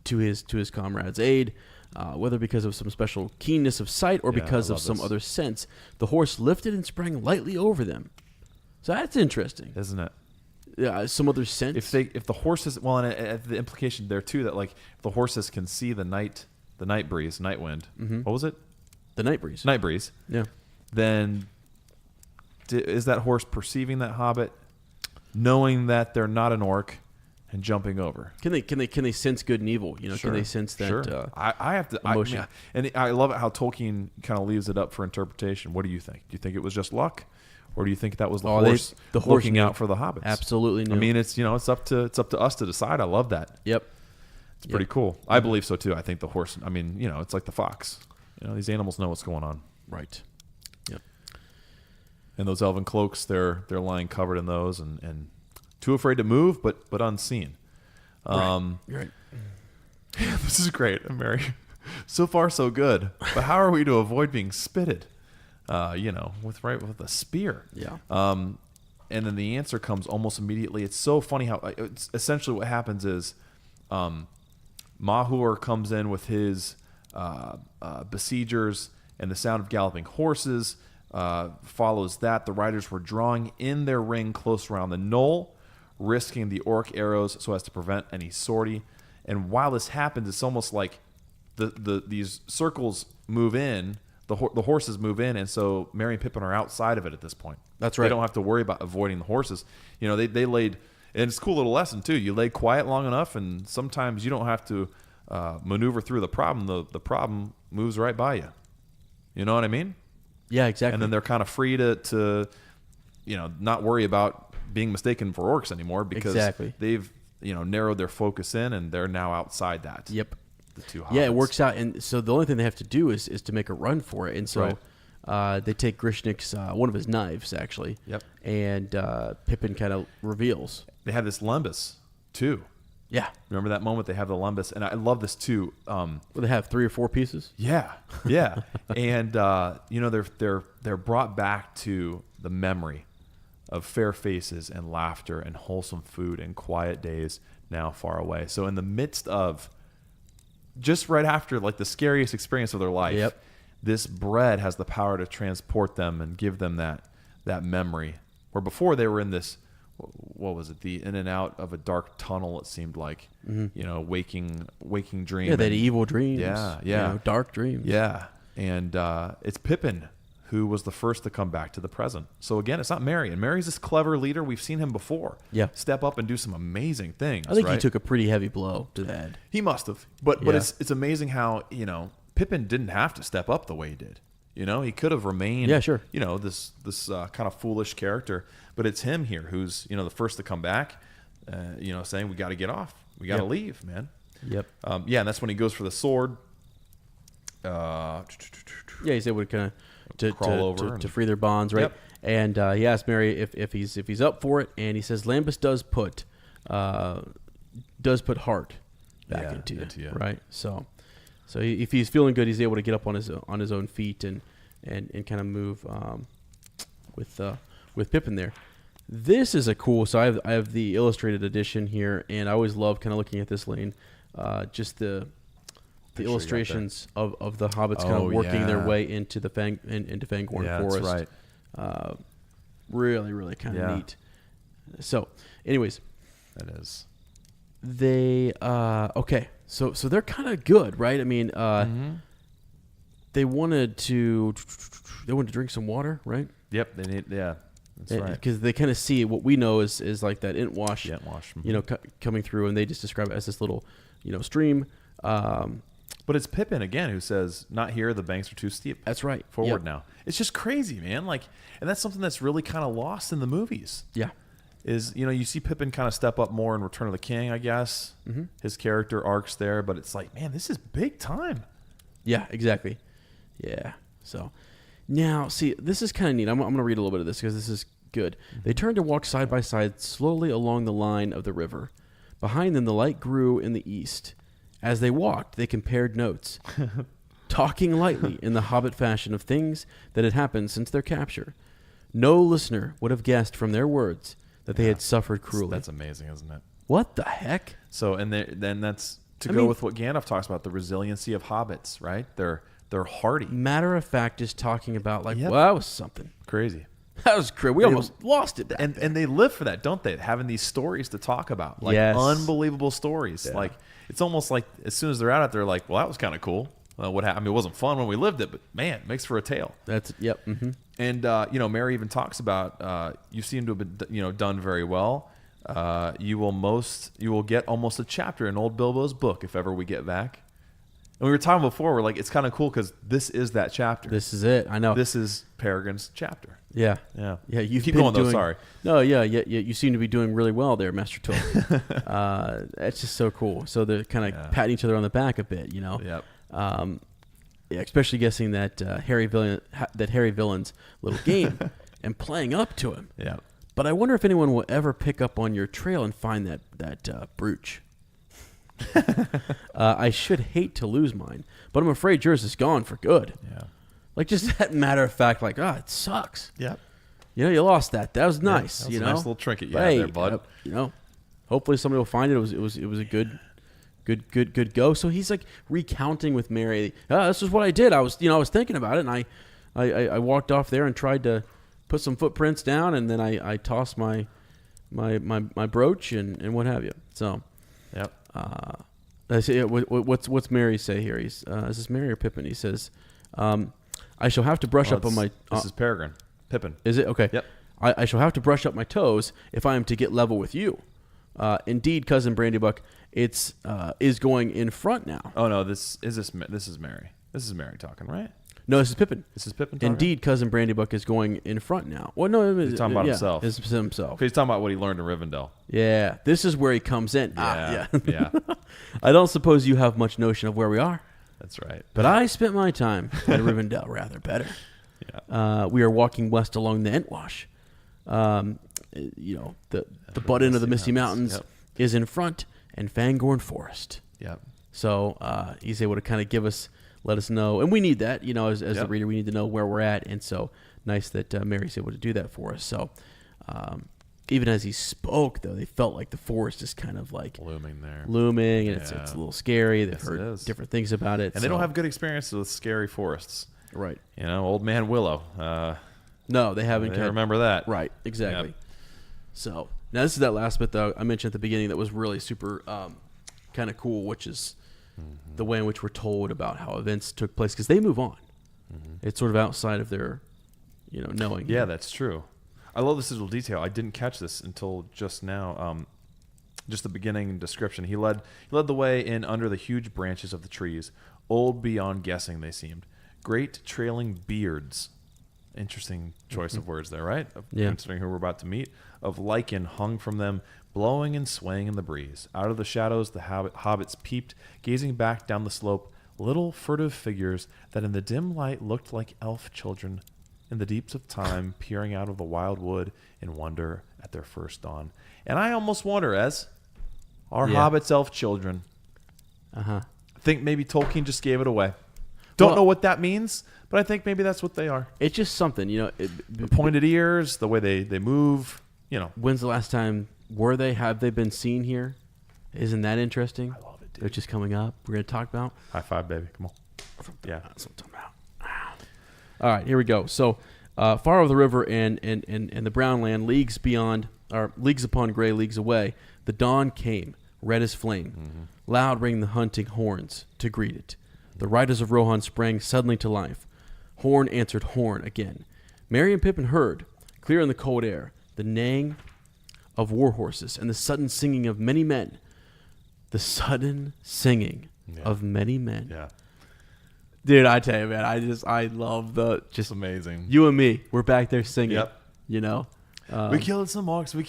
to his comrade's aid. Whether because of some special keenness of sight or because of some other sense, the horse lifted and sprang lightly over them. So that's interesting, isn't it? Yeah, some other sense. If the horses, and the implication there too that like if the horses can see the night breeze, night wind. Mm-hmm. What was it? The night breeze. Night breeze. Yeah. Then is that horse perceiving that hobbit, knowing that they're not an orc, and jumping over? Can they sense good and evil? Sure. Can they sense that? Sure. I have to emotion. And I love it how Tolkien kind of leaves it up for interpretation. What do you think? Do you think it was just luck, or do you think that was the the horse looking knew. out for the hobbits? Absolutely knew. I mean, it's up to us to decide. I love that. Yep. It's pretty cool. I believe so too. I think the horse. I mean, it's like the fox. These animals know what's going on. Right. Yep. And those elven cloaks, they're lying covered in those and too afraid to move, but unseen. Right. This is great, Mary. So far, so good. But how are we to avoid being spitted? With a spear. Yeah. And then the answer comes almost immediately. It's so funny how it's essentially what happens is, Mahur comes in with his besiegers, and the sound of galloping horses follows that. The riders were drawing in their ring close around the knoll, risking the orc arrows so as to prevent any sortie. And while this happens, it's almost like these circles move in, the horses move in, and so Merry and Pippin are outside of it at this point. That's right. They don't have to worry about avoiding the horses. They laid, and it's a cool little lesson too. You lay quiet long enough, and sometimes you don't have to maneuver through the problem. The problem moves right by you. You know what I mean? Yeah, exactly. And then they're kind of free to not worry about being mistaken for orcs anymore because they've narrowed their focus in, and they're now outside that. Yep. The two hobbits. Yeah, it works out, and so the only thing they have to do is to make a run for it, and so they take Grishnik's one of his knives actually. Yep. And Pippin kind of reveals they have this lembas too. Yeah. Remember that moment? They have the lembas, and I love this too. Well, they have 3 or 4 pieces. Yeah, and they're brought back to the memory of fair faces and laughter and wholesome food and quiet days now far away. So in the midst of, just right after like the scariest experience of their life, this bread has the power to transport them and give them that memory. Where before they were in this, what was it? The in and out of a dark tunnel. It seemed like, waking dream. Yeah, they had evil dreams. Yeah. Dark dreams. Yeah, and it's Pippin who was the first to come back to the present. So again, it's not Merry, and Merry's this clever leader. We've seen him before. Yeah, step up and do some amazing things. I think he took a pretty heavy blow to the head. He must have, but it's amazing how Pippin didn't have to step up the way he did. He could have remained. Yeah, sure. This kind of foolish character, but it's him here who's the first to come back. Saying we got to get off, we got to leave, man. Yep. And that's when he goes for the sword. He's able to kind of crawl over to free their bonds, right? Yep. And he asks Merry if he's up for it, and he says Lambus does put heart back into you, right? So if he's feeling good, he's able to get up on his own feet and kind of move with Pippin there. This is a cool. So I have the illustrated edition here, and I always love kind of looking at this lane, just the illustrations of the hobbits kind of working their way into the into Fangorn Forest. That's right. Really, really kind of neat. So, anyways, that is. They okay. So they're kind of good, right? I mean, they wanted to drink some water, right? Yep, they need. Yeah, that's right. Because they kind of see what we know is like that Entwash, coming through, and they just describe it as this little, stream. But it's Pippin again who says, "Not here. The banks are too steep." That's right. Forward now. It's just crazy, man. And that's something that's really kind of lost in the movies. Yeah. Is you see Pippin kind of step up more in Return of the King, I guess. Mm-hmm. His character arcs there, but it's like, man, this is big time. Yeah, exactly. Yeah. So now, see, this is kind of neat. I'm going to read a little bit of this because this is good. Mm-hmm. They turned to walk side by side slowly along the line of the river. Behind them, the light grew in the east. As they walked, they compared notes, talking lightly in the Hobbit fashion of things that had happened since their capture. No listener would have guessed from their words that they had suffered cruelly. That's amazing, isn't it? What the heck? So, and then that's to go with what Gandalf talks about, the resiliency of hobbits, right? They're hardy. Matter of fact is talking about well, that was something crazy. That was crazy. We almost lost it. And they live for that, don't they? Having these stories to talk about, unbelievable stories. Yeah. It's almost like as soon as they're out, they're like, well, that was kind of cool. What happened? I mean, it wasn't fun when we lived it, but man, it makes for a tale. That's yep. Mm-hmm. And Merry even talks about you seem to have been done very well. You will get almost a chapter in old Bilbo's book if ever we get back. And we were talking before, we're like, it's kind of cool because this is that chapter. This is it. I know. This is Peregrine's chapter. Yeah. Yeah. Yeah. You keep going though. Sorry. No. Yeah. You seem to be doing really well there, Master Tool. That's just so cool. So they're kind of patting each other on the back a bit, you know. Yep. Yeah, especially guessing that Harry Villain's little game and playing up to him. Yeah. But I wonder if anyone will ever pick up on your trail and find that brooch. I should hate to lose mine, but I'm afraid yours is gone for good. Yeah. Like just that matter of fact, like, it sucks. Yep. You know, you lost that. That was nice. That was you a know, nice little trinket you had there, bud. You know, hopefully somebody will find it. It was a good go. So he's like recounting with Mary. This is what I did. I was thinking about it, and I walked off there and tried to put some footprints down, and then I tossed my brooch and what have you. So, yep. I say, what's Mary say here? Is this Mary or Pippin? He says, I shall have to brush up on my. This is Peregrine. Pippin. Is it okay? Yep. I shall have to brush up my toes if I am to get level with you. Indeed, cousin Brandybuck, it's is going in front now. Oh no, this is Mary. This is Mary talking, right? No, this is Pippin. This is Pippin talking? Indeed, cousin Brandybuck is going in front now. Well, no, he's talking about himself. It's himself. He's talking about what he learned in Rivendell. Yeah, this is where he comes in. Yeah. I don't suppose you have much notion of where we are. That's right. But I spent my time at Rivendell rather better. Yeah. We are walking west along the Entwash. The butt end of the Misty Mountains is in front, and Fangorn Forest. Yep. So he's able to let us know, and we need that. You know, as the reader, we need to know where we're at, and so nice that Mary's able to do that for us. So even as he spoke, though, they felt like the forest is kind of like looming there, and it's a little scary. They've heard different things about it, and they don't have good experiences with scary forests. Right. You know, Old Man Willow. No, they haven't. They remember that. Right. Exactly. Yep. So now this is that last bit though I mentioned at the beginning that was really super kind of cool, which is the way in which we're told about how events took place because they move on. It's sort of outside of their, knowing. Yeah, that's true. I love this little detail. I didn't catch this until just now. Just the beginning description. He led the way in under the huge branches of the trees, old beyond guessing they seemed. Great trailing beards. Interesting choice of words there, right? Considering who we're about to meet. Of lichen hung from them, blowing and swaying in the breeze. Out of the shadows the hobbits peeped, gazing back down the slope, little furtive figures that in the dim light looked like elf children in the deeps of time, peering out of the wild wood in wonder at their first dawn. And I almost wonder, are hobbits elf children? I think maybe Tolkien just gave it away. Don't know what that means, but I think maybe that's what they are. It's just something, the pointed ears, the way they move, When's the last time have they been seen here? Isn't that interesting? I love it, dude. Which is coming up. We're going to talk about. High five, baby. Come on. Yeah. That's what I'm talking about. All right, here we go. So, far over the river and the brown land, leagues upon gray leagues away, the dawn came, red as flame. Loud rang the hunting horns to greet it. The riders of Rohan sprang suddenly to life. Horn answered horn again. Merry and Pippin heard, clear in the cold air, the neighing of war horses and the sudden singing of many men. The sudden singing of many men. Yeah. Dude, I tell you, man, I love just amazing. You and me, we're back there singing. Yep. We killed some orcs. We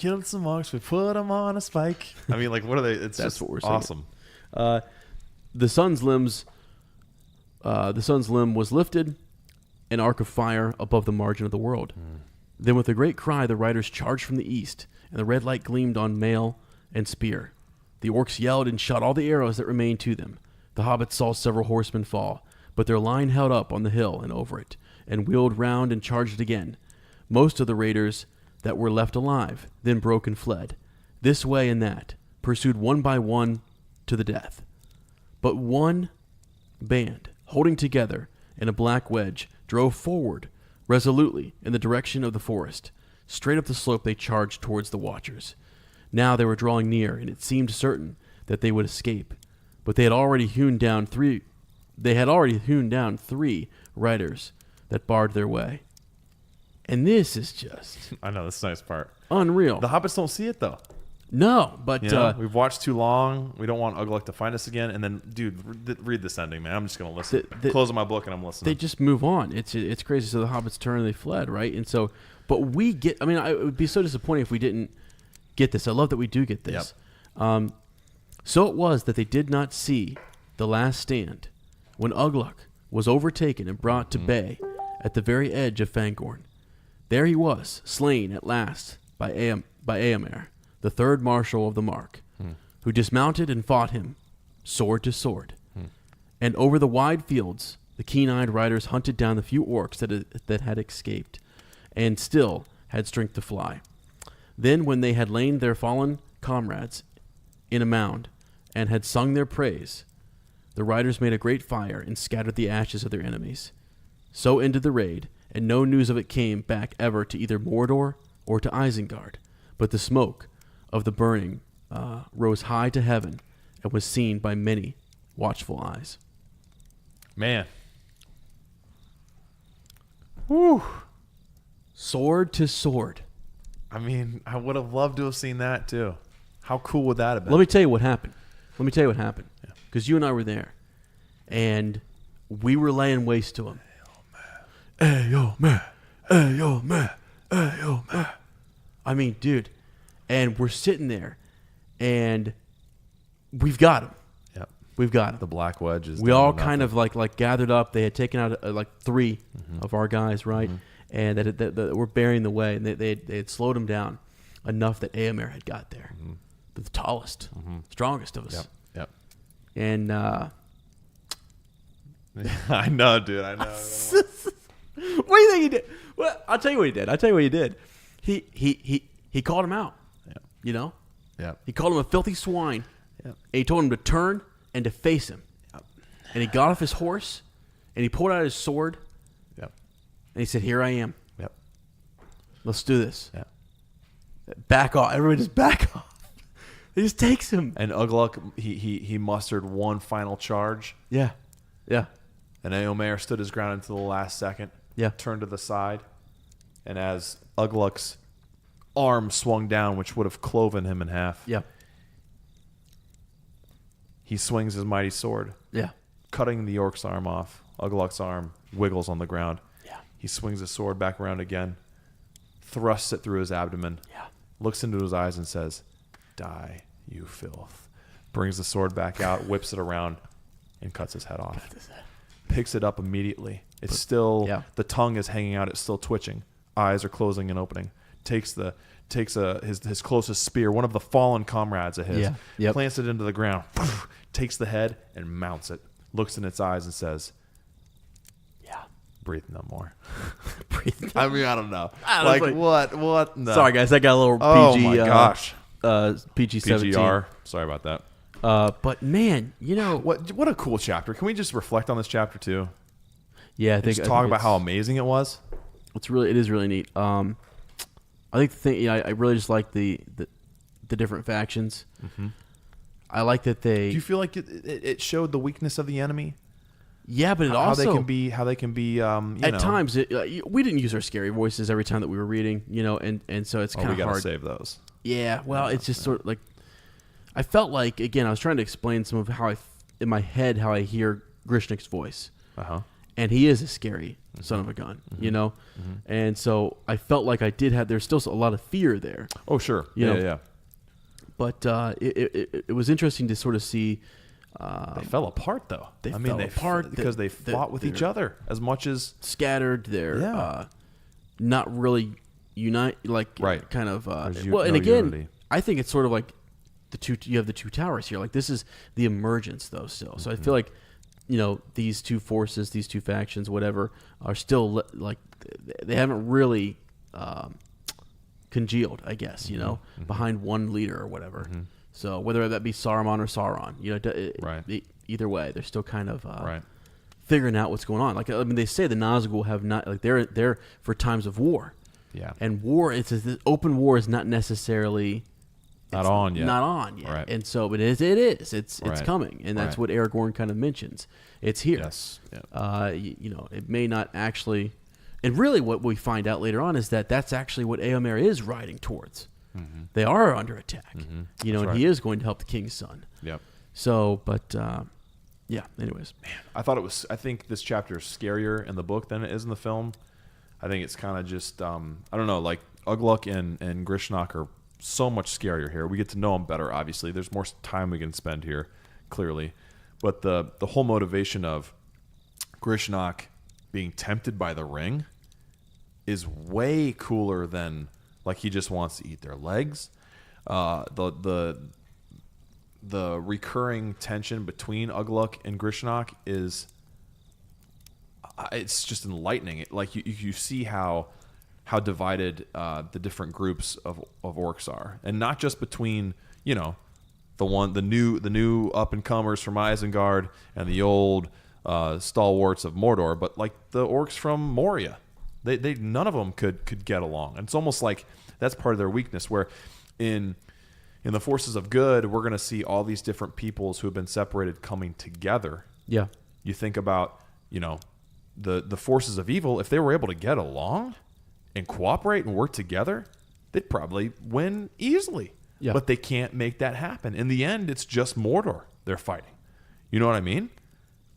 put them on a spike. I mean, like, what are they? It's that's just what we're awesome. The sun's limb was lifted, an arc of fire above the margin of the world. Then with a great cry, the riders charged from the east, and the red light gleamed on mail and spear. The orcs yelled and shot all the arrows that remained to them. The hobbits saw several horsemen fall, but their line held up on the hill and over it, and wheeled round and charged again. Most of the raiders that were left alive then broke and fled, this way and that, pursued one by one to the death. But one band, holding together in a black wedge, drove forward resolutely in the direction of the forest. Straight up the slope they charged towards the watchers. Now they were drawing near, and it seemed certain that they would escape. But they had already hewn down three riders that barred their way. And this is just I know, this is a nice part. Unreal. The hobbits don't see it, though. No, but we've watched too long. We don't want Ugluk to find us again. And then, dude, read this ending, man. I'm just gonna listen. Closing my book and I'm listening. They just move on. It's crazy. So the hobbits turned and they fled, right? And so, but we get. I mean, it would be so disappointing if we didn't get this. I love that we do get this. Yep. So it was that they did not see the last stand when Ugluk was overtaken and brought to bay at the very edge of Fangorn. There he was, slain at last by Éomer, the third marshal of the Mark, who dismounted and fought him, sword to sword. And over the wide fields, the keen-eyed riders hunted down the few orcs that had escaped, and still had strength to fly. Then, when they had lain their fallen comrades in a mound, and had sung their praise, the riders made a great fire and scattered the ashes of their enemies. So ended the raid, and no news of it came back ever to either Mordor or to Isengard, but the smoke of the burning rose high to heaven and was seen by many watchful eyes. Man. Whew. Sword to sword. I mean, I would have loved to have seen that too. How cool would that have been? Let me tell you what happened. Because you and I were there, and we were laying waste to him. Hey, yo, man. Hey, yo, man. Hey, yo, man. I mean, dude. And we're sitting there, and we've got him. Yep. We've got him. The black wedges. We all kind of like gathered up. They had taken out like 3 of our guys, right? And that were bearing the way. And they had slowed him down enough that Éomer had got there. The tallest, strongest of us. Yep. And I know, dude. I know. what do you think he did? Well, I'll tell you what he did. He called him out. Yeah. You know? Yeah. He called him a filthy swine. Yeah. And he told him to turn and to face him. Yep. And he got off his horse and he pulled out his sword. Yep. And he said, "Here I am. Yep. Let's do this." Yeah. Back off. Everybody just back off. He just takes him. And Ugluk, he mustered one final charge. Yeah. Yeah. And Éomer stood his ground until the last second. Yeah. Turned to the side. And as Ugluk's arm swung down, which would have cloven him in half, Yeah. he swings his mighty sword, Yeah. cutting the orc's arm off. Ugluk's arm wiggles on the ground. Yeah. He swings his sword back around again, thrusts it through his abdomen, Yeah. looks into his eyes and says, "Die, you filth." Brings the sword back out, whips it around, and cuts his head off. Picks it up immediately. It's still, the tongue is hanging out. It's still twitching. Eyes are closing and opening. Takes his closest spear, one of the fallen comrades of his, plants it into the ground, takes the head and mounts it, looks in its eyes and says, Yeah. "Breathe no more." Breathe. I mean, I don't know. Like, What? No. Sorry, guys. That got a little PG. Oh, my gosh. PG-17. PGR. Sorry about that. But, man, you know. What a cool chapter. Can we just reflect on this chapter, too? Yeah, I think talk about how amazing it was. It is really neat. I think the thing, I really just like the different factions. I like that they. Do you feel like it showed the weakness of the enemy? Yeah, but how they can be. At times, we didn't use our scary voices every time that we were reading, and so it's kind of hard. We gotta save those. Yeah, well, it's just sort of like I felt like, again, I was trying to explain some of how in my head how I hear Grishnik's voice. And he is a scary son of a gun, And so I felt like I did have, there's still a lot of fear there. Oh, sure. Yeah. But it was interesting to sort of see. They fell apart, though. They fell apart because they fought with each other as much as. Scattered. They're not really kind of. And again, unity. I think it's sort of like you have the two towers here. Like, this is the emergence, though, still. So I feel like, these two forces, these two factions, whatever, are still like they haven't really congealed, I guess, behind one leader or whatever. So whether that be Saruman or Sauron, either way, they're still kind of figuring out what's going on. Like, I mean, they say the Nazgul have not, like, they're for times of war. Yeah. And war, open war is not necessarily. Not on yet. Right. And so, but it is. It's coming, and that's what Aragorn kind of mentions. It's here. Yes. Yeah. It may not actually, and really, what we find out later on is that that's actually what Éomer is riding towards. They are under attack. You know, That's and he is going to help the king's son. Yep. So, but yeah. Anyways, I think this chapter is scarier in the book than it is in the film. I think it's kind of just I don't know, like Ugluk and Grishnok are so much scarier here. We get to know them better. Obviously, there's more time we can spend here, clearly, but the whole motivation of Grishnok being tempted by the ring is way cooler than like he just wants to eat their legs. The recurring tension between Ugluk and Grishnok is it's just enlightening. Like you see how divided the different groups of orcs are, and not just between the new up and comers from Isengard and the old stalwarts of Mordor, but like the orcs from Moria. They none of them could get along. And it's almost like that's part of their weakness, where in the forces of good, we're going to see all these different peoples who have been separated coming together. yeah, You think about, the forces of evil, if they were able to get along and cooperate and work together, they'd probably win easily. Yeah. But they can't make that happen. In the end, it's just Mordor they're fighting. You know what I mean?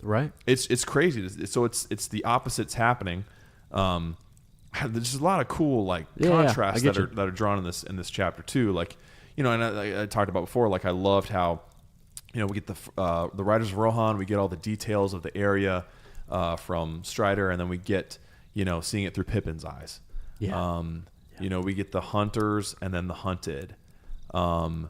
right. It's crazy. So it's the opposites happening. There's a lot of cool contrasts that are drawn in this chapter too. Like, and I talked about before. Like, I loved how we get the Riders of Rohan. We get all the details of the area from Strider, and then we get seeing it through Pippin's eyes. Yeah. We get the hunters and then the hunted. I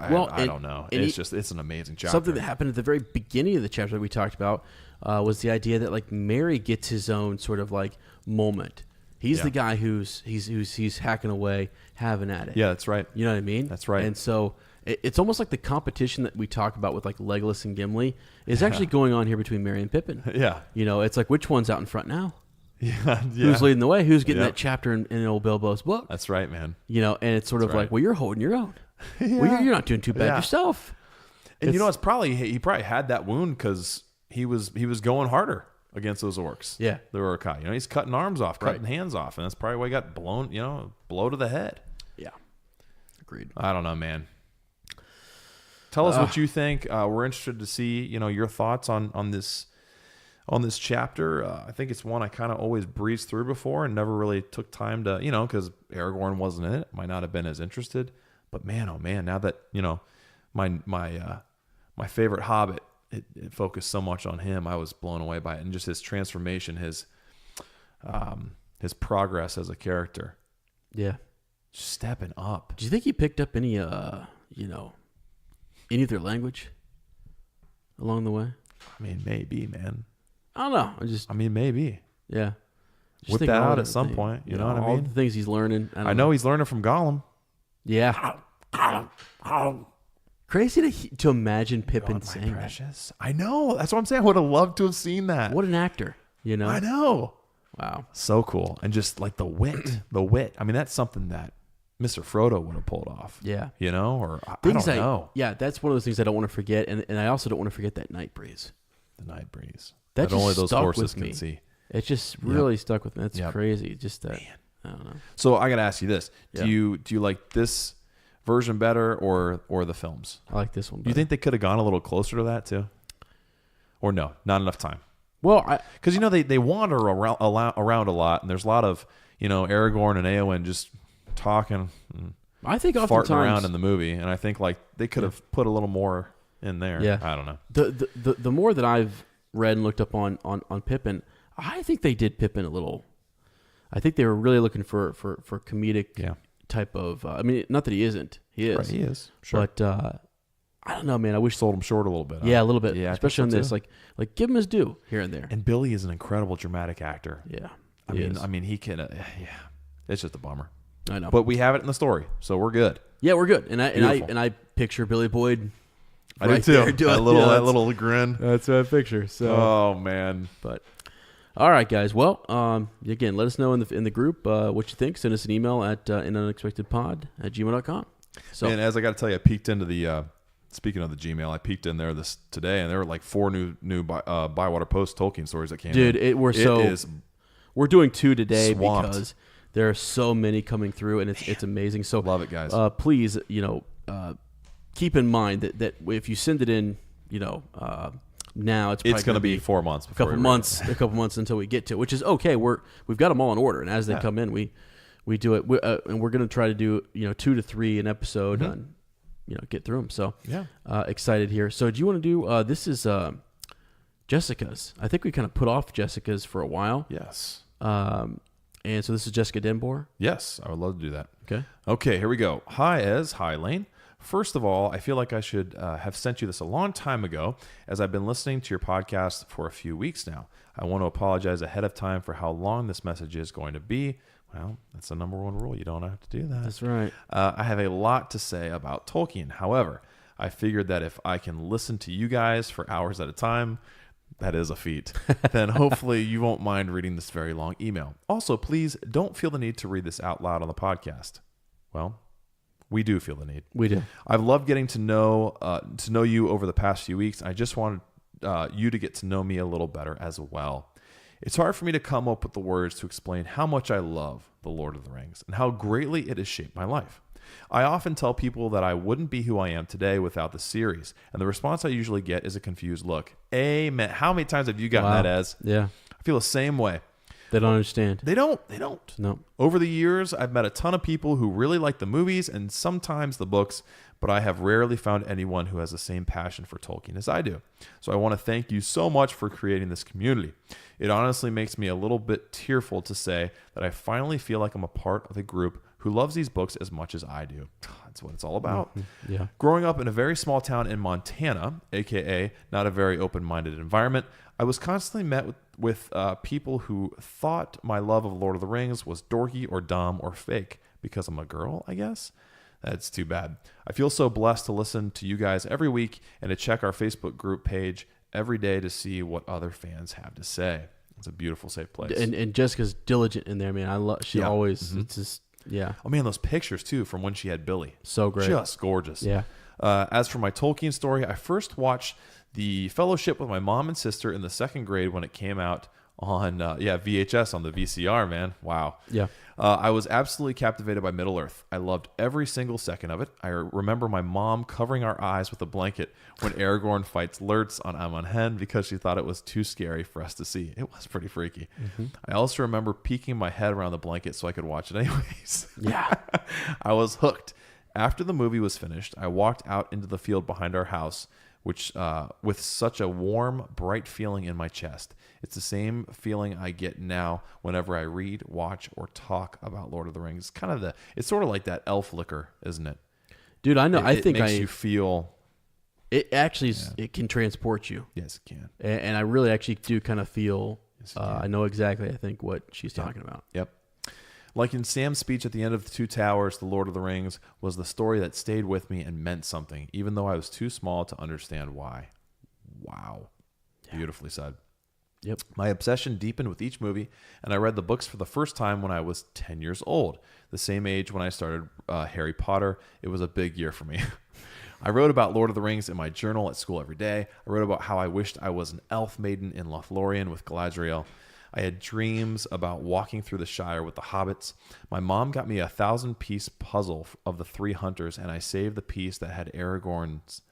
don't know. It's an amazing chapter. Something that happened at the very beginning of the chapter that we talked about was the idea that like Merry gets his own sort of like moment. He's the guy who's hacking away, having at it. Yeah, that's right. You know what I mean? That's right. And so it's almost like the competition that we talk about with like Legolas and Gimli is actually going on here between Merry and Pippin. Yeah. It's like, which one's out in front now? Yeah. Who's leading the way? Who's getting that chapter in old Bilbo's book? That's right, man. And it's sort of right. like, well, you're holding your own. Well, you're not doing too bad yourself. And it's probably he had that wound because he was going harder against those orcs. Yeah, the Uruk-Hai. He's cutting arms off, cutting hands off, and that's probably why he got blown. Blow to the head. Yeah, agreed. I don't know, man. Tell us what you think. We're interested to see your thoughts on this chapter. I think it's one I kind of always breezed through before and never really took time to because Aragorn wasn't in it. Might not have been as interested. But man, oh man, now that my favorite Hobbit, it focused so much on him. I was blown away by it, and just his transformation, his progress as a character. Yeah, stepping up. Do you think he picked up any any of their language along the way? I mean, maybe, man. I don't know. Maybe. Yeah. Whip that out at some point. You know what I mean? All the things he's learning. I know he's learning from Gollum. Yeah. Crazy to imagine Pippin saying precious. That. I know. That's what I'm saying. I would have loved to have seen that. What an actor, I know. Wow. So cool. And just like the wit. I mean, that's something that Mr. Frodo would have pulled off. Yeah. Or I don't know. Yeah, that's one of those things I don't want to forget. And I also don't want to forget that night breeze. The night breeze. That only those horses can see. It just really stuck with me. That's crazy. Just that. Man. I don't know. So I got to ask you this. Do you like this version better or the films? I like this one better. Do you think they could have gone a little closer to that too? Or no, not enough time? Well, because they wander around a lot, and there's a lot of Aragorn and Eowyn just talking. I think farting oftentimes around in the movie, and I think like they could have put a little more in there. Yeah, I don't know. The more that I've read and looked up on Pippin, I think they did Pippin a little. I think they were really looking for comedic type of. I mean, not that he isn't. He is. Right, he is. Sure. But I don't know, man. I wish sold him short a little bit. Yeah, a little bit. Yeah, especially on this. Like give him his due here and there. And Billy is an incredible dramatic actor. Yeah. I mean, he can. It's just a bummer. I know. But we have it in the story, so we're good. Yeah, we're good. And I picture Billy Boyd. I do too. That little grin. That's what I picture. So. Oh man. But. All right, guys. Well, again, let us know in the group what you think. Send us an email at inunexpectedpod@gmail.com. So, and as I got to tell you, I peeked into the. Speaking of the Gmail, I peeked in there today, and there were like 4 new Bywater Post Tolkien stories that came. Dude, in. we're doing 2 today swamped. because There are so many coming through, and it's amazing. So Love it, guys. Please, keep in mind that if you send it in, now it's going to be 4 months. A couple months until we get to it, which is okay. We've got them all in order, and as they come in, we do it, and we're going to try to do 2 to 3 an episode, and get through them. So excited here. So do you want to do? This is Jessica's. I think we kind of put off Jessica's for a while. Yes. And so this is Jessica Denbor. Yes, I would love to do that. Okay, here we go. Hi, Ez. Hi, Lane. First of all, I feel like I should have sent you this a long time ago, as I've been listening to your podcast for a few weeks now. I want to apologize ahead of time for how long this message is going to be. Well, that's the number one rule. You don't have to do that. That's right. I have a lot to say about Tolkien. However, I figured that if I can listen to you guys for hours at a time, that is a feat, then hopefully you won't mind reading this very long email. Also, please don't feel the need to read this out loud on the podcast. Well, we do feel the need. We do. I've loved getting to know you over the past few weeks. I just wanted you to get to know me a little better as well. It's hard for me to come up with the words to explain how much I love The Lord of the Rings and how greatly it has shaped my life. I often tell people that I wouldn't be who I am today without the series, and the response I usually get is a confused look. Amen. How many times have you gotten that, Ez? Yeah. I feel the same way. They don't understand. They don't. No. Over the years, I've met a ton of people who really like the movies and sometimes the books, but I have rarely found anyone who has the same passion for Tolkien as I do. So I want to thank you so much for creating this community. It honestly makes me a little bit tearful to say that I finally feel like I'm a part of a group who loves these books as much as I do. That's what it's all about. Mm-hmm. Yeah. Growing up in a very small town in Montana, aka not a very open-minded environment, I was constantly met with people who thought my love of Lord of the Rings was dorky or dumb or fake because I'm a girl, I guess. That's too bad. I feel so blessed to listen to you guys every week and to check our Facebook group page every day to see what other fans have to say. It's a beautiful, safe place. And Jessica's diligent in there, man. I love. She always. Mm-hmm. It's just. Yeah. Oh man, those pictures too from when she had Billy. So great. Just gorgeous. Yeah. As for my Tolkien story, I first watched The Fellowship with my mom and sister in the 2nd grade when it came out on VHS on the VCR, man. Wow. Yeah. I was absolutely captivated by Middle-earth. I loved every single second of it. I remember my mom covering our eyes with a blanket when Aragorn fights Lurtz on Amon Hen because she thought it was too scary for us to see. It was pretty freaky. Mm-hmm. I also remember peeking my head around the blanket so I could watch it anyways. Yeah. I was hooked. After the movie was finished, I walked out into the field behind our house, which with such a warm, bright feeling in my chest. It's the same feeling I get now whenever I read, watch, or talk about Lord of the Rings. It's sort of like that elf liquor, isn't it? Dude, I know. It makes you feel. It actually it can transport you. Yes, it can. And I really actually do kind of feel. Yes, I know exactly. I think what she's talking about. Yep. Like in Sam's speech at the end of The Two Towers, The Lord of the Rings was the story that stayed with me and meant something, even though I was too small to understand why. Wow. Yeah. Beautifully said. Yep. My obsession deepened with each movie, and I read the books for the first time when I was 10 years old, the same age when I started Harry Potter. It was a big year for me. I wrote about Lord of the Rings in my journal at school every day. I wrote about how I wished I was an elf maiden in Lothlorien with Galadriel. I had dreams about walking through the Shire with the hobbits. My mom got me a 1,000-piece puzzle of the 3 hunters, and I saved the piece that had Aragorn's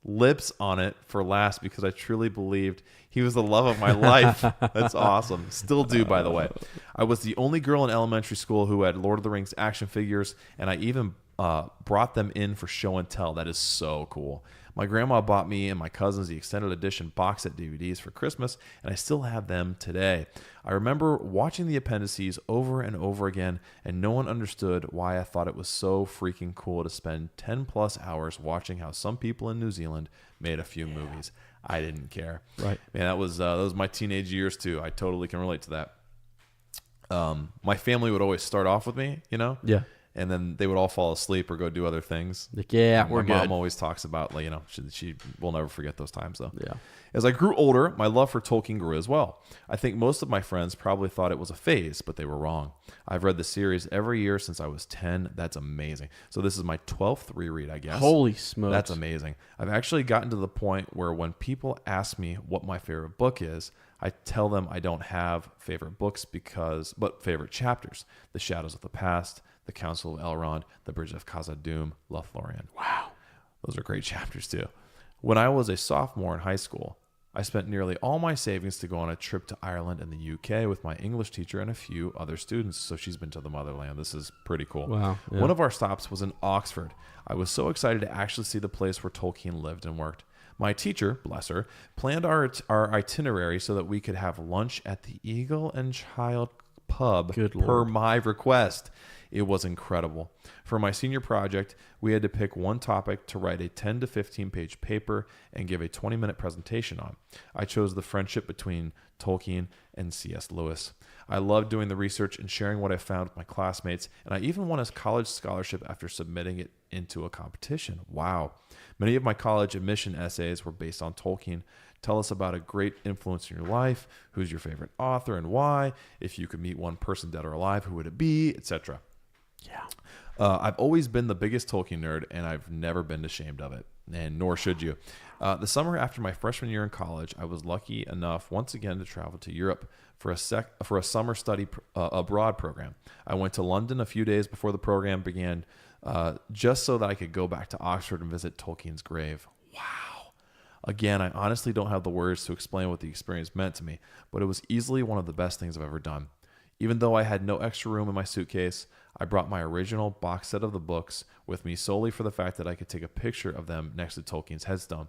lips on it for last because I truly believed he was the love of my life. That's awesome. Still do, by the way. I was the only girl in elementary school who had Lord of the Rings action figures, and I even brought them in for show and tell. That is so cool. My grandma bought me and my cousins the extended edition box set DVDs for Christmas, and I still have them today. I remember watching the appendices over and over again, and no one understood why I thought it was so freaking cool to spend 10 plus hours watching how some people in New Zealand made a few movies. I didn't care. Right. Man, that was my teenage years too. I totally can relate to that. My family would always start off with me, Yeah. and then they would all fall asleep or go do other things. Like, yeah, My we're good. mom always talks about, like, she will never forget those times, though. Yeah. As I grew older, my love for Tolkien grew as well. I think most of my friends probably thought it was a phase, but they were wrong. I've read the series every year since I was 10. That's amazing. So this is my 12th reread, I guess. Holy smokes. That's amazing. I've actually gotten to the point where when people ask me what my favorite book is, I tell them I don't have favorite books but favorite chapters. The Shadows of the Past, The Council of Elrond, The Bridge of Khazad-dûm, Lothlorien. Wow. Those are great chapters too. When I was a sophomore in high school, I spent nearly all my savings to go on a trip to Ireland and the UK with my English teacher and a few other students. So she's been to the motherland. This is pretty cool. Wow. Yeah. One of our stops was in Oxford. I was so excited to actually see the place where Tolkien lived and worked. My teacher, bless her, planned our itinerary so that we could have lunch at the Eagle and Child pub Good per Lord. my request. It was incredible. For my senior project, we had to pick one topic to write a 10 to 15 page paper and give a 20-minute presentation on. I chose the friendship between Tolkien and C.S. Lewis. I loved doing the research and sharing what I found with my classmates, and I even won a college scholarship after submitting it into a competition. Wow. Many of my college admission essays were based on Tolkien. Tell us about a great influence in your life. Who's your favorite author and why? If you could meet one person dead or alive, who would it be? Etc. Yeah. I've always been the biggest Tolkien nerd, and I've never been ashamed of it, and nor should you. The summer after my freshman year in college, I was lucky enough once again to travel to Europe for a summer study abroad program. I went to London a few days before the program began, just so that I could go back to Oxford and visit Tolkien's grave. Wow. Again, I honestly don't have the words to explain what the experience meant to me, but it was easily one of the best things I've ever done. Even though I had no extra room in my suitcase, I brought my original box set of the books with me solely for the fact that I could take a picture of them next to Tolkien's headstone.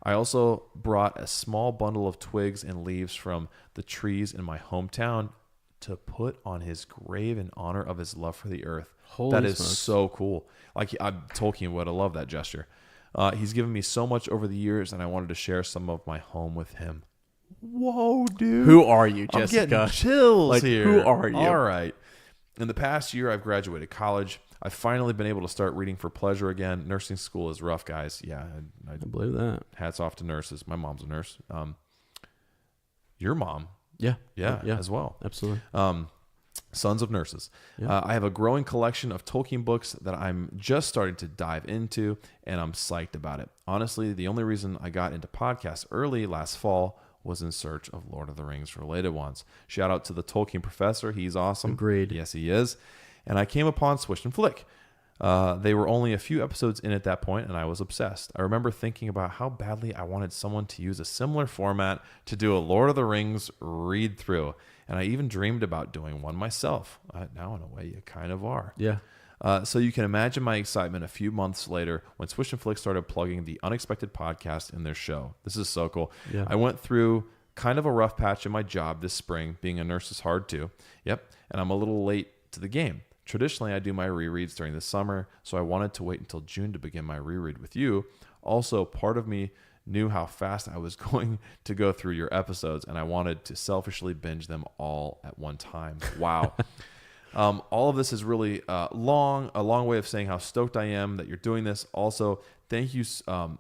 I also brought a small bundle of twigs and leaves from the trees in my hometown to put on his grave in honor of his love for the earth. Holy that is smokes. so cool. Tolkien would have loved that gesture. He's given me so much over the years, and I wanted to share some of my home with him. Whoa, dude. Who are you, I'm Jessica? getting chills Like, here. who are you? All right. In the past year, I've graduated college. I've finally been able to start reading for pleasure again. Nursing school is rough, guys. Yeah, I believe that. hats off to nurses. My mom's a nurse. Your mom, Yeah. yeah, as well. Absolutely. Sons of Nurses. Yeah. I have a growing collection of Tolkien books that I'm just starting to dive into, and I'm psyched about it. Honestly, the only reason I got into podcasts early last fall was in search of Lord of the Rings related ones. Shout out to the Tolkien professor. He's awesome. Agreed. Yes, he is. And I came upon Swish and Flick. They were only a few episodes in at that point, and I was obsessed. I remember thinking about how badly I wanted someone to use a similar format to do a Lord of the Rings read through. And I even dreamed about doing one myself. Now, in a way, you kind of are. Yeah. So you can imagine my excitement a few months later when Swish and Flick started plugging the Unexpected podcast in their show. This is so cool. Yeah. I went through kind of a rough patch in my job this spring. Being a nurse is hard too. Yep. And I'm a little late to the game. Traditionally, I do my rereads during the summer, so I wanted to wait until June to begin my reread with you. Also, part of me knew how fast I was going to go through your episodes, and I wanted to selfishly binge them all at one time. Wow. All of this is really a long way of saying how stoked I am that you're doing this. Also, thank you so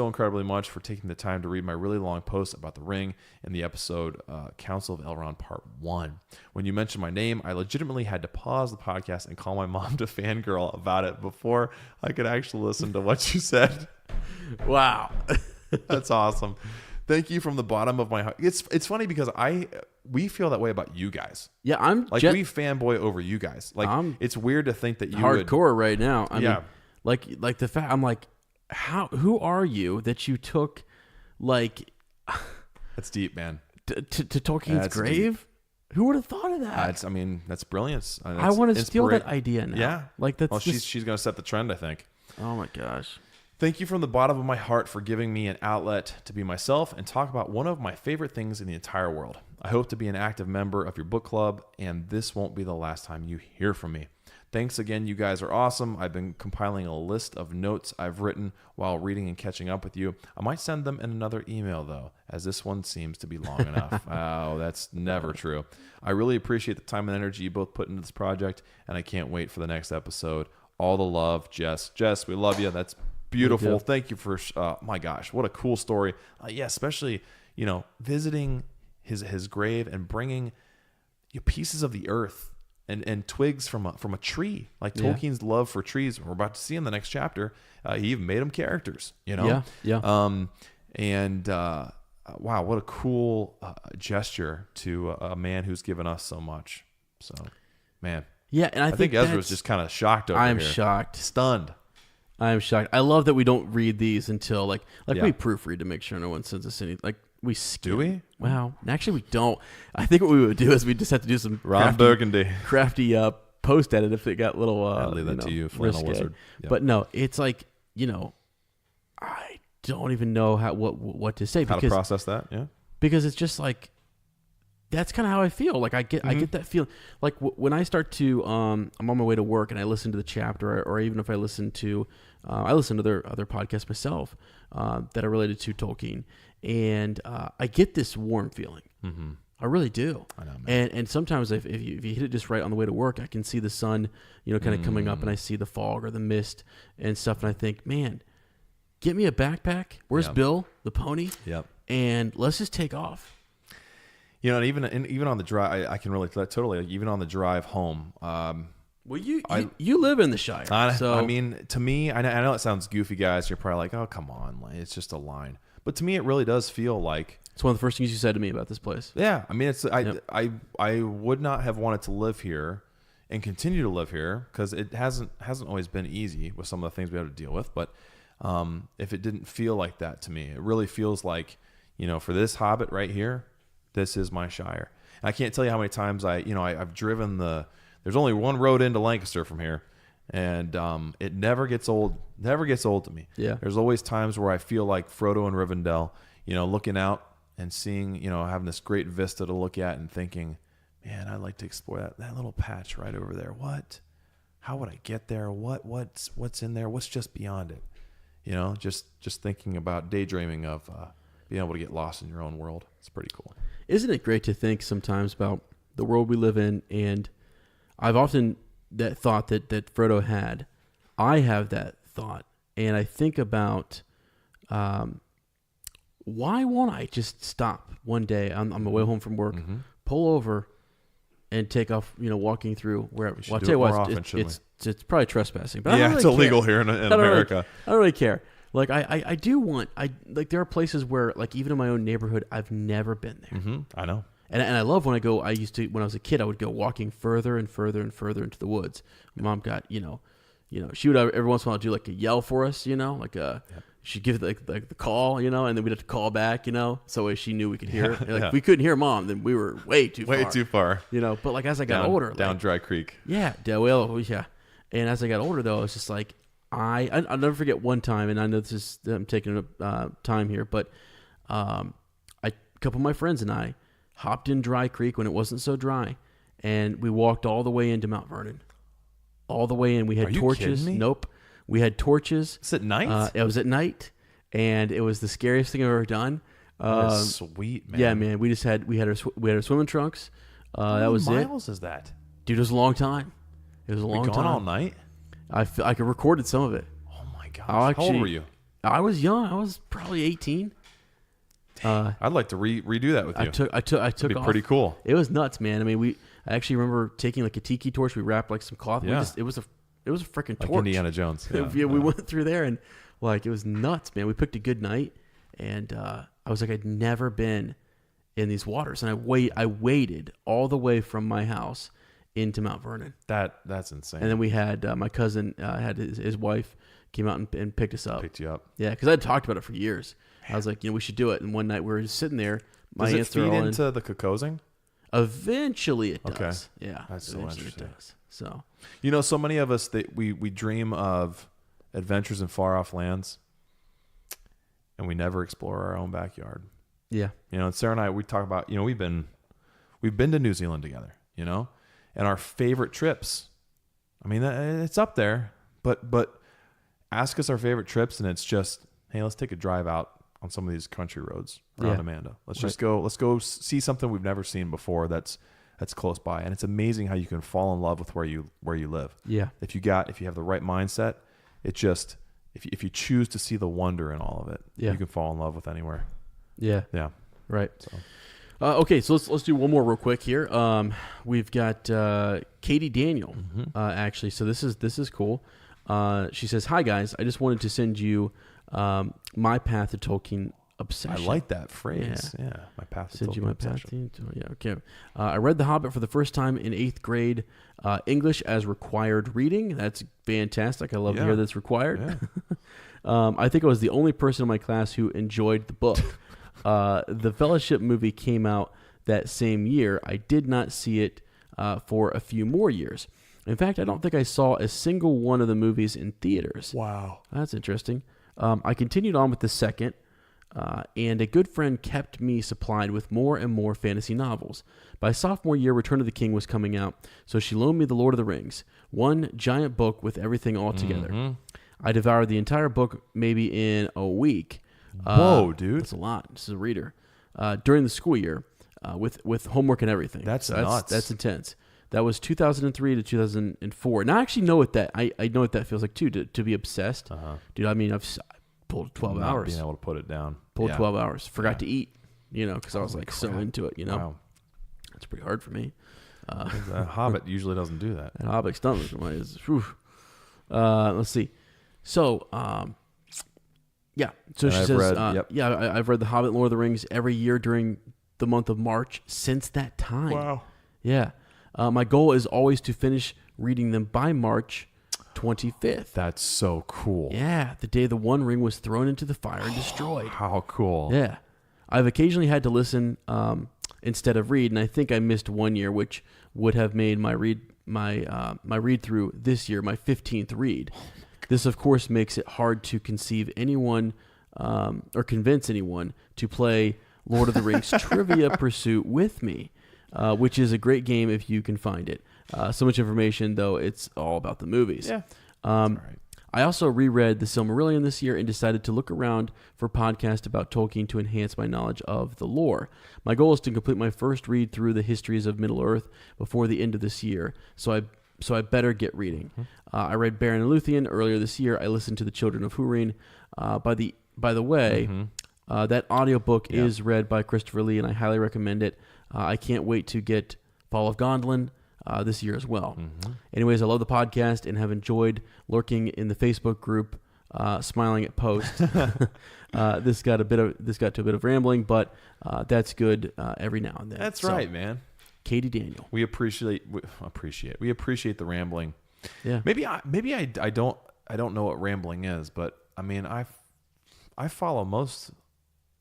incredibly much for taking the time to read my really long post about the ring in the episode Council of Elrond Part 1. When you mentioned my name, I legitimately had to pause the podcast and call my mom to fangirl about it before I could actually listen to what you said. Wow. That's awesome. Thank you from the bottom of my heart. It's funny because we feel that way about you guys. Yeah, I'm Like we fanboy over you guys. Like it's weird to think that you hardcore right now. I Yeah. mean, like the fact I'm like, who are you that you took like That's deep, man. to Tolkien's That's grave? Who would have thought of that? That's brilliance. I want to steal that idea now. Yeah, like that's well, just, she's gonna set the trend, I think. oh my gosh. Thank you from the bottom of my heart for giving me an outlet to be myself and talk about one of my favorite things in the entire world. I hope to be an active member of your book club, and this won't be the last time you hear from me. Thanks again. You guys are awesome. I've been compiling a list of notes I've written while reading and catching up with you. I might send them in another email, though, as this one seems to be long enough. Oh, that's never true. I really appreciate the time and energy you both put into this project, and I can't wait for the next episode. All the love, Jess. Jess, we love you. That's beautiful. Thank you for, my gosh, what a cool story. Yeah, especially, visiting his grave and bringing pieces of the earth and twigs from a tree, like Tolkien's love for trees. We're about to see in the next chapter. He even made them characters, wow, what a cool gesture to a man who's given us so much. So, man, and I think Ezra's just kind of shocked over here. I'm shocked, stunned. I'm shocked. I love that we don't read these until we proofread to make sure no one sends us any we skim. Do we? Wow. Actually, we don't. I think what we would do is we just have to do some Ron Burgundy crafty post edit if it got a little. I'll leave that to you, Flannel Wizard. Yep. But no, it's I don't even know what to say. How to process that? Yeah. Because it's just that's kind of how I feel. I get that feeling. When I start to, I'm on my way to work and I listen to the chapter, or even if I listen to, other podcasts myself that are related to Tolkien, and I get this warm feeling. Mm-hmm. I really do. I know, man. And sometimes if you hit it just right on the way to work, I can see the sun, kind of coming up, and I see the fog or the mist and stuff, and I think, man, get me a backpack. Where's Bill, the pony? Yep. And let's just take off. And even on the drive, I can relate to that totally. Even on the drive home. Well, you live in the Shire. So I mean, to me, I know it sounds goofy, guys. You're probably like, oh, come on, it's just a line. But to me, it really does feel like it's one of the first things you said to me about this place. Yeah, I mean, I would not have wanted to live here and continue to live here because it hasn't always been easy with some of the things we have to deal with. But if it didn't feel like that to me, it really feels like for this Hobbit right here. This is my Shire. And I can't tell you how many times I've driven there's only one road into Lancaster from here. And it never gets old to me. Yeah. There's always times where I feel like Frodo and Rivendell, looking out and seeing, having this great vista to look at and thinking, man, I'd like to explore that little patch right over there. How would I get there? What's in there? What's just beyond it? Just thinking about daydreaming of being able to get lost in your own world. It's pretty cool. Isn't it great to think sometimes about the world we live in? And I've often that thought that Frodo had. I have that thought, and I think about why won't I just stop one day on my way home from work, pull over, and take off, walking through wherever. Well, I'll tell you what, it's probably trespassing, but yeah, it's illegal here in America. I don't really care. I do want, there are places where, even in my own neighborhood, I've never been there. Mm-hmm. I know. And I love when I go, when I was a kid, I would go walking further and further and further into the woods. My mom got, she would every once in a while do a yell for us, she'd give the call, and then we'd have to call back, so she knew we could hear her. If we couldn't hear Mom, then we were way too far. But as I got older. Down Dry Creek. Yeah. Yeah. And as I got older, though, I was just I'll never forget one time, and I know I'm taking time here, but a couple of my friends and I hopped in Dry Creek when it wasn't so dry, and we walked all the way into Mount Vernon. All the way in. We had torches. Kidding me? Nope. We had torches. It's at night? It was at night, and it was the scariest thing I've ever done. That is sweet, man. Yeah, man. We had our swimming trunks. That was it. How many miles is that? Dude, it was a long time. It was a long time. Gone all night? I recorded some of it. Oh my gosh! How old were you? I was young. I was probably 18. I'd like to redo that with you. I took. It'd be off. Pretty cool. It was nuts, man. I mean, I actually remember taking a tiki torch. We wrapped some cloth. Yeah. It was a freaking torch. Like Indiana Jones. Yeah, we went through there and it was nuts, man. We picked a good night, and I was I'd never been in these waters, and I waded all the way from my house into Mount Vernon. That's insane. And then we had my cousin had his wife came out and picked us up. Picked you up. Yeah, because I'd talked about it for years. I was like, we should do it. And one night we were just sitting there. Does it feed into the Kokosing? Eventually it does. Okay. Yeah. That's so interesting. It does. So, so many of us that we dream of adventures in far off lands, and we never explore our own backyard. Yeah. And Sarah and I, we talk about, we've been to New Zealand together, and our favorite trips I mean, it's up there, but ask us our favorite trips, and it's just, hey, let's take a drive out on some of these country roads around Amanda. Let's go see something we've never seen before that's close by. And it's amazing how you can fall in love with where you live. Yeah. If you have the right mindset, it just, if you choose to see the wonder in all of it, you can fall in love with anywhere. Yeah. Yeah. Right. So. Okay, so let's do one more real quick here. We've got Katie Daniel, actually. So this is cool. She says, "Hi guys, I just wanted to send you my path to Tolkien obsession." I like that phrase. Yeah, my path to Tolkien obsession. Okay. I read The Hobbit for the first time in 8th grade, English as required reading. That's fantastic. I love to hear that's required. Yeah. I think I was the only person in my class who enjoyed the book. The Fellowship movie came out that same year. I did not see it for a few more years. In fact, I don't think I saw a single one of the movies in theaters. Wow. That's interesting. I continued on with the second, and a good friend kept me supplied with more and more fantasy novels. By sophomore year, Return of the King was coming out, so she loaned me The Lord of the Rings, one giant book with everything all together. Mm-hmm. I devoured the entire book maybe in a week. Whoa, dude. That's a lot. This is a reader. During the school year, with homework and everything. That's nuts. That's intense. That was 2003 to 2004. Now I actually know what that I know what that feels like too, to be obsessed. Dude, I mean, I've pulled 12 hours. Being able to put it down. Pulled 12 hours. Forgot to eat, because I was like so into it, Wow. It's pretty hard for me. A Hobbit usually doesn't do that. And Hobbit's done with let's see. So, yeah. So she says, I've read The Hobbit and Lord of the Rings every year during the month of March since that time. Wow. Yeah. My goal is always to finish reading them by March 25th. That's so cool. Yeah. The day the One Ring was thrown into the fire and destroyed. How cool. Yeah. I've occasionally had to listen instead of read, and I think I missed 1 year, which would have made my read through this year my 15th read. This, of course, makes it hard to conceive anyone or convince anyone to play Lord of the Rings Trivia Pursuit with me, which is a great game if you can find it. So much information, though, it's all about the movies. Yeah. All right. I also reread The Silmarillion this year and decided to look around for podcasts about Tolkien to enhance my knowledge of the lore. My goal is to complete my first read through the histories of Middle-earth before the end of this year, so I better get reading. I read Beren and Luthien earlier this year. I listened to The Children of Húrin. By the way, that audiobook is read by Christopher Lee, and I highly recommend it. I can't wait to get Fall of Gondolin this year as well. Anyways, I love the podcast and have enjoyed lurking in the Facebook group, smiling at posts. This got to a bit of rambling, but that's good every now and then. That's right, man. Katie Daniel. We appreciate the rambling. Yeah. Maybe I don't know what rambling is, but I mean I follow most.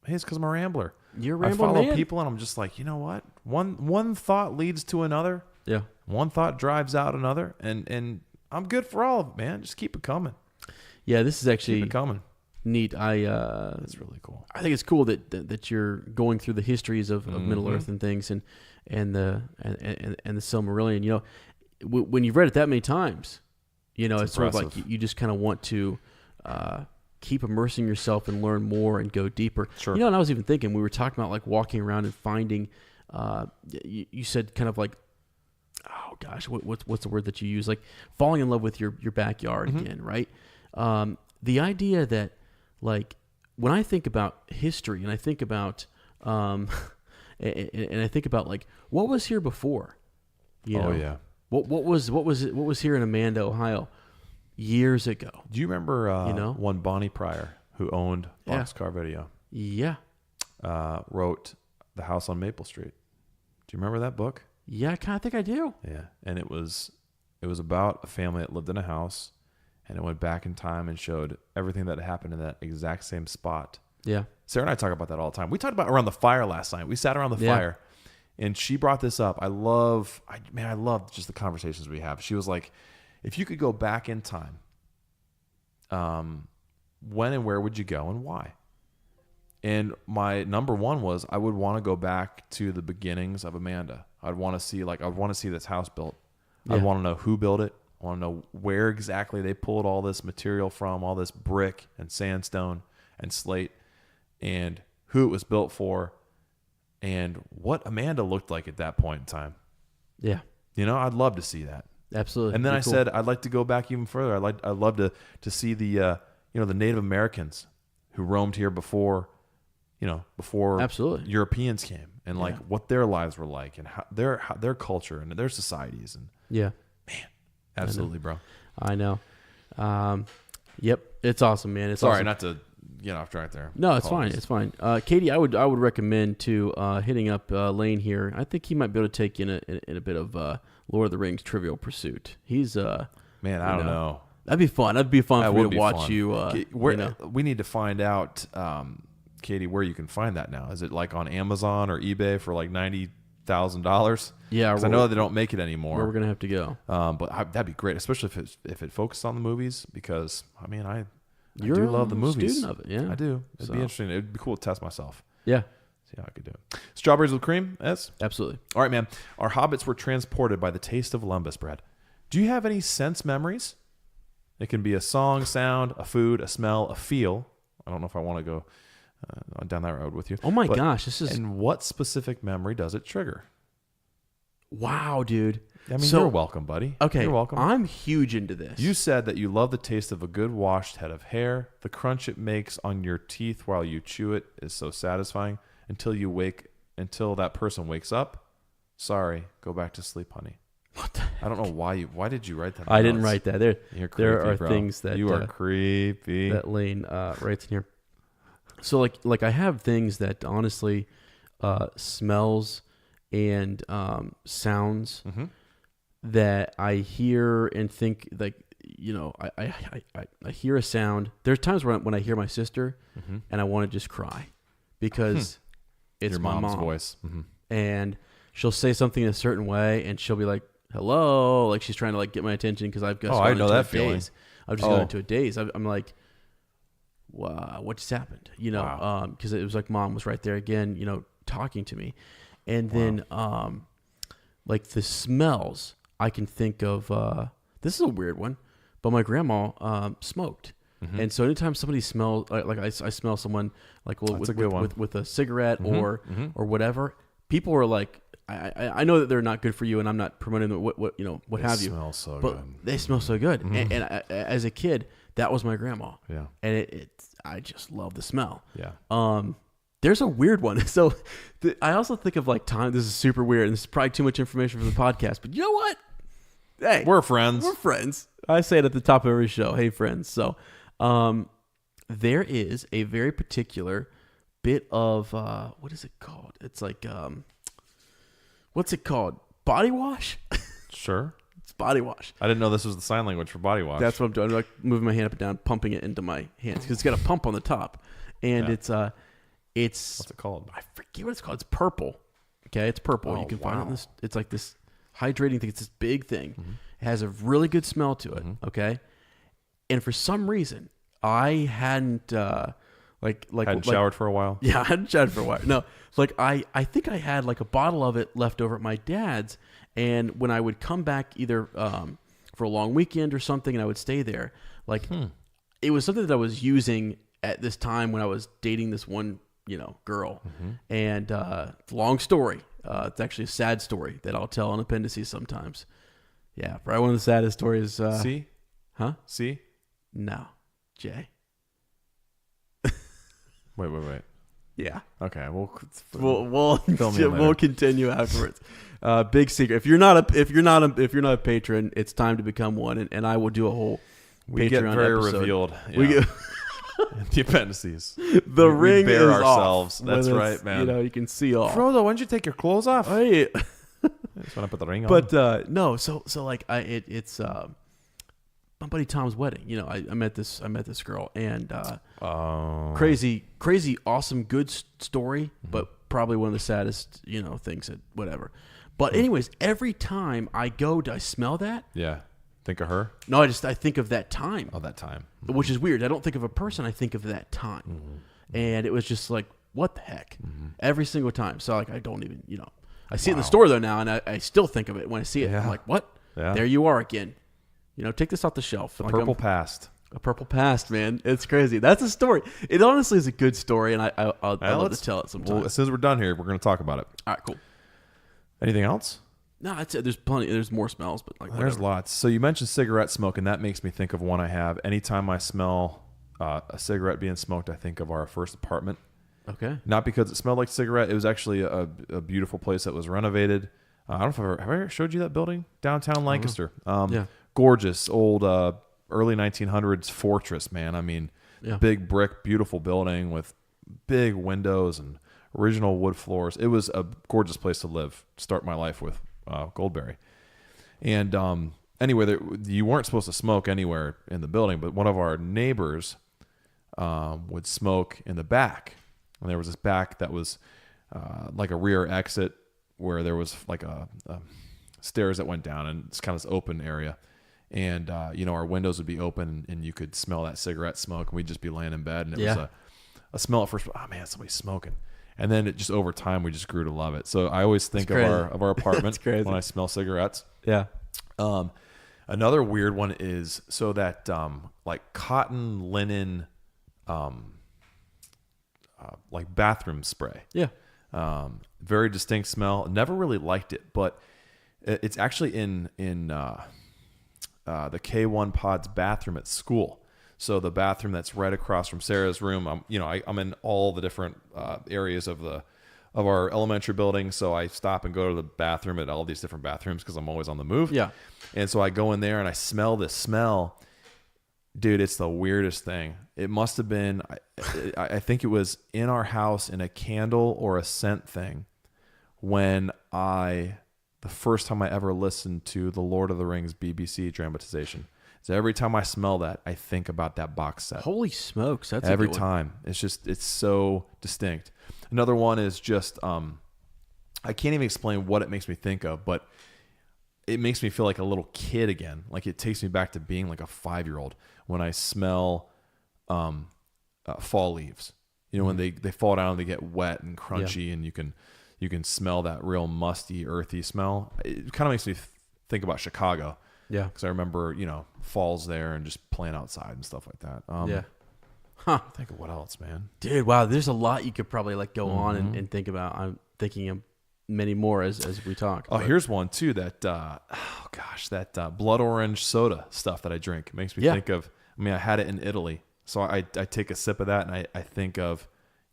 Hey, it's because I'm a rambler. You're a rambling man. I follow people, and I'm just like, you know what? One thought leads to another. Yeah. One thought drives out another, and I'm good for all of it, man. Just keep it coming. Yeah, this is actually keep it coming. Neat. That's really cool. I think it's cool that you're going through the histories of Middle Earth and things, and the Silmarillion. When you've read it that many times, it's sort of like you just kind of want to keep immersing yourself and learn more and go deeper. Sure. And I was even thinking, we were talking about like walking around and finding. You said kind of like, oh gosh, what's the word that you use? Like falling in love with your backyard again, right? The idea that like when I think about history and I think about and I think about like what was here before, Oh yeah. What was here in Amanda, Ohio, years ago? Do you remember one Bonnie Pryor who owned Boxcar Video? Yeah. Wrote The House on Maple Street. Do you remember that book? Yeah, I kind of think I do. Yeah, and it was about a family that lived in a house, and it went back in time and showed everything that happened in that exact same spot. Yeah. Sarah and I talk about that all the time. We talked about around the fire last night. We sat around the fire, and she brought this up. I love just the conversations we have. She was like, if you could go back in time, when and where would you go and why? And my number one was I would want to go back to the beginnings of Amanda. I'd want to see this house built. Yeah. I'd want to know who built it. I want to know where exactly they pulled all this material from, all this brick and sandstone and slate, and who it was built for, and what Amanda looked like at that point in time. Yeah. I'd love to see that. Absolutely. And then Pretty I said, I'd like to go back even further. I'd love to see the the Native Americans who roamed here before Absolutely. Europeans came, and like what their lives were like, and how their culture and their societies, and man, absolutely, bro. I know. Yep, it's awesome, man. It's Sorry, awesome. not to get off track there. No, it's fine. It's fine. Katie, I would recommend to hitting up Lane here. I think he might be able to take you in a bit of Lord of the Rings Trivial Pursuit. He's man, I don't know. That'd be fun. That'd be fun That for me would to be watch fun. you. We need to find out, Katie, where you can find that now. Is it like on Amazon or eBay for like $90,000? Yeah, because I know they don't make it anymore. Where we're gonna have to go. But that'd be great, especially if it focused on the movies. Because I mean, I You're do love the movies. Student of it, yeah. I do. It'd be interesting. It'd be cool to test myself. Yeah, See how I could do it. Strawberries with cream, S. absolutely. All right, man. Our hobbits were transported by the taste of lembas bread. Do you have any sense memories? It can be a song, sound, a food, a smell, a feel. I don't know if I want to go down that road with you. Oh my gosh, this is And what specific memory does it trigger? wow, dude. I mean, you're welcome, buddy. Okay, You're welcome. I'm huge into this. You said that you love the taste of a good washed head of hair. The crunch it makes on your teeth while you chew it is so satisfying until that person wakes up. Sorry, go back to sleep, honey. What the I don't know why did you write that? I didn't write that. You're creepy, There are bro. things that you are creepy. that Lane writes in here. So like I have things that honestly smells and sounds that I hear and think like I hear a sound. There's times when I hear my sister and I want to just cry because it's Your my mom's mom. voice. And she'll say something in a certain way and she'll be like, hello, like she's trying to like get my attention because I've just I know that feeling. I've just gone into a daze. I'm like, wow, what just happened? Wow. Because it was like mom was right there again, talking to me. And then like the smells, I can think of, this is a weird one, but my grandma smoked. And so anytime somebody smells, like I smell someone like with a cigarette or whatever, people are like, I know that they're not good for you, and I'm not promoting them, what have you. Smell so but good. they smell so good. And as a kid, that was my grandma. Yeah. And I just love the smell. Yeah. There's a weird one. So I also think of like time. This is super weird, and this is probably too much information for the podcast. But you know what? Hey, We're friends. We're friends. I say it at the top of every show. Hey, friends. So there is a very particular bit of what is it called? It's like what's it called? Body wash? Sure. It's body wash. I didn't know this was the sign language for body wash. That's what I'm doing. I'm like moving my hand up and down, pumping it into my hands because it's got a pump on the top, and it's What's it called? I forget what it's called. It's purple. Okay, it's purple. You can find it in this. It's like this hydrating thing. It's this big thing. It has a really good smell to it. Okay, and for some reason, I hadn't Hadn't showered for a while. Yeah, I hadn't showered for a while. No, like I think I had like a bottle of it left over at my dad's, and when I would come back either for a long weekend or something, and I would stay there, like it was something that I was using at this time when I was dating this one girl. And long story. It's actually a sad story that I'll tell on appendices sometimes. Yeah, probably one of the saddest stories. See? Huh? See? No, Jay. Wait. Yeah. Okay, We'll continue afterwards. Big secret. If you're not a patron, it's time to become one, and I will do a whole we Patreon get very episode. revealed. We get the appendices. the ring bare is ourselves. off. That's When right, it's, man. You can see all. Frodo, why don't you take your clothes off? Hey. Just want to put the ring on. But no, so like it's my buddy Tom's wedding. I met this girl, and crazy, awesome, good story, but probably one of the saddest things that whatever. But anyways, every time I smell that. Yeah. Think of her? No, I think of that time. Oh, that time. Which is weird. I don't think of a person. I think of that time. And it was just like, what the heck? Every single time. So like, I don't even, I see it in the store though now, and I still think of it when I see it. Yeah. I'm like, what? Yeah. There you are again. take this off the shelf. The purple past. A purple past, man. It's crazy. That's a story. It honestly is a good story, and I'd love to tell it sometime. Well, as soon as we're done here, we're going to talk about it. All right, cool. Anything else? No, that's it. There's plenty. There's more smells, but like there's lots. So you mentioned cigarette smoke, and that makes me think of one I have. Anytime I smell a cigarette being smoked, I think of our first apartment. Okay. Not because it smelled like cigarette. It was actually a beautiful place that was renovated. I don't know if have I ever showed you that building? Downtown Lancaster. Yeah. Gorgeous, old early 1900s fortress, man. I mean, big brick, beautiful building with big windows and original wood floors. It was a gorgeous place to live, start my life with Goldberry. And anyway, you weren't supposed to smoke anywhere in the building, but one of our neighbors would smoke in the back. And there was this back that was like a rear exit where there was like a stairs that went down, and it's kind of this open area. And, our windows would be open and you could smell that cigarette smoke, and we'd just be laying in bed. And it was a smell at first. Oh man, somebody's smoking. And then it just over time, we just grew to love it. So I always think of our apartment when I smell cigarettes. Yeah. Another weird one is that like cotton linen, like bathroom spray. Yeah. Very distinct smell. Never really liked it, but it's actually in the K1 Pod's bathroom at school. So the bathroom that's right across from Sarah's room. I'm in all the different areas of our elementary building. So I stop and go to the bathroom at all these different bathrooms because I'm always on the move. Yeah. And so I go in there and I smell this smell. Dude, it's the weirdest thing. It must have been, I think it was in our house in a candle or a scent thing when the first time I ever listened to the Lord of the Rings BBC dramatization. So every time I smell that, I think about that box set. Holy smokes. That's every time. It's so distinct. Another one is just, I can't even explain what it makes me think of, but it makes me feel like a little kid again. Like it takes me back to being like a 5-year-old when I smell fall leaves. When they fall down, they get wet and crunchy, and you can smell that real musty, earthy smell. It kind of makes me think about Chicago. Yeah. Because I remember, falls there and just playing outside and stuff like that. Yeah. Huh. Think of what else, man. Dude, wow. There's a lot you could probably go on and think about. I'm thinking of many more as we talk. Oh, here's one too. That blood orange soda stuff that I drink. It makes me think of, I had it in Italy. So I take a sip of that and I think of,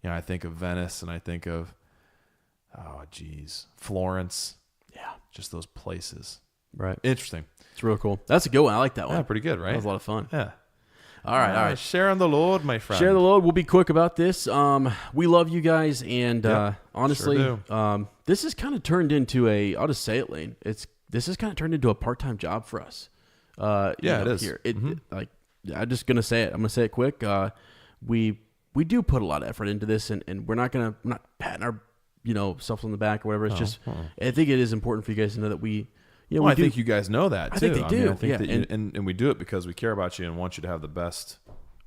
I think of Venice, and I think of, Florence. Yeah. Just those places. Right. Interesting. It's real cool. That's a good one. I like that one. Yeah, pretty good, right? That was a lot of fun. Yeah. All right. Share on the Lord, my friend. Share the Lord. We'll be quick about this. We love you guys, and honestly, sure this has kind of turned into I'll just say it, Lane. This has kind of turned into a part-time job for us. It is. Here. I'm just gonna say it. I'm gonna say it quick. We do put a lot of effort into this, and we're not patting our selves on the back or whatever. It's just I think it is important for you guys to know that we. I think you guys know that too. I think they do. I think that and we do it because we care about you and want you to have the best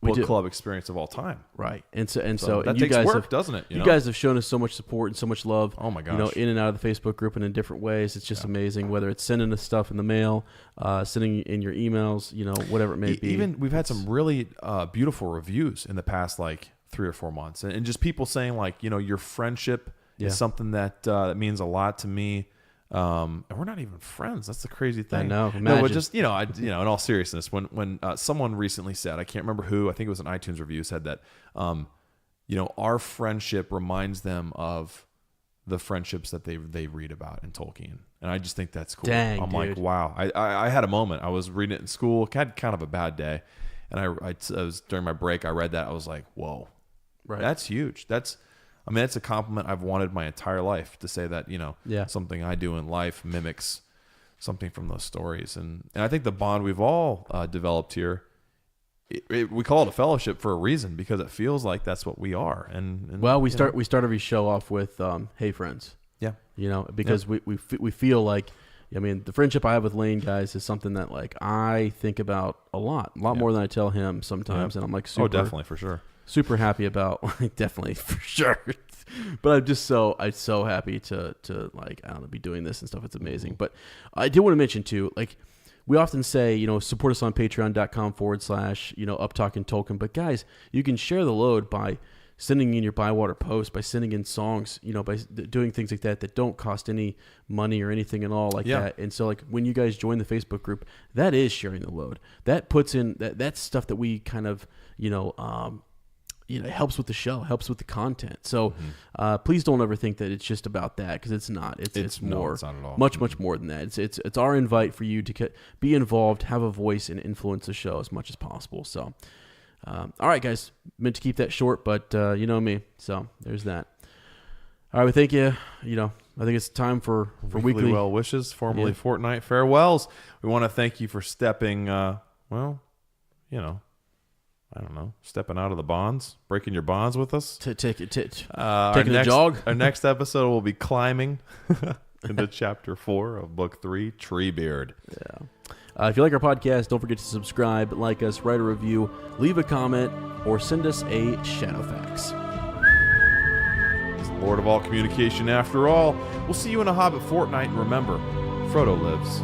book club experience of all time. Right. And so that you takes guys work, doesn't it? You guys have shown us so much support and so much love. Oh my gosh. In and out of the Facebook group and in different ways. It's just amazing. Whether it's sending us stuff in the mail, sending in your emails, whatever it may be. Even we've had some really beautiful reviews in the past 3 or 4 months, and just people saying your friendship is something that means a lot to me. And we're not even friends. That's the crazy thing. I know. Imagine. No, but just in all seriousness, when someone recently said, I can't remember who, I think it was an iTunes review, said that, our friendship reminds them of the friendships that they read about in Tolkien, and I just think that's cool. Dang, I'm dude. like, wow. I had a moment. I was reading it in school, had kind of a bad day, and I was during my break. I read that. I was like, whoa, right. That's huge. That's a compliment I've wanted my entire life, to say that, something I do in life mimics something from those stories. And I think the bond we've all developed here, we call it a fellowship for a reason, because it feels like that's what we are. And we start every show off with, hey friends. Yeah. Because we feel like, the friendship I have with Lane, guys, is something that I think about a lot more than I tell him sometimes. And I'm super. Oh, definitely, for sure. Super happy about, definitely for sure. But I'm just so happy to be doing this and stuff. It's amazing. But I did want to mention too, we often say, support us on patreon.com/uptalkingtolkien. But guys, you can share the load by sending in your Bywater post, by sending in songs, by doing things like that don't cost any money or anything at all like that. And so like when you guys join the Facebook group, that is sharing the load. That puts in that's stuff that we kind of, it helps with the show, helps with the content. So please don't ever think that it's just about that, because it's not. It's more, it's not at all. much more than that. It's our invite for you to be involved, have a voice, and influence the show as much as possible. So, all right, guys, meant to keep that short, but you know me, so there's that. All right, we thank you. I think it's time for weekly well wishes, formerly fortnight farewells. We want to thank you for stepping. I don't know, stepping out of the bonds, breaking your bonds with us. Taking a jog. Our next episode will be climbing into Chapter 4 of Book 3, Treebeard. Yeah. If you like our podcast, don't forget to subscribe, like us, write a review, leave a comment, or send us a Shadowfax. It's the Lord of all communication after all. We'll see you in a Hobbit fortnight, and remember, Frodo lives.